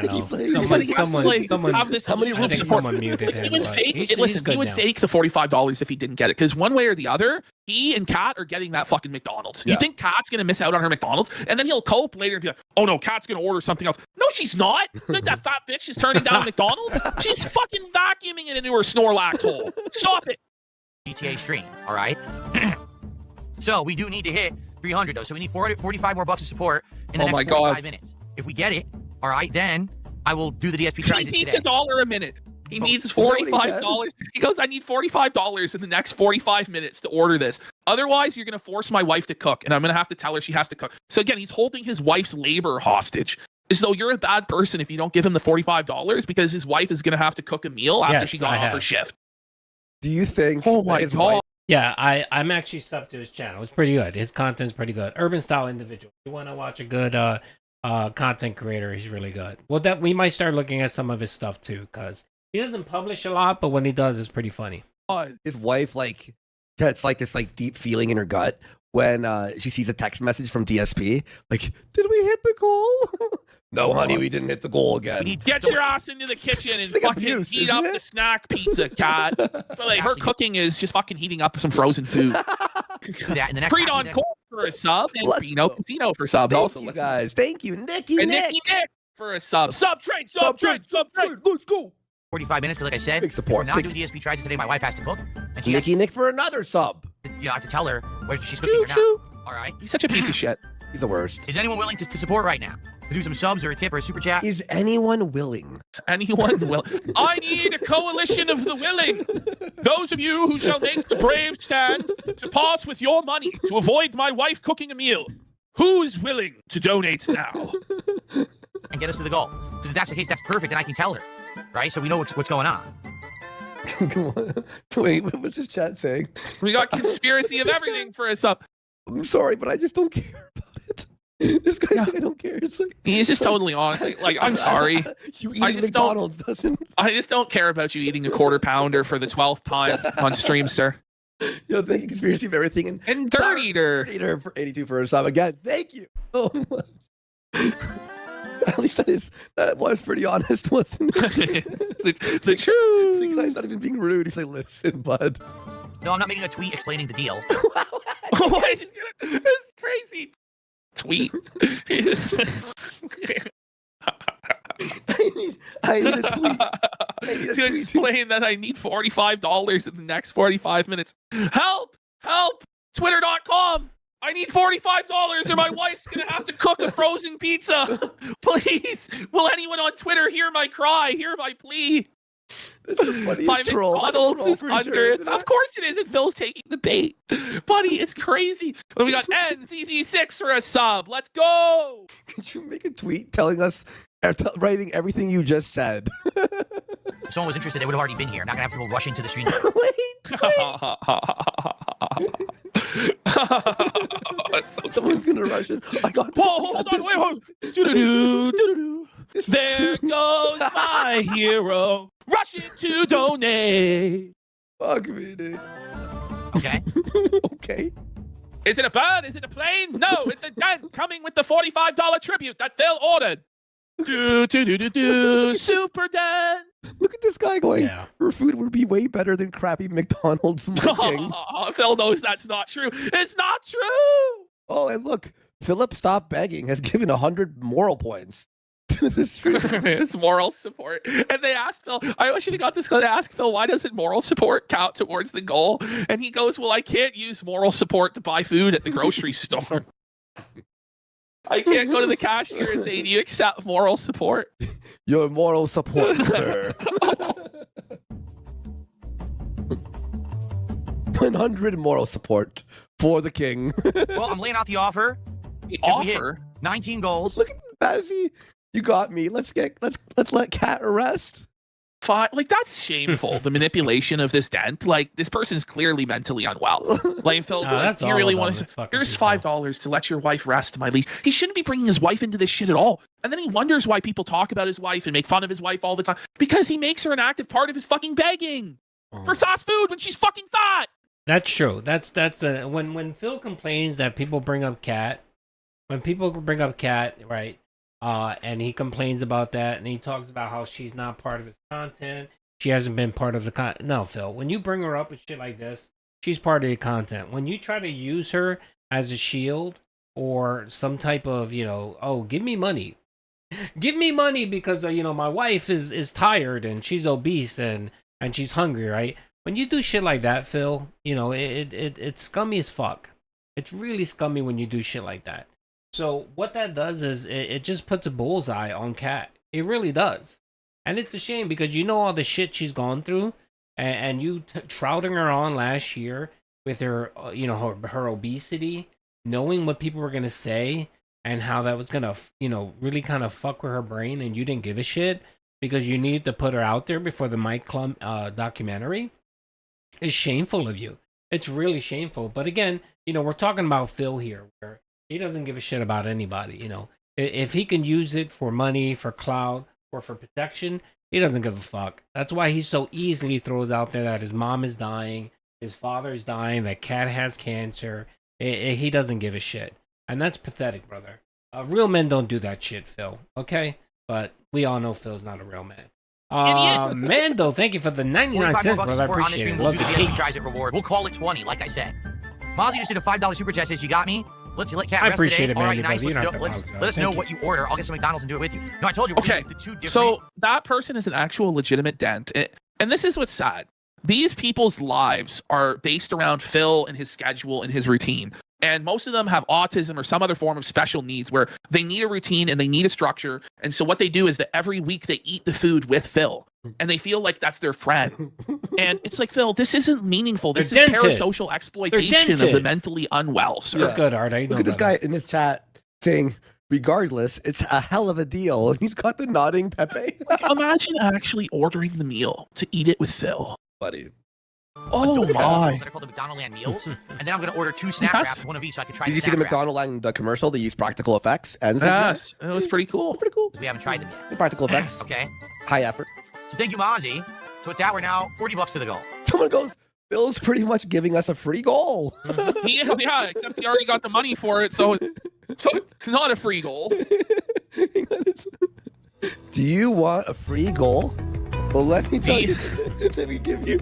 have this.
How many
rooms
support? Someone muted him.
He would fake. Listen, he would fake the $45 if he didn't get it. Because one way or the other, he and Kat are getting that fucking McDonald's. You think Kat's gonna miss out on her McDonald's, and then he'll cope later and be like, "Oh no, Kat's gonna order something else." No, she's not. That fat bitch is turning down McDonald's. She's fucking vacuuming it into her Snorlax hole. Stop it.
GTA stream. All right. So we do need to hit 300 though. So we need 45 more bucks of support in the next 45 minutes. If we get it, all right, then I will do the DSP tries it
He needs
today.
$1 a minute. He needs $45. He goes, I need $45 in the next 45 minutes to order this. Otherwise, you're going to force my wife to cook, and I'm going to have to tell her she has to cook. So again, he's holding his wife's labor hostage. As though you're a bad person if you don't give him the $45 because his wife is going to have to cook a meal after she got off her shift.
Do you think?
Oh my God.
Yeah, I'm actually subbed to his channel. It's pretty good. His content's pretty good. Urban Style Individual. If you want to watch a good content creator, he's really good. Well, that we might start looking at some of his stuff too, because he doesn't publish a lot, but when he does, it's pretty funny.
His wife gets this deep feeling in her gut when she sees a text message from DSP. Like, did we hit the goal? No, honey, we didn't hit the goal again.
Get your ass into the kitchen and fucking heat up the snack pizza, Kat. But her cooking is just fucking heating up some frozen food. Pre-Don Corp for a sub and Pino Casino for subs.
Thank you guys. Thank you, Nicky Nick
for a sub. Subtrade.
Let's go.
45 minutes, because like I said,
big support.
If we're not doing DSP tries it today, my wife has to cook. And she
Nicky Nick for another sub.
I have to tell her whether she's cooking or not. All right.
He's such a piece of shit.
He's the worst.
Is anyone willing to support right now? To do some subs or a tip or a super chat?
Is anyone willing?
Anyone will. I need a coalition of the willing. Those of you who shall make the brave stand to part with your money to avoid my wife cooking a meal. Who's willing to donate now?
And get us to the goal. Because if that's the case, that's perfect, and I can tell her. Right? So we know what's going on.
Come on. Wait, what's this chat saying?
We got conspiracy of everything for us up.
I'm sorry, but I just don't care about it. This guy, I don't care. It's like
he's just totally honestly like, I'm sorry.
You eating McDonald's doesn't.
I just don't care about you eating a quarter pounder for the 12th time on stream, sir.
Yo, thank you, conspiracy of everything,
and Dirt Eater
for 82 for a sub again. Thank you so much. At least that was pretty honest, wasn't it?
the truth.
The guy's not even being rude. He's like, listen, bud.
No, I'm not making a tweet explaining the deal.
Why is he gonna? This is crazy. Tweet.
I need a tweet.
To explain that I need $45 in the next 45 minutes. Help! Help! Twitter.com. I need $45 or my wife's going to have to cook a frozen pizza. Please, will anyone on Twitter hear my cry, hear my plea? My McDonald's is under it. Of course it is, and Phil's taking the bait. Buddy, it's crazy. But we got NZZ6 for a sub. Let's go.
Could you make a tweet telling us, writing everything you just said?
If someone was interested, they would have already been here. Not gonna have to go rush into the stream.
Someone's gonna rush in. I got.
Whoa, hold on, wait, hold. Doo-doo-doo. There goes my hero, rushing to donate.
Fuck me, dude.
Okay.
Okay.
Is it a bird? Is it a plane? No, it's a dent coming with the $45 tribute that Phil ordered. Super dent.
Look at this guy going, her food would be way better than crappy McDonald's.
Phil knows that's not true. It's not true.
Oh, and look, Philip Stop Begging has given 100 moral points to the stream.
It's moral support. And they asked Phil, I should have got this because they asked Phil, why doesn't moral support count towards the goal? And he goes, well, I can't use moral support to buy food at the grocery store. I can't go to the cashier and say, do you accept moral support?
Your moral support, sir. 100 moral support for the king.
Well, I'm laying out the offer.
The offer?
19 goals.
Look at Bazzy. You got me. Let's let Cat rest.
Like, that's shameful. The manipulation of this dent. Like, this person's clearly mentally unwell. Like, Phil's like, you really want to? Here's $5 to let your wife rest, my liege. He shouldn't be bringing his wife into this shit at all. And then he wonders why people talk about his wife and make fun of his wife all the time because he makes her an active part of his fucking begging for fast food when she's fucking fat.
That's true. That's when Phil complains that people bring up Cat. When people bring up Cat, right? And he complains about that, and he talks about how she's not part of his content. She hasn't been part of the content. No, Phil, when you bring her up with shit like this, she's part of the content. When you try to use her as a shield or some type of, oh, give me money. Give me money because, my wife is tired and she's obese and she's hungry, right? When you do shit like that, Phil, it's scummy as fuck. It's really scummy when you do shit like that. So what that does is it just puts a bullseye on Kat. It really does. And it's a shame because all the shit she's gone through and you trouting her on last year with her, her obesity, knowing what people were going to say and how that was going to, really kind of fuck with her brain and you didn't give a shit because you needed to put her out there before the Mike Klum documentary is shameful of you. It's really shameful. But again, we're talking about Phil here where he doesn't give a shit about anybody, If he can use it for money, for clout, or for protection, he doesn't give a fuck. That's why he so easily throws out there that his mom is dying, his father's dying, that Cat has cancer. He doesn't give a shit. And that's pathetic, brother. Real men don't do that shit, Phil. Okay? But we all know Phil's not a real man. Mando, thank you for the 99 cents, brother. I appreciate it.
We'll do the daily tries it reward. We'll call it 20, like I said. Mozzie just did a $5 super chat, says you got me. Let's let Cat rest
appreciate
today.
it, man.
All right, nice. Let us know what you order. I'll get some McDonald's and do it with you. No, I told you.
Okay,
the two different...
so that person is an actual legitimate dent. And this is what's sad. These people's lives are based around Phil and his schedule and his routine. And most of them have autism or some other form of special needs where they need a routine and they need a structure. And so what they do is that every week they eat the food with Phil. And they feel like that's their friend. And it's like, Phil, this isn't meaningful. This is parasocial exploitation of the mentally unwell, sir.
That's good, Art.
Look at this guy in this chat saying, regardless, it's a hell of a deal. And he's got the nodding Pepe.
Like, imagine actually ordering the meal to eat it with Phil.
Buddy.
Oh my!
That are called the McDonaldland meals, and then I'm gonna order 2 snack wraps, one of each, so I can try.
Did you see the McDonaldland commercial? They use practical effects, and
yes, it was pretty cool.
Pretty cool.
We haven't tried them yet.
Practical effects.
Okay.
High effort.
So thank you, Mozzie. So with that, we're now $40 to the goal.
Someone goes, Phil's pretty much giving us a free goal.
Yeah, except he already got the money for it, so it's not a free goal.
Do you want a free goal? Well, let me tell you. Let me give you.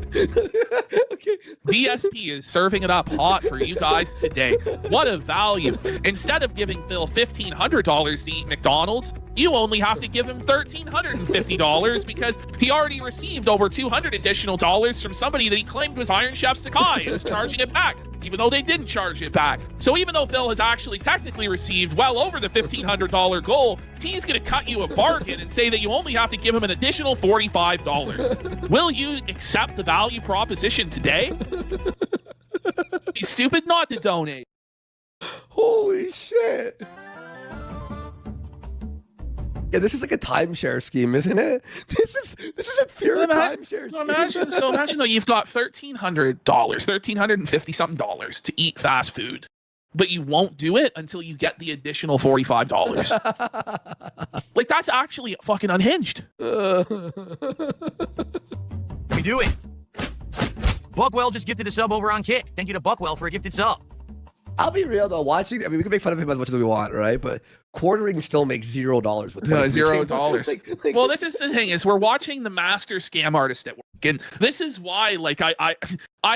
Okay.
DSP is serving it up hot for you guys today. What a value. Instead of giving Phil $1,500 to eat McDonald's, you only have to give him $1,350 because he already received over $200 additional from somebody that he claimed was Iron Chef Sakai, who's charging it back, even though they didn't charge it back. So even though Phil has actually technically received well over the $1,500 goal, he's going to cut you a bargain and say that you only have to give him an additional $45. Will you accept the value proposition today? Be stupid not to donate.
Holy shit. Yeah, this is like a timeshare scheme, isn't it? This is a pure timeshare scheme.
Imagine though, you've got $1,350 something to eat fast food, but you won't do it until you get the additional $45. Like, that's actually fucking unhinged.
We do it. Buckwell just gifted a sub over on Kick. Thank you to Buckwell for a gifted sub.
I'll be real though, watching, I mean, we can make fun of him as much as we want, right? But quartering still makes $0 with
$0. Well, this is the thing, is we're watching the master scam artist at work. And this is why, like, I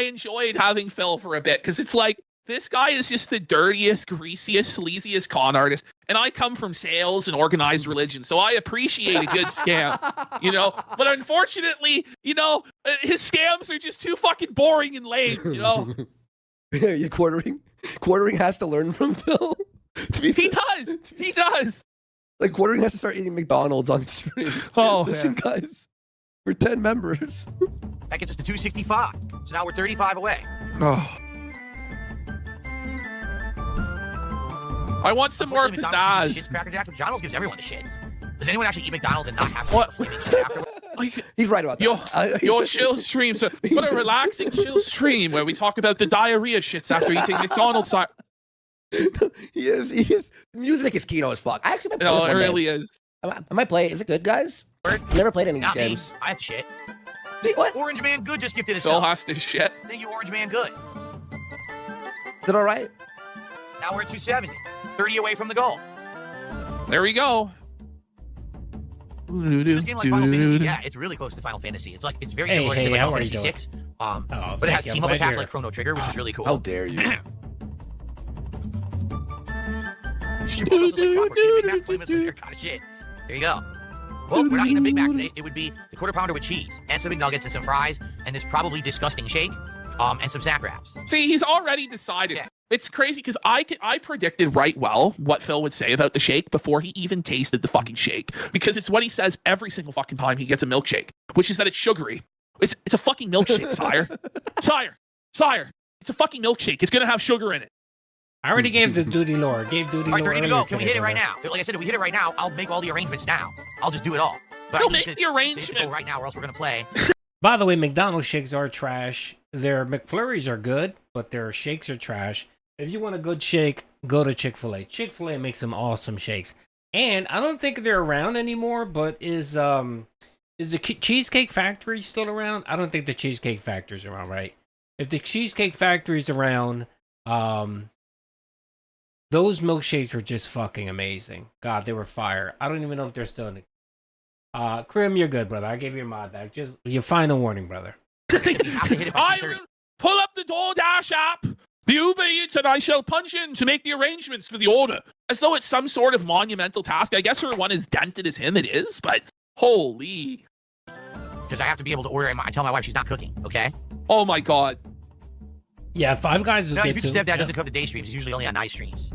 enjoyed having Phil for a bit, because it's like, this guy is just the dirtiest, greasiest, sleaziest con artist. And I come from sales and organized religion, so I appreciate a good scam, you know? But unfortunately, you know, his scams are just too fucking boring and lame, you know?
Yeah, quartering has to learn from Phil.
He does.
Like, quartering has to start eating McDonald's on stream.
Oh,
listen, guys, we're 10 members.
That gets us to 265. So now we're 35 away.
Oh. I want some more pizzazz.
Shits, Cracker Jack. McDonald's gives everyone the shits. Does anyone actually eat McDonald's and not have to flaming shit afterwards?
He's right about that.
Your chill stream, so what a relaxing chill stream where we talk about the diarrhea shits after eating McDonald's.
He is. Music is keto as fuck. I actually might play
it really is.
I might play. Is it good, guys? I've never played any of these games.
I have to shit.
Wait, what?
Orange Man Good just gifted us.
Phil has to shit.
Thank you, Orange Man Good.
Is it all right?
Now we're at 270. 30 away from the goal.
There we go.
This game like Final Fantasy, yeah, it's really close to Final Fantasy. It's like it's very similar to Final Fantasy 6. But it has team up attacks like Chrono Trigger, which is really cool.
How dare you?
There you go. Well, we're not eating a Big Mac today. It would be the quarter pounder with cheese and some McNuggets and some fries and this probably disgusting shake and some snack wraps.
See, he's already decided. Yeah. It's crazy because I predicted right well what Phil would say about the shake before he even tasted the fucking shake, because it's what he says every single fucking time he gets a milkshake, which is that it's sugary. It's a fucking milkshake, sire. Sire. It's a fucking milkshake. It's gonna have sugar in it.
I already gave the duty lore.
All right, 30 to go. Can we hit it right now? Like I said, if we hit it right now, I'll make all the arrangements now. I'll just do it all. But
He'll make the arrangement
go right now, or else we're gonna play.
By the way, McDonald's shakes are trash. Their McFlurries are good, but their shakes are trash. If you want a good shake, go to Chick-fil-A. Chick-fil-A makes some awesome shakes. And I don't think they're around anymore, but is the Cheesecake Factory still around? I don't think the Cheesecake Factory's around, right? If the Cheesecake Factory's around, those milkshakes were just fucking amazing. God, they were fire. I don't even know if they're still in the... Krim, you're good, brother. I gave you your mod back. Just your final warning, brother.
I will pull up the DoorDash app, the Uber Eats, and I shall punch in to make the arrangements for the order. As though it's some sort of monumental task. I guess for one as dented as him it is, but holy.
Because I have to be able to order. I tell my wife she's not cooking, okay?
Oh my god.
Yeah, Five Guys is
no,
good
your future stepdad doesn't come to day streams. He's usually only on night streams.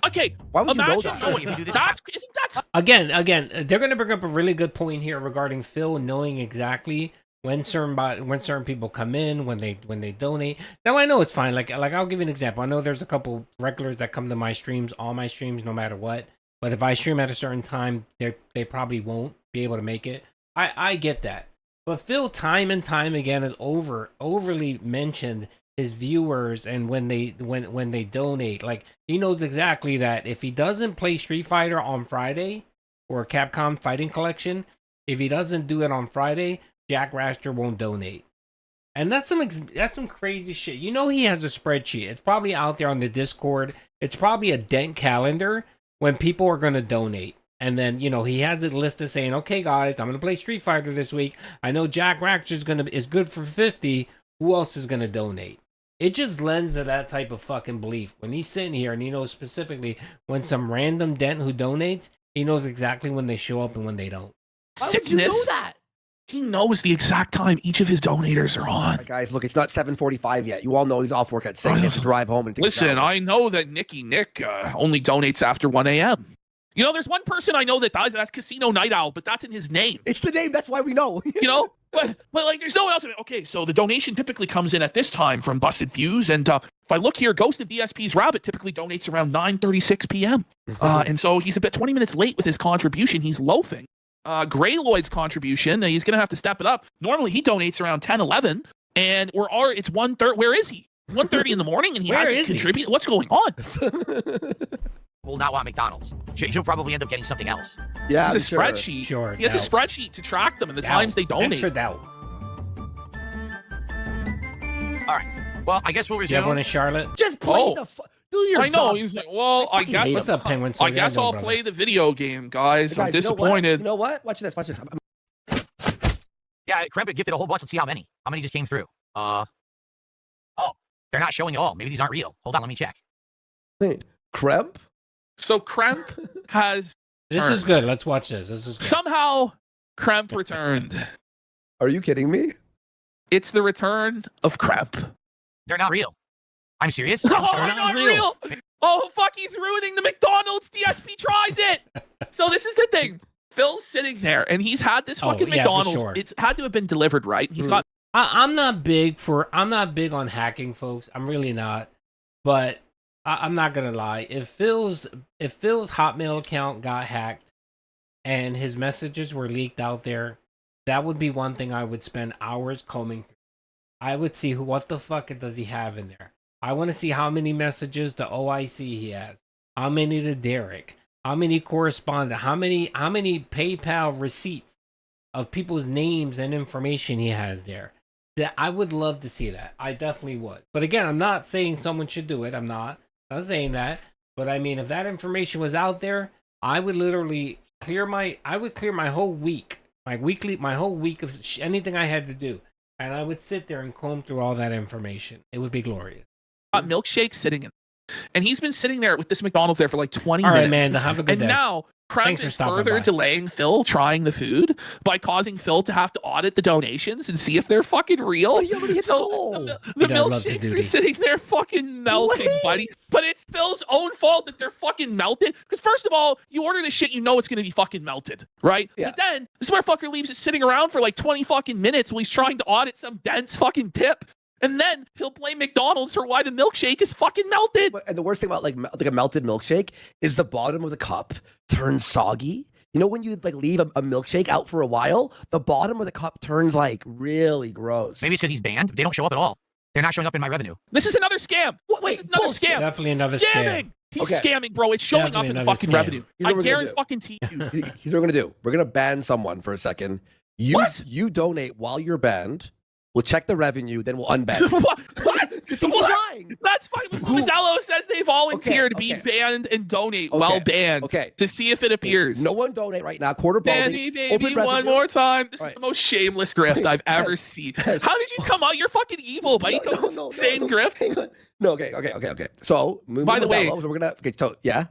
Okay,
why would you know that?
Isn't that...
Again, they're going to bring up a really good point here regarding Phil knowing exactly when certain people come in, when they donate. Now I know it's fine. Like I'll give you an example. I know there's a couple regulars that come to my streams, all my streams, no matter what. But if I stream at a certain time, they probably won't be able to make it. I get that. But Phil, time and time again, has overly mentioned his viewers and when they donate. Like, he knows exactly that if he doesn't play Street Fighter on Friday or Capcom Fighting Collection, if he doesn't do it on Friday, Jack Raster won't donate. And that's some crazy shit. You know, he has a spreadsheet. It's probably out there on the Discord. It's probably a dent calendar when people are going to donate. And then, you know, he has it listed saying, okay, guys, I'm going to play Street Fighter this week. I know Jack Raster is good for 50. Who else is going to donate? It just lends to that type of fucking belief. When he's sitting here and he knows specifically when some random dent who donates, He knows exactly when they show up and when they don't.
Why would you know that?
He knows the exact time each of his donators are on.
Right, guys, look, it's not 7:45 yet. You all know he's off work at 6. He has to drive home and take a
Listen,
shower.
I know that Nick only donates after 1 a.m. You know, there's one person I know that does. That's Casino Night Owl, but that's in his name.
It's the name. That's why we know.
You know, but like, there's no one else. Okay, so the donation typically comes in at this time from Busted Fuse, and if I look here, Ghost of DSP's Rabbit typically donates around 9:36 p.m. And so he's about 20 minutes late with his contribution. He's loafing. Greyloyd's contribution, he's gonna have to step it up. Normally he donates around 10:11, and it's 1:30. Where is he? 1:30 in the morning, and he hasn't contributed. What's going on?
Will not want McDonald's. She'll probably end up getting something else.
Yeah,
he has a spreadsheet.
Sure,
he has a spreadsheet to track them and the times they donate.
Extra doubt.
All right. Well, I guess we'll resume.
You have one in Charlotte?
Just play do your
I know.
job.
He's like, well, I guess.
What's up, Penguin?
I guess I'll play the video game, guys. I'm disappointed.
You know what? Watch this. Watch this.
Yeah, Kremp gifted a whole bunch. Let's see how many. How many just came through? Oh, they're not showing at all. Maybe these aren't real. Hold on, let me check.
Wait, Kremp?
So Kremp has.
This is good. Let's watch this. This is good.
Somehow, Kremp returned.
Are you kidding me?
It's the return of Kremp.
They're not real. I'm serious.
Oh, they're not real. Oh, fuck, he's ruining the McDonald's. DSP tries it. So this is the thing. Phil's sitting there, and he's had this fucking McDonald's.
Sure.
It's had to have been delivered, right? He's got.
I'm not big on hacking, folks. I'm really not. But I'm not gonna lie. If Phil's Hotmail account got hacked and his messages were leaked out there, that would be one thing I would spend hours combing through. I would see what the fuck does he have in there. I want to see how many messages to OIC he has, how many to Derek, how many correspondent, how many PayPal receipts of people's names and information he has there. That I would love to see that. I definitely would. But again, I'm not saying someone should do it. I'm not saying that. But I mean, if that information was out there, I would literally clear my whole week, my whole week of anything I had to do, and I would sit there and comb through all that information. It would be glorious.
Milkshake sitting in, and he's been sitting there with this McDonald's there for like 20
all
minutes.
All right, man. Have a good day.
And now Kremp is further delaying Phil trying the food by causing Phil to have to audit the donations and see if they're fucking real. The milkshakes are sitting there fucking melting, buddy. But it's Phil's own fault that they're fucking melted. Because first of all, you order this shit, you know it's gonna be fucking melted, right? Yeah. But then this motherfucker leaves it sitting around for like 20 fucking minutes while he's trying to audit some dense fucking tip. And then he'll blame McDonald's for why the milkshake is fucking melted.
And the worst thing about like a melted milkshake is the bottom of the cup turns soggy. You know when you like leave a milkshake out for a while, the bottom of the cup turns like really gross.
Maybe it's because he's banned. They don't show up at all. They're not showing up in my revenue.
This is another scam. Wait, this is another scam.
Definitely another scam.
He's scamming, bro. It's showing up in the fucking revenue. I guarantee you.
Here's what we're gonna do. We're gonna ban someone for a second. You donate while you're banned. We'll check the revenue, then we'll unban.
What?
He's lying.
That's fine. Modelo says they volunteered to be banned and donate while banned to see if it appears.
No one donate right now. Quarter
ban me, baby, one more time. This is the most shameless grift I've ever seen. How did you come out? You're fucking evil, buddy. Insane grift.
No, okay. So,
by the way,
we're gonna yeah.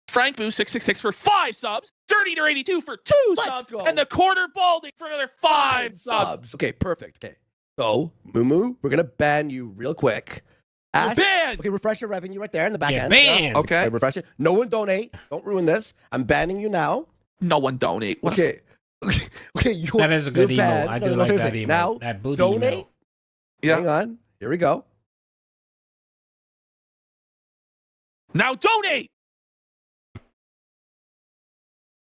Frank Boo 666 for 5 subs, Dirty to 82 for 2 subs, and the quarter balding for another 5 subs.
Okay, perfect. Okay. So, Moo, we're gonna ban you real quick.
Ban.
Okay, refresh your revenue right there in the back end.
Ban.
Okay.
Refresh it. No one donate. Don't ruin this. I'm banning you now.
No one donate.
Okay.
That is a good emo. I do like that emo.
Now,
that booty
donate.
emo.
Yeah.
Hang on. Here we go.
Now donate.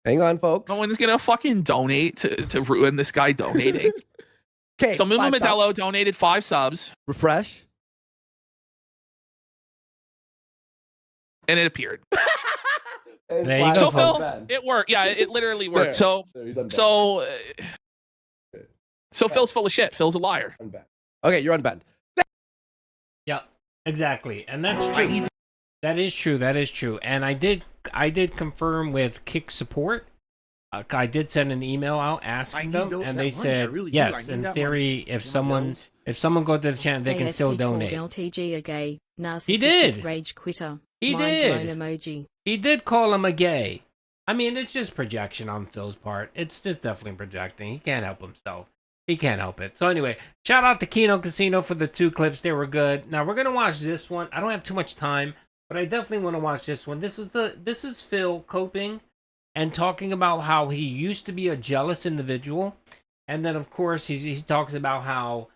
Hang on, folks.
No one's gonna fucking donate to ruin this guy donating.
Okay.
So Mumu Modelo donated 5 subs.
Refresh.
And it appeared.
There you go.
So Phil, it worked. Yeah, it literally worked.
There.
So Phil's full of shit. Phil's a liar.
Unbanned. Okay, you're unbanned.
Yeah, exactly. And that's true. That is true. That is true. And I did confirm with Kick support. I did send an email out asking them, and they said yes. In theory, if someone go to the channel, they can still donate.
LTG a gay narcissistic
He did.
Rage quitter.
He
Mind
did.
blown emoji.
He did call him a gay. I mean, it's just projection on Phil's part. It's just definitely projecting. He can't help himself. He can't help it. So anyway, shout out to Kino Casino for the 2 clips. They were good. Now we're gonna watch this one. I don't have too much time, but I definitely want to watch this one. This is Phil coping and talking about how he used to be a jealous individual, and then of course he talks about how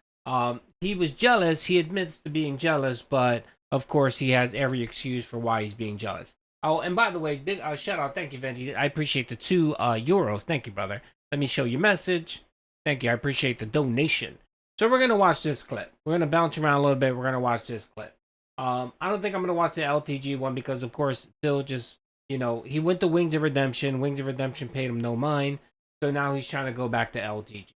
he was jealous. He admits to being jealous, but of course he has every excuse for why he's being jealous. Oh, and by the way, big shout out. Thank you, Venti. I appreciate the 2 euros. Thank you, brother. Let me show you message. Thank you. I appreciate the donation. So we're going to watch this clip. We're going to bounce around a little bit. We're going to watch this clip. I don't think I'm going to watch the LTG one because, of course, Phil just, he went to Wings of Redemption. Wings of Redemption paid him no mind. So now he's trying to go back to LTG.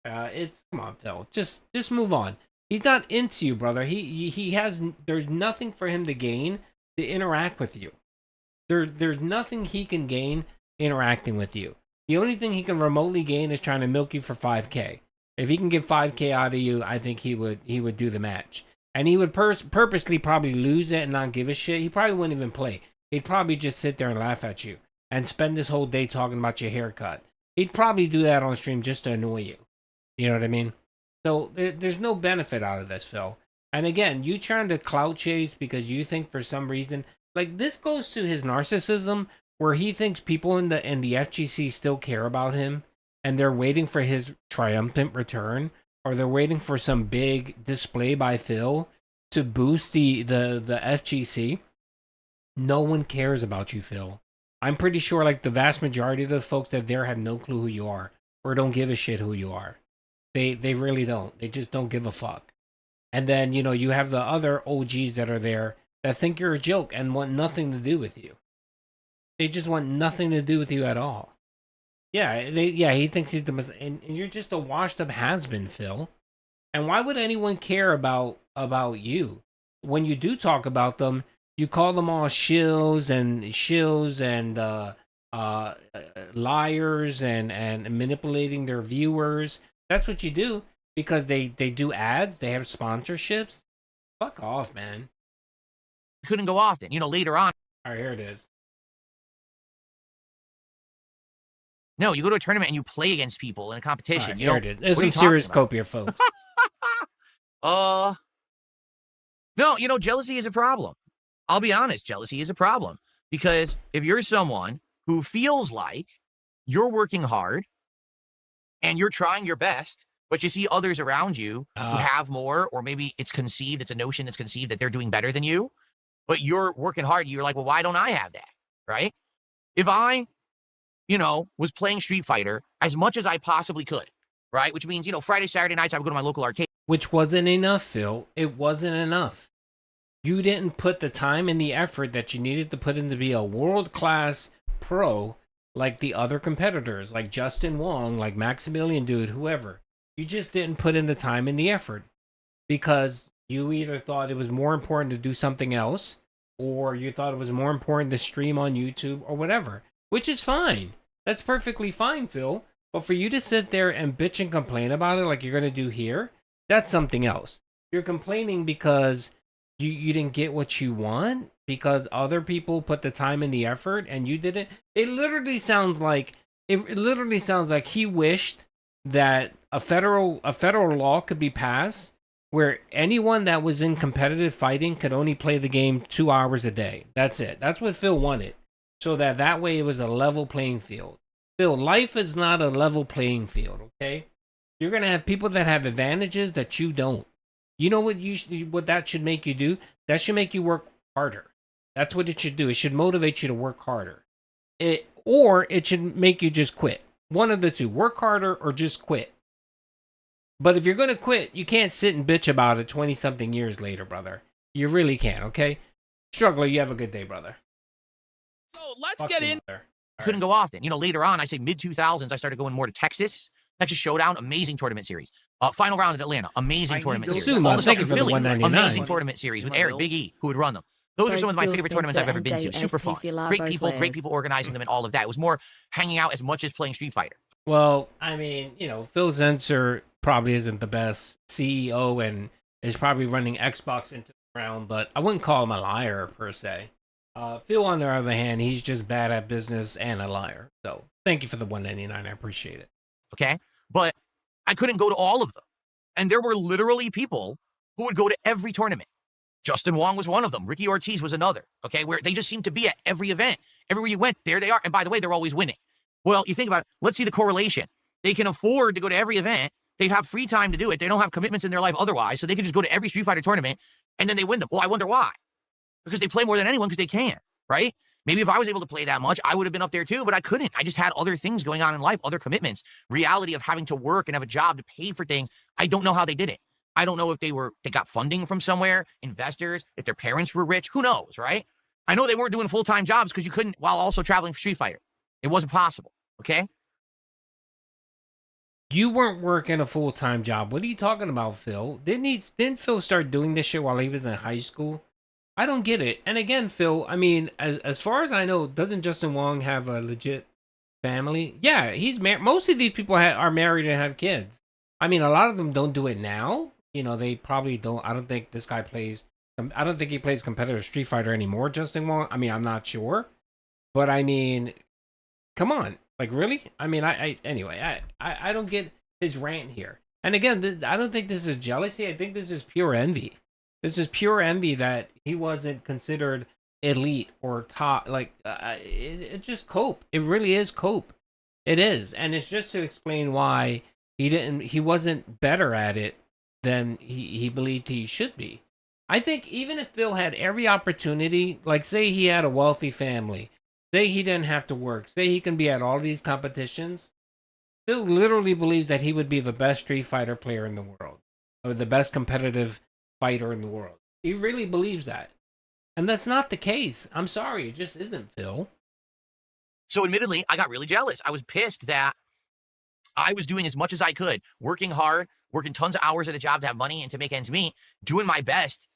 Come on, Phil. Just move on. He's not into you, brother. There's nothing for him to gain to interact with you. There's nothing he can gain interacting with you. The only thing he can remotely gain is trying to milk you for 5K. If he can get 5K out of you, I think he would do the match. And he would purposely probably lose it and not give a shit. He probably wouldn't even play. He'd probably just sit there and laugh at you and spend this whole day talking about your haircut. He'd probably do that on stream just to annoy you. You know what I mean? So there's no benefit out of this, Phil. And again, you trying to clout chase because you think for some reason, like this goes to his narcissism, where he thinks people in the FGC still care about him, and they're waiting for his triumphant return, or they're waiting for some big display by Phil to boost the FGC. No one cares about you, Phil. I'm pretty sure like the vast majority of the folks that there have no clue who you are, or don't give a shit who you are. They really don't. They just don't give a fuck. And then, you have the other OGs that are there that think you're a joke and want nothing to do with you. They just want nothing to do with you at all. Yeah, he thinks he's the most, and you're just a washed up has-been, Phil. And why would anyone care about you? When you do talk about them, you call them all shills and liars and manipulating their viewers. That's what you do because they do ads, they have sponsorships. Fuck off, man.
Couldn't go often. Later on.
All right, here it is.
No, you go to a tournament and you play against people in a competition.
Right, here it is. There's some serious copia, folks.
No, jealousy is a problem. I'll be honest, jealousy is a problem. Because if you're someone who feels like you're working hard and you're trying your best, but you see others around you who have more, or maybe it's a notion that's conceived that they're doing better than you, but you're working hard, you're like, well, why don't I have that, right? If I, was playing Street Fighter as much as I possibly could, right? Which means, Friday, Saturday nights, I would go to my local arcade.
Which wasn't enough, Phil. It wasn't enough. You didn't put the time and the effort that you needed to put in to be a world-class pro like the other competitors, like Justin Wong, like Maximilian Dude, whoever. You just didn't put in the time and the effort because you either thought it was more important to do something else, or you thought it was more important to stream on YouTube or whatever, which is fine. That's perfectly fine, Phil. But for you to sit there and bitch and complain about it like you're going to do here, that's something else. You're complaining because you didn't get what you want, because other people put the time and the effort and you didn't. It literally sounds like he wished that a federal law could be passed where anyone that was in competitive fighting could only play the game 2 hours a day. That's it. That's what Phil wanted. So that way it was a level playing field. Phil, life is not a level playing field, okay? You're going to have people that have advantages that you don't. You know what that should make you do? That should make you work harder. That's what it should do. It should motivate you to work harder. Or it should make you just quit. One of the two. Work harder or just quit. But if you're going to quit, you can't sit and bitch about it 20-something years later, brother. You really can't, okay? Struggler, you have a good day, brother.
So let's get in.
Couldn't go often. Later on, I say mid-2000s, I started going more to Texas Showdown, amazing tournament series. Final round in Atlanta, amazing tournament series. All the stuff in Philly, amazing tournament series with Eric, Big E, who would run them. Those are some of my favorite tournaments I've ever been to. Super fun. Great people organizing them and all of that. It was more hanging out as much as playing Street Fighter.
Well, I mean, Phil Zenser probably isn't the best CEO and is probably running Xbox into the ground, but I wouldn't call him a liar per se. Phil, on the other hand, he's just bad at business and a liar. So thank you for the 199. I appreciate it.
Okay, but I couldn't go to all of them, and there were literally people who would go to every tournament. Justin Wong was one of them. Ricky Ortiz was another. Okay, where they just seem to be at every event. Everywhere you went, there they are. And by the way, they're always winning. Well, you think about it. Let's see the correlation. They can afford to go to every event. They have free time to do it. They don't have commitments in their life otherwise, so they can just go to every Street Fighter tournament, and then they win them. Well, I wonder why. Because they play more than anyone because they can, right? Maybe if I was able to play that much, I would have been up there too, but I couldn't. I just had other things going on in life, other commitments, reality of having to work and have a job to pay for things. I don't know how they did it. I don't know if they got funding from somewhere, investors, if their parents were rich, who knows, right? I know they weren't doing full-time jobs because you couldn't while also traveling for Street Fighter. It wasn't possible, okay?
You weren't working a full-time job. What are you talking about, Phil? Didn't Phil start doing this shit while he was in high school? I don't get it. And again, Phil, I mean, as far as I know, doesn't Justin Wong have a legit family? Yeah, he's married. Most of these people are married and have kids. I mean, a lot of them don't do it now. You know, they probably don't. I don't think this guy plays. I don't think he plays competitive Street Fighter anymore, Justin Wong. I mean, I'm not sure. But I mean, come on. Like, really? I mean, anyway, I don't get his rant here. And again, I don't think this is jealousy. I think this is pure envy. This is pure envy that he wasn't considered elite or top. Like, it's just cope. It really is cope. It is. And it's just to explain why he wasn't better at it than he believed he should be. I think even if Phil had every opportunity, like say he had a wealthy family, say he didn't have to work, say he can be at all these competitions, Phil literally believes that he would be the best Street Fighter player in the world, or the best competitive fighter in the world. He really believes that. And that's not the case. I'm sorry, it just isn't, Phil.
So admittedly, I got really jealous. I was pissed that I was doing as much as I could, working hard, working tons of hours at a job to have money and to make ends meet, doing my best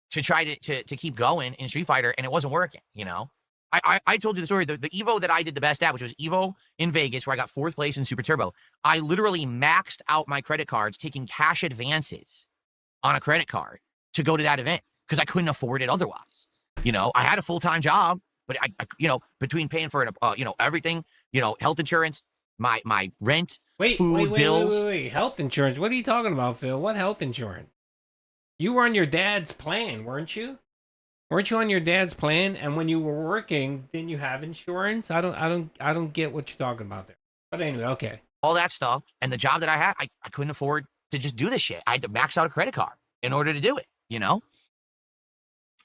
to try to keep going in Street Fighter, and it wasn't working, you know? I told you the story, the Evo that I did the best at, which was Evo in Vegas, where I got 4th place in Super Turbo. I literally maxed out my credit cards, taking cash advances on a credit card to go to that event because I couldn't afford it otherwise. You know, I had a full-time job, but I you know, between paying for you know, everything, you know, health insurance, my rent, food, bills.
Wait. Health insurance? What are you talking about, Phil? What health insurance? You were on your dad's plan, weren't you? Weren't you on your dad's plan? And when you were working, didn't you have insurance? I don't get what you're talking about there. But anyway, okay.
All that stuff, and the job that I had, I couldn't afford to just do this shit. I had to max out a credit card in order to do it, you know?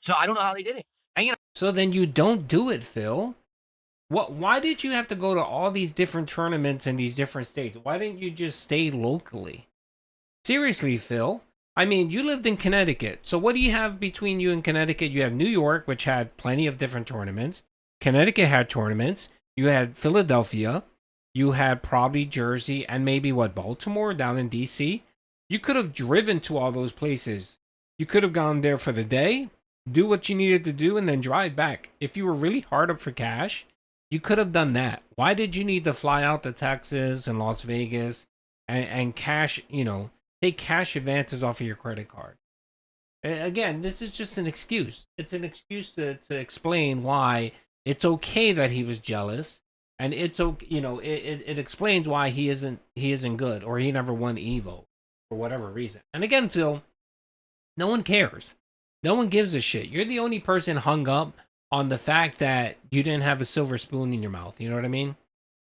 So I don't know how they did it. And, you know,
so then you don't do it, Phil. Why did you have to go to all these different tournaments in these different states? Why didn't you just stay locally? Seriously, Phil. I mean, you lived in Connecticut. So what do you have between you and Connecticut? You have New York, which had plenty of different tournaments. Connecticut had tournaments. You had Philadelphia. You had probably Jersey and maybe, Baltimore down in D.C.? You could have driven to all those places. You could have gone there for the day, do what you needed to do, and then drive back. If you were really hard up for cash, you could have done that. Why did you need to fly out to Texas and Las Vegas and cash, you know, take cash advances off of your credit card? Again, this is just an excuse. It's an excuse to explain why it's okay that he was jealous, and it's okay, you know, it explains why he isn't good, or he never won Evo for whatever reason. And again, Phil, no one cares. No one gives a shit. You're the only person hung up on the fact that you didn't have a silver spoon in your mouth. You know what I mean?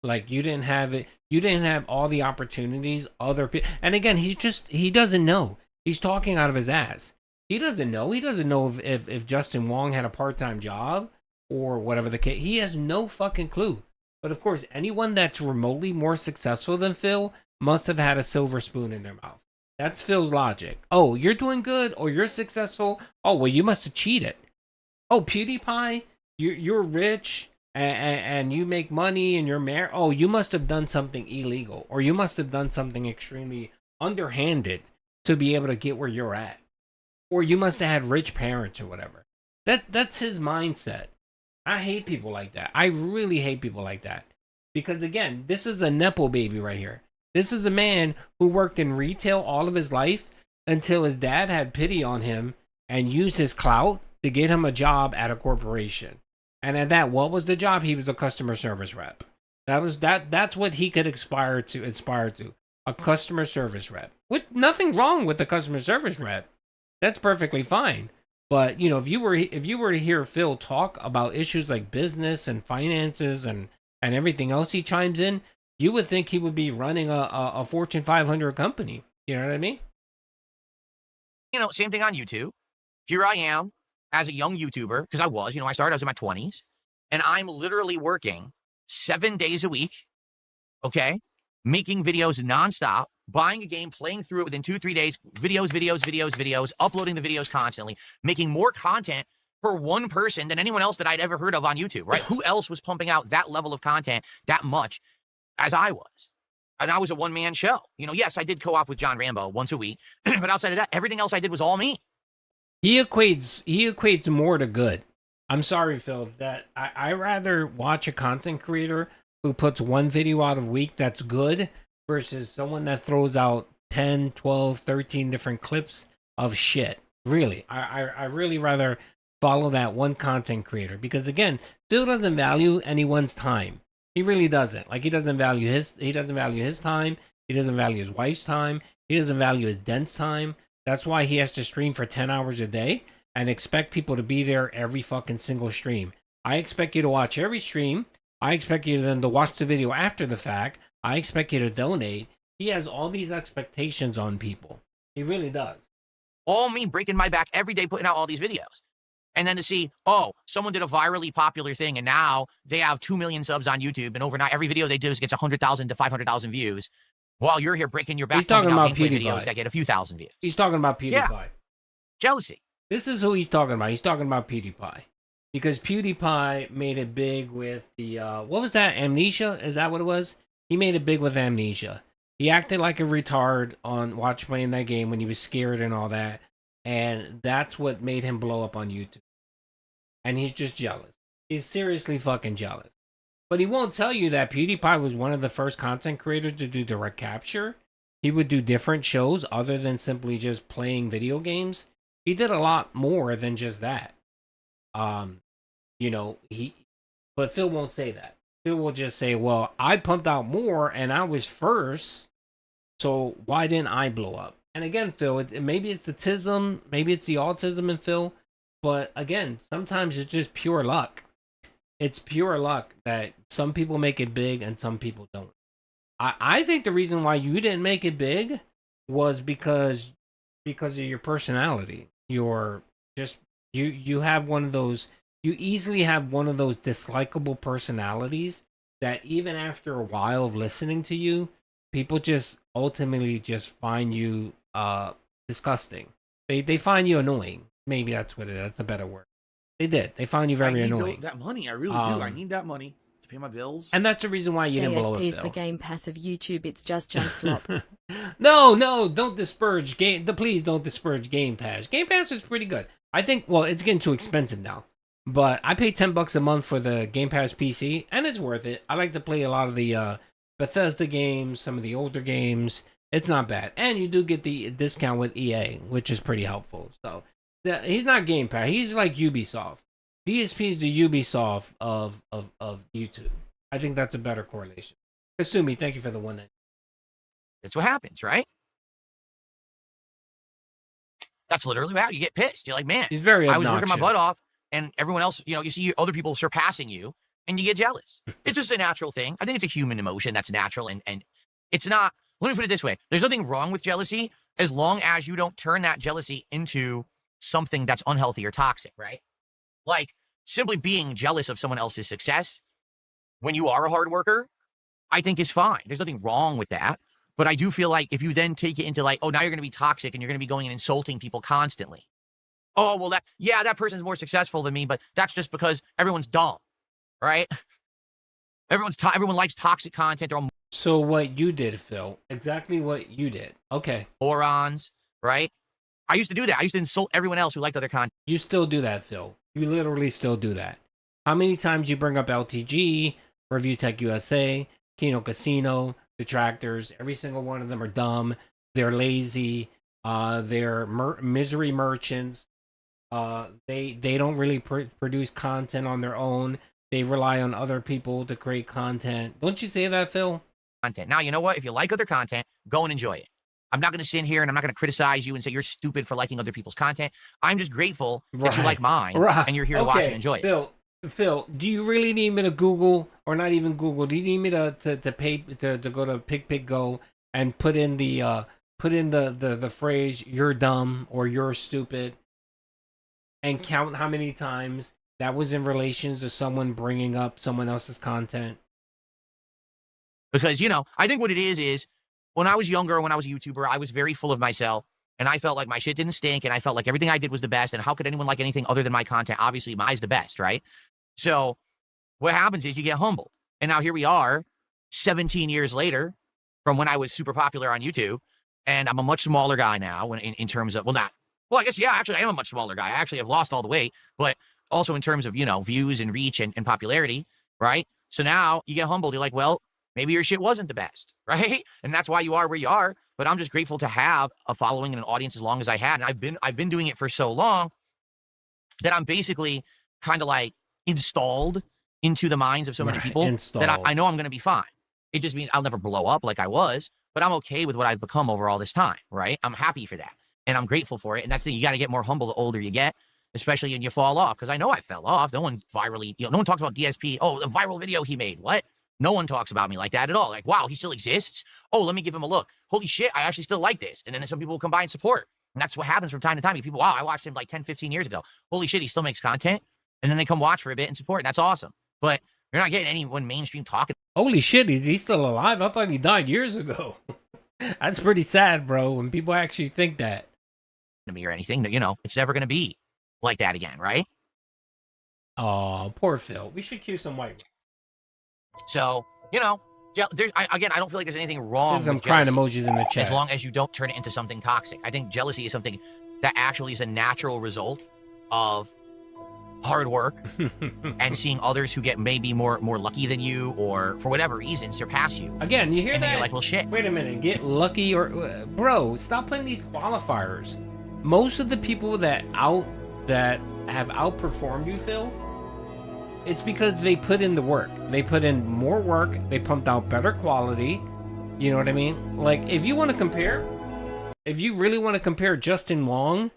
Like, you didn't have it. You didn't have all the opportunities other people. And again, he doesn't know. He's talking out of his ass. He doesn't know. He doesn't know if Justin Wong had a part-time job or whatever the case. He has no fucking clue. But of course, anyone that's remotely more successful than Phil must have had a silver spoon in their mouth. That's Phil's logic. Oh, you're doing good, or you're successful. Oh, well, you must have cheated. Oh, PewDiePie, you're rich and you make money and you're married. Oh, you must have done something illegal, or you must have done something extremely underhanded to be able to get where you're at. Or you must have had rich parents or whatever. That's his mindset. I hate people like that. I really hate people like that. Because again, this is a Nepo baby right here. This is a man who worked in retail all of his life until his dad had pity on him and used his clout to get him a job at a corporation. And at that, what was the job? He was a customer service rep. That's what he could aspire to. A customer service rep. With nothing wrong with the customer service rep. That's perfectly fine. But you know, if you were to hear Phil talk about issues like business and finances and everything else he chimes in, you would think he would be running a Fortune 500 company. You know what I mean?
You know, same thing on YouTube. Here I am as a young YouTuber, because I was in my 20s, and I'm literally working 7 days a week, okay? Making videos nonstop, buying a game, playing through it within 2-3 days, videos, uploading the videos constantly, making more content for one person than anyone else that I'd ever heard of on YouTube, right? Who else was pumping out that level of content that much as I was? And I was a one-man show. You know, yes, I did co-op with John Rambo once a week, but outside of that, everything else I did was all me.
He equates more to good. I'm sorry, Phil, that I rather watch a content creator who puts one video out a week that's good versus someone that throws out 10, 12, 13 different clips of shit. Really. I really rather follow that one content creator because, again, Phil doesn't value anyone's time. He really doesn't. Like, he doesn't value his time. He doesn't value his wife's time. He doesn't value his dent's time. That's why he has to stream for 10 hours a day and expect people to be there every fucking single stream. I expect you to watch every stream. I expect you then to watch the video after the fact. I expect you to donate. He has all these expectations on people. He really does.
All me breaking my back every day putting out all these videos. And then to see, oh, someone did a virally popular thing and now they have 2 million subs on YouTube and overnight every video they do gets 100,000 to 500,000 views while you're here breaking your back.
He's talking about
gameplay
PewDiePie.
videos that get a few thousand views.
He's talking about PewDiePie.
Yeah. Jealousy.
This is who he's talking about. He's talking about PewDiePie. Because PewDiePie made it big with the, what was that? Amnesia? Is that what it was? He made it big with Amnesia. He acted like a retard on Watch playing that game when he was scared and all that. And that's what made him blow up on YouTube. And he's just jealous. He's seriously fucking jealous. But he won't tell you that PewDiePie was one of the first content creators to do direct capture. He would do different shows other than simply just playing video games. He did a lot more than just that. But Phil won't say that. Phil will just say, well, I pumped out more and I was first, so why didn't I blow up? And again, Phil, maybe it's the autism, maybe it's the autism in Phil, but again, sometimes it's just pure luck. It's pure luck that some people make it big and some people don't. I think the reason why you didn't make it big was because of your personality. You have one of those, you easily have one of those dislikable personalities that even after a while of listening to you, people just ultimately just find you disgusting. They find you annoying. Maybe that's what it is. That's a better word. They find you very annoying.
That money, I really do. I need that money to pay my bills.
And that's the reason why you didn't blow up.
DSP is the Game Pass of YouTube. It's just junk slop.
No, don't disparage please don't disparage Game Pass. Game Pass is pretty good. I think, well, it's getting too expensive now. But I pay $10 a month for the Game Pass PC, and it's worth it. I like to play a lot of the Bethesda games, some of the older games. It's not bad. And you do get the discount with EA, which is pretty helpful. So he's not Game Pass. He's like Ubisoft. DSP is the Ubisoft of YouTube. I think that's a better correlation. Kasumi, thank you for the one.
That's what happens, right? That's literally what happens. You get pissed. You're like, man,
he's very obnoxious.
I was working my butt off, and everyone else, you see other people surpassing you, and you get jealous. It's just a natural thing. I think it's a human emotion that's natural, and it's not. Let me put it this way: there's nothing wrong with jealousy as long as you don't turn that jealousy into something that's unhealthy or toxic, right? Like simply being jealous of someone else's success when you are a hard worker, I think is fine. There's nothing wrong with that. But I do feel like if you then take it into like, oh, now you're going to be toxic and you're going to be going and insulting people constantly. Oh, well, that person's more successful than me, but that's just because everyone's dumb, right? Everyone likes toxic content.
So what you did, Phil, exactly what you did. Okay.
Morons, right? I used to do that. I used to insult everyone else who liked other content.
You still do that, Phil. You literally still do that. How many times you bring up LTG, Review Tech USA, Kino Casino, detractors? Every single one of them are dumb. They're lazy. They're misery merchants. They don't really produce content on their own. They rely on other people to create content. Don't you say that, Phil?
Content. Now, you know what? If you like other content, go and enjoy it. I'm not going to sit here and I'm not going to criticize you and say you're stupid for liking other people's content. I'm just grateful that you like mine and you're here to watch and enjoy it.
Phil, do you really need me to Google, or not even Google? Do you need me to go to PickPickGo and put in the phrase "you're dumb" or "you're stupid" and count how many times that was in relation to someone bringing up someone else's content?
Because, you know, I think what it is when I was younger, when I was a YouTuber, I was very full of myself, and I felt like my shit didn't stink, and I felt like everything I did was the best, and how could anyone like anything other than my content? Obviously, mine's the best, right? So what happens is you get humbled. And now here we are, 17 years later, from when I was super popular on YouTube, and I'm a much smaller guy now in terms of, I guess, yeah, actually, I am a much smaller guy. I actually have lost all the weight, but also in terms of, you know, views and reach and popularity, right? So now you get humbled. You're like, well, maybe your shit wasn't the best, right? And that's why you are where you are. But I'm just grateful to have a following and an audience as long as I had. And I've been doing it for so long that I'm basically kind of like installed into the minds of so many people that I know I'm going to be fine. It just means I'll never blow up like I was, but I'm okay with what I've become over all this time, right? I'm happy for that. And I'm grateful for it. And that's the, you got to get more humble the older you get, especially when you fall off. Because I know I fell off. No one virally, no one talks about DSP. Oh, the viral video he made. What? No one talks about me like that at all. Like, wow, he still exists. Oh, let me give him a look. Holy shit, I actually still like this. And then some people will come by and support. And that's what happens from time to time. People, wow, I watched him like 10, 15 years ago. Holy shit, he still makes content. And then they come watch for a bit and support. And that's awesome. But you're not getting anyone mainstream talking.
Holy shit, is he still alive? I thought he died years ago. That's pretty sad, bro, when people actually think that.
To me or anything, you know, it's never going to be like that again, right?
Oh, poor Phil. We should cue some white.
So, you know, I don't feel like there's anything wrong
with
some
crying emojis in the chat.
As long as you don't turn it into something toxic. I think jealousy is something that actually is a natural result of hard work and seeing others who get maybe more lucky than you, or for whatever reason surpass you.
Again, you hear
and
that?
Then you're like, well, shit.
Wait a minute, get lucky or bro, stop playing these qualifiers. Most of the people that have outperformed you, Phil, it's because they put in the work. They put in more work. They pumped out better quality. You know what I mean? Like, if you want to compare, if you really want to compare Justin Wong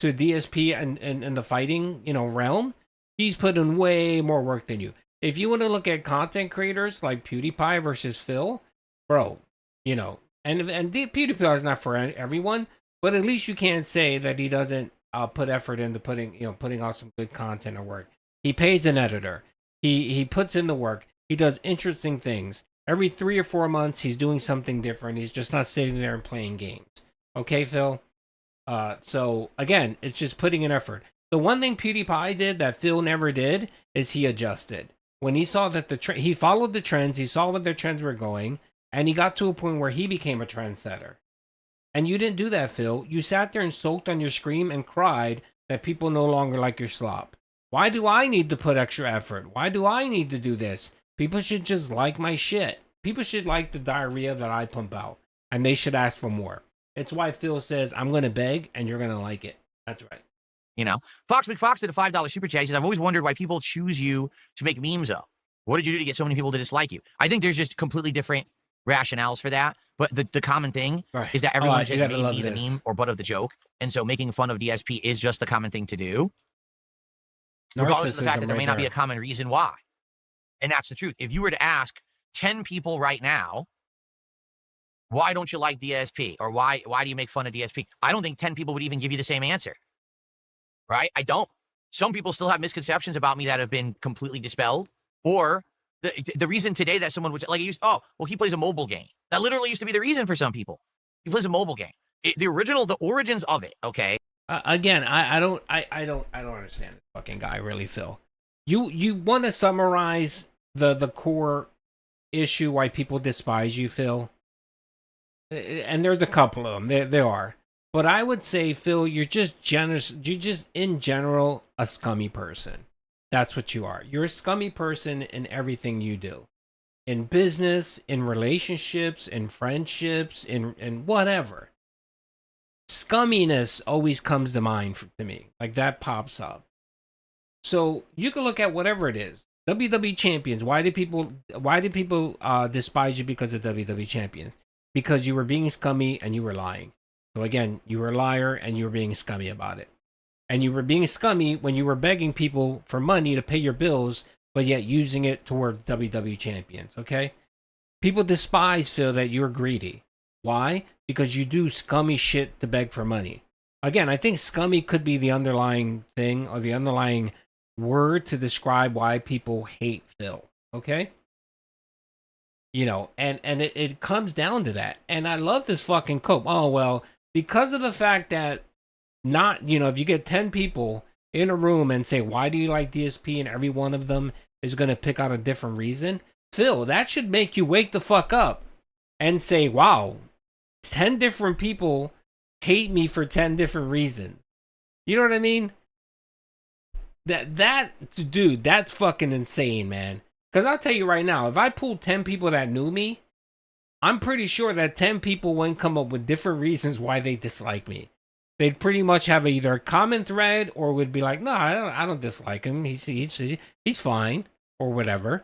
to DSP and the fighting, realm, he's put in way more work than you. If you want to look at content creators like PewDiePie versus Phil, bro, and the PewDiePie is not for everyone, but at least you can't say that he doesn't put effort into putting out some good content or work. He pays an editor. He puts in the work. He does interesting things. Every 3 or 4 months, he's doing something different. He's just not sitting there and playing games. Okay, Phil? So, again, it's just putting in effort. The one thing PewDiePie did that Phil never did is he adjusted. When he saw that he followed the trends, he saw what their trends were going, and he got to a point where he became a trendsetter. And you didn't do that, Phil. You sat there and soaked on your scream and cried that people no longer like your slop. Why do I need to put extra effort? Why do I need to do this? People should just like my shit. People should like the diarrhea that I pump out. And they should ask for more. It's why Phil says, I'm going to beg and you're going to like it. That's right.
Fox McFox did a $5 super chat. He says, I've always wondered why people choose you to make memes of. What did you do to get so many people to dislike you? I think there's just completely different rationales for that. But the common thing is that everyone just made me the meme or butt of the joke. And so making fun of DSP is just the common thing to do. Regardless of the fact that there may not be a common reason why. And that's the truth. If you were to ask 10 people right now, why don't you like DSP? Or why do you make fun of DSP? I don't think 10 people would even give you the same answer. Right? I don't. Some people still have misconceptions about me that have been completely dispelled. Or the reason today that someone would say, like, he plays a mobile game. That literally used to be the reason for some people. He plays a mobile game. The origins of it, okay?
Again, I don't understand this fucking guy, really, Phil. You want to summarize the core issue why people despise you, Phil? And there's a couple of them. There are. But I would say, Phil, you're just generous. You're just, in general, a scummy person. That's what you are. You're a scummy person in everything you do. In business, in relationships, in friendships, in whatever. scumminess always comes to mind to me. Like that pops up. So you can look at whatever it is. WWE champions. Why did people despise you because of WWE champions? Because you were being scummy and you were lying. So again, you were a liar and you were being scummy about it. And you were being scummy when you were begging people for money to pay your bills, but yet using it toward WWE champions, okay? People despise Phil that you're greedy. Why? Because you do scummy shit to beg for money. Again, I think scummy could be the underlying thing or the underlying word to describe why people hate Phil, okay? You know, and it comes down to that. And I love this fucking quote. Oh, well, because of the fact that not, you know, if you get 10 people in a room and say, why do you like DSP? And every one of them is going to pick out a different reason. Phil, that should make you wake the fuck up and say, wow, 10 different people hate me for 10 different reasons. You know what I mean? Dude, that's fucking insane, man. Because I'll tell you right now, if I pulled 10 people that knew me, I'm pretty sure that 10 people wouldn't come up with different reasons why they dislike me. They'd pretty much have either a common thread or would be like, no, I don't dislike him. He's fine or whatever.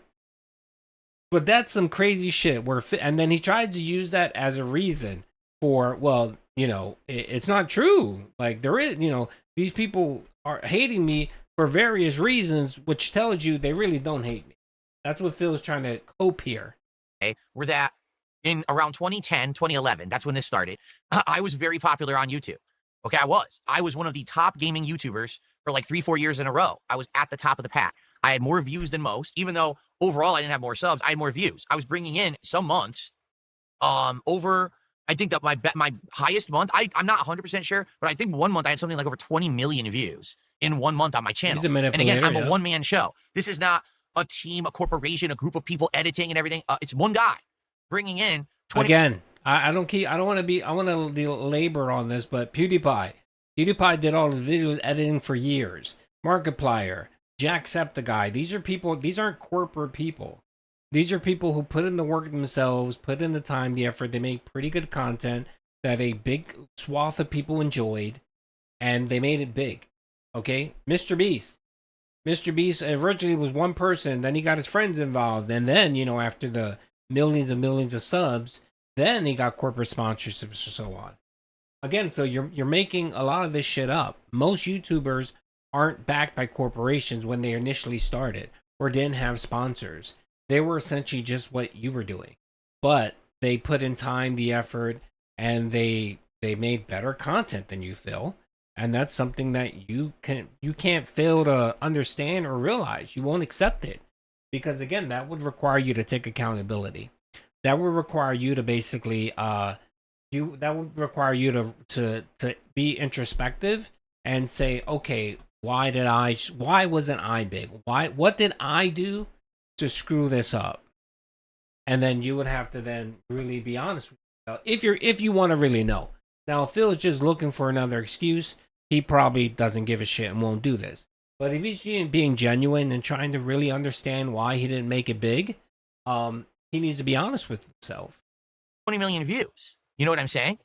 But that's some crazy shit. And then he tried to use that as a reason for, well, you know, it's not true. Like there is, you know, these people are hating me for various reasons, which tells you they really don't hate me. That's what Phil's trying to cope here.
Okay, we're that in around 2010, 2011. That's when this started. I was very popular on YouTube. Okay, I was one of the top gaming YouTubers for like 3-4 years in a row. I was at the top of the pack. I had more views than most, even though overall I didn't have more subs. I had more views. I was bringing in some months over, I think that my highest month, I'm not 100% sure, but I think one month I had something like over 20 million views in 1 month on my channel. And again, I'm a one-man show. This is not a team, a corporation, a group of people editing and everything. It's one guy bringing in 20.
Again, I want to labor on this, but PewDiePie did all the video editing for years. Markiplier, Jacksepticeye, these aren't corporate people. These are people who put in the work themselves, put in the time, the effort. They make pretty good content that a big swath of people enjoyed, and they made it big. Okay? Mr. Beast originally was one person, then he got his friends involved, and then, you know, after the millions and millions of subs, then he got corporate sponsorships and so on. Again, Phil, you're making a lot of this shit up. Most YouTubers aren't backed by corporations when they initially started or didn't have sponsors. They were essentially just what you were doing. But they put in time, the effort, and they made better content than you, Phil. And that's something that you can't fail to understand or realize. You won't accept it. Because again, that would require you to take accountability. That would require you to basically that would require you to be introspective and say, okay, why wasn't I big? What did I do to screw this up? And then you would have to then really be honest with yourself if you want to really know. Now, if Phil is just looking for another excuse, he probably doesn't give a shit and won't do this. But if he's being genuine and trying to really understand why he didn't make it big, he needs to be honest with himself.
20 million views. You know what I'm saying?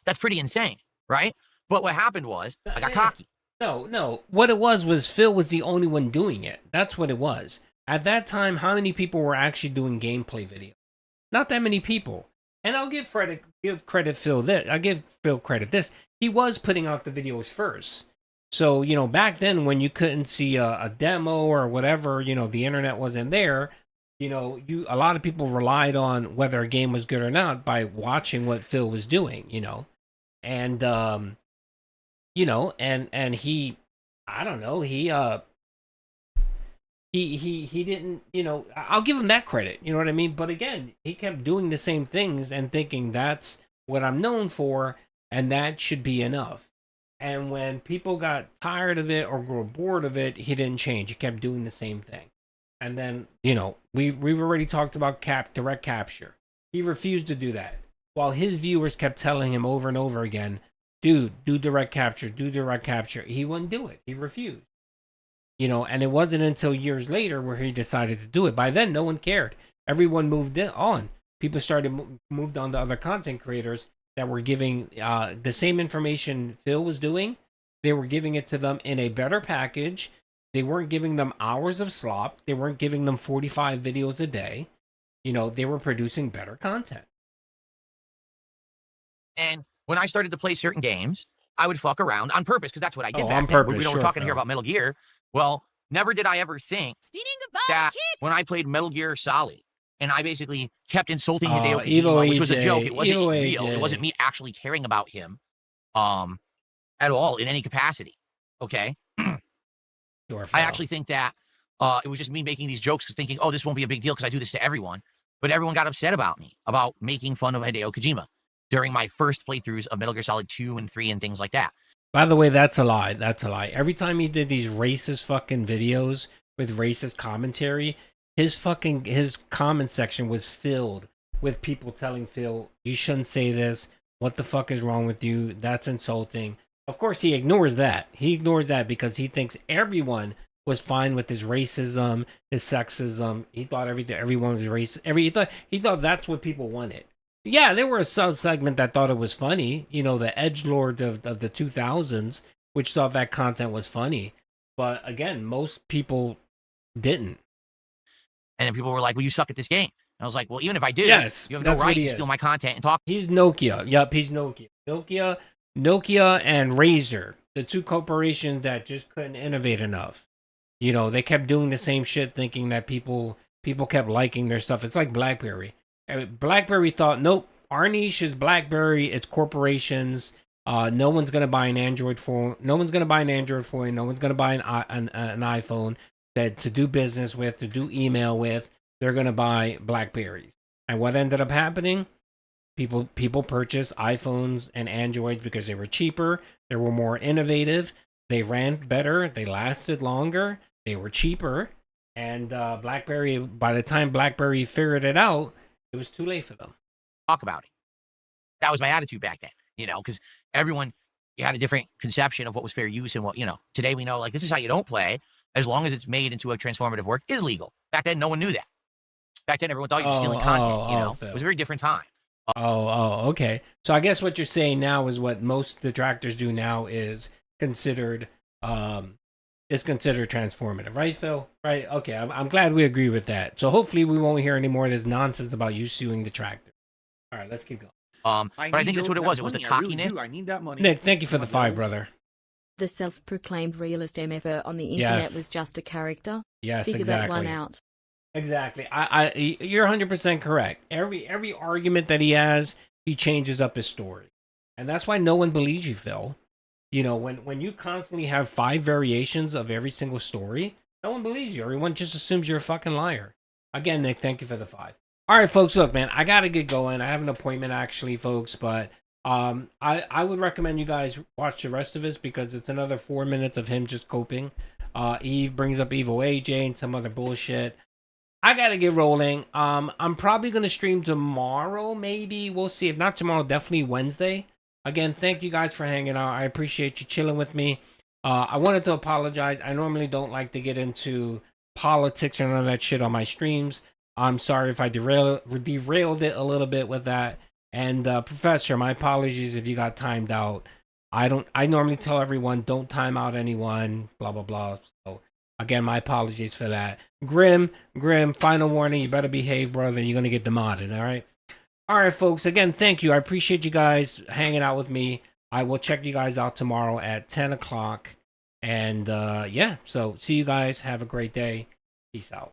That's pretty insane, right? But what happened was I got cocky.
No. What it was Phil was the only one doing it. That's what it was. At that time, how many people were actually doing gameplay videos? Not that many people. And I'll give credit Phil this. I'll give Phil credit this. He was putting out the videos first. So, you know, back then when you couldn't see a demo or whatever, you know, the internet wasn't there, you know, a lot of people relied on whether a game was good or not by watching what Phil was doing, you know. And you know, and he, I don't know, he didn't, you know, I'll give him that credit, you know what I mean? But again, he kept doing the same things and thinking that's what I'm known for and that should be enough. And when people got tired of it or grew bored of it, he didn't change. He kept doing the same thing. And then, you know, we've already talked about direct capture. He refused to do that. While his viewers kept telling him over and over again, dude, do direct capture, do direct capture. He wouldn't do it. He refused. You know, and it wasn't until years later where he decided to do it. By then, no one cared. Everyone moved on. People moved on to other content creators, that were giving the same information Phil was doing. They were giving it to them in a better package. They weren't giving them hours of slop. They weren't giving them 45 videos a day. You know, they were producing better content.
And when I started to play certain games, I would fuck around on purpose because that's what I did back
on
then.
purpose,
We're
sure,
talking here
Phil.
about Metal Gear. Well, never did I ever think that when I played Metal Gear Solid and I basically kept insulting Hideo Kojima, which was a joke. It wasn't real. It wasn't me actually caring about him at all in any capacity. Okay?
Sure,
I actually think that it was just me making these jokes because thinking, oh, this won't be a big deal because I do this to everyone. But everyone got upset about me, about making fun of Hideo Kojima during my first playthroughs of Metal Gear Solid 2 and 3 and things like that.
By the way, that's a lie. That's a lie. Every time he did these racist fucking videos with racist commentary, his comment section was filled with people telling Phil, you shouldn't say this. What the fuck is wrong with you? That's insulting. Of course, he ignores that. He ignores that because he thinks everyone was fine with his racism, his sexism. He thought everyone was racist. He thought that's what people wanted. Yeah, there were a sub-segment that thought it was funny. You know, the edgelords of the 2000s, which thought that content was funny. But again, most people didn't.
And then people were like, well, you suck at this game. And I was like, well, even if I did,
yes,
you have no right to steal my content and talk.
He's Nokia. Yep, he's Nokia. Nokia and Razer, the two corporations that just couldn't innovate enough. You know, they kept doing the same shit thinking that people kept liking their stuff. It's like BlackBerry. BlackBerry thought, nope, our niche is BlackBerry. It's corporations. No one's gonna buy an Android phone. No one's gonna buy an Android phone. No one's gonna buy an iPhone that to do business with, to do email with. They're gonna buy BlackBerries. And what ended up happening? People purchased iPhones and Androids because they were cheaper. They were more innovative. They ran better. They lasted longer. They were cheaper. And BlackBerry, by the time BlackBerry figured it out, it was too late for them.
Talk about it. That was my attitude back then, you know, because everyone had a different conception of what was fair use and what, you know, today we know, like, this is how you don't play as long as it's made into a transformative work is legal. Back then, no one knew that. Back then, everyone thought you were stealing content, you know.
Phil.
It was a very different time.
Okay. So I guess what you're saying now is what most detractors do now is considered transformative, right, Phil? Right? Okay, I'm glad we agree with that. So hopefully we won't hear any more of this nonsense about you suing detractors. All right, let's keep going.
But I think that's what it was. It was the cockiness.
I need that money.
Nick, thank you for the 5, brother.
The self-proclaimed realist MFer on the internet
Yes.
was just a character.
Yes,
Figure
exactly.
that one out.
Exactly. You're 100% correct. Every argument that he has, he changes up his story. And that's why no one believes you, Phil. You know, when you constantly have 5 variations of every single story, no one believes you. Everyone just assumes you're a fucking liar. Again, Nick, thank you for the 5. All right, folks, look, man, I got to get going. I have an appointment, actually, folks, but I would recommend you guys watch the rest of this because it's another 4 minutes of him just coping. Eve brings up Evil AJ and some other bullshit. I gotta get rolling. I'm probably gonna stream tomorrow, maybe. We'll see. If not tomorrow, definitely Wednesday. Again, thank you guys for hanging out. I appreciate you chilling with me. I wanted to apologize. I normally don't like to get into politics and all that shit on my streams. I'm sorry if I derailed it a little bit with that. And Professor, my apologies if you got timed out. I normally tell everyone don't time out anyone. Blah blah blah. So again, my apologies for that. Grim, final warning, you better behave, brother. You're going to get demoted, all right? All right, folks, again, thank you. I appreciate you guys hanging out with me. I will check you guys out tomorrow at 10 o'clock. And, yeah, so see you guys. Have a great day. Peace out.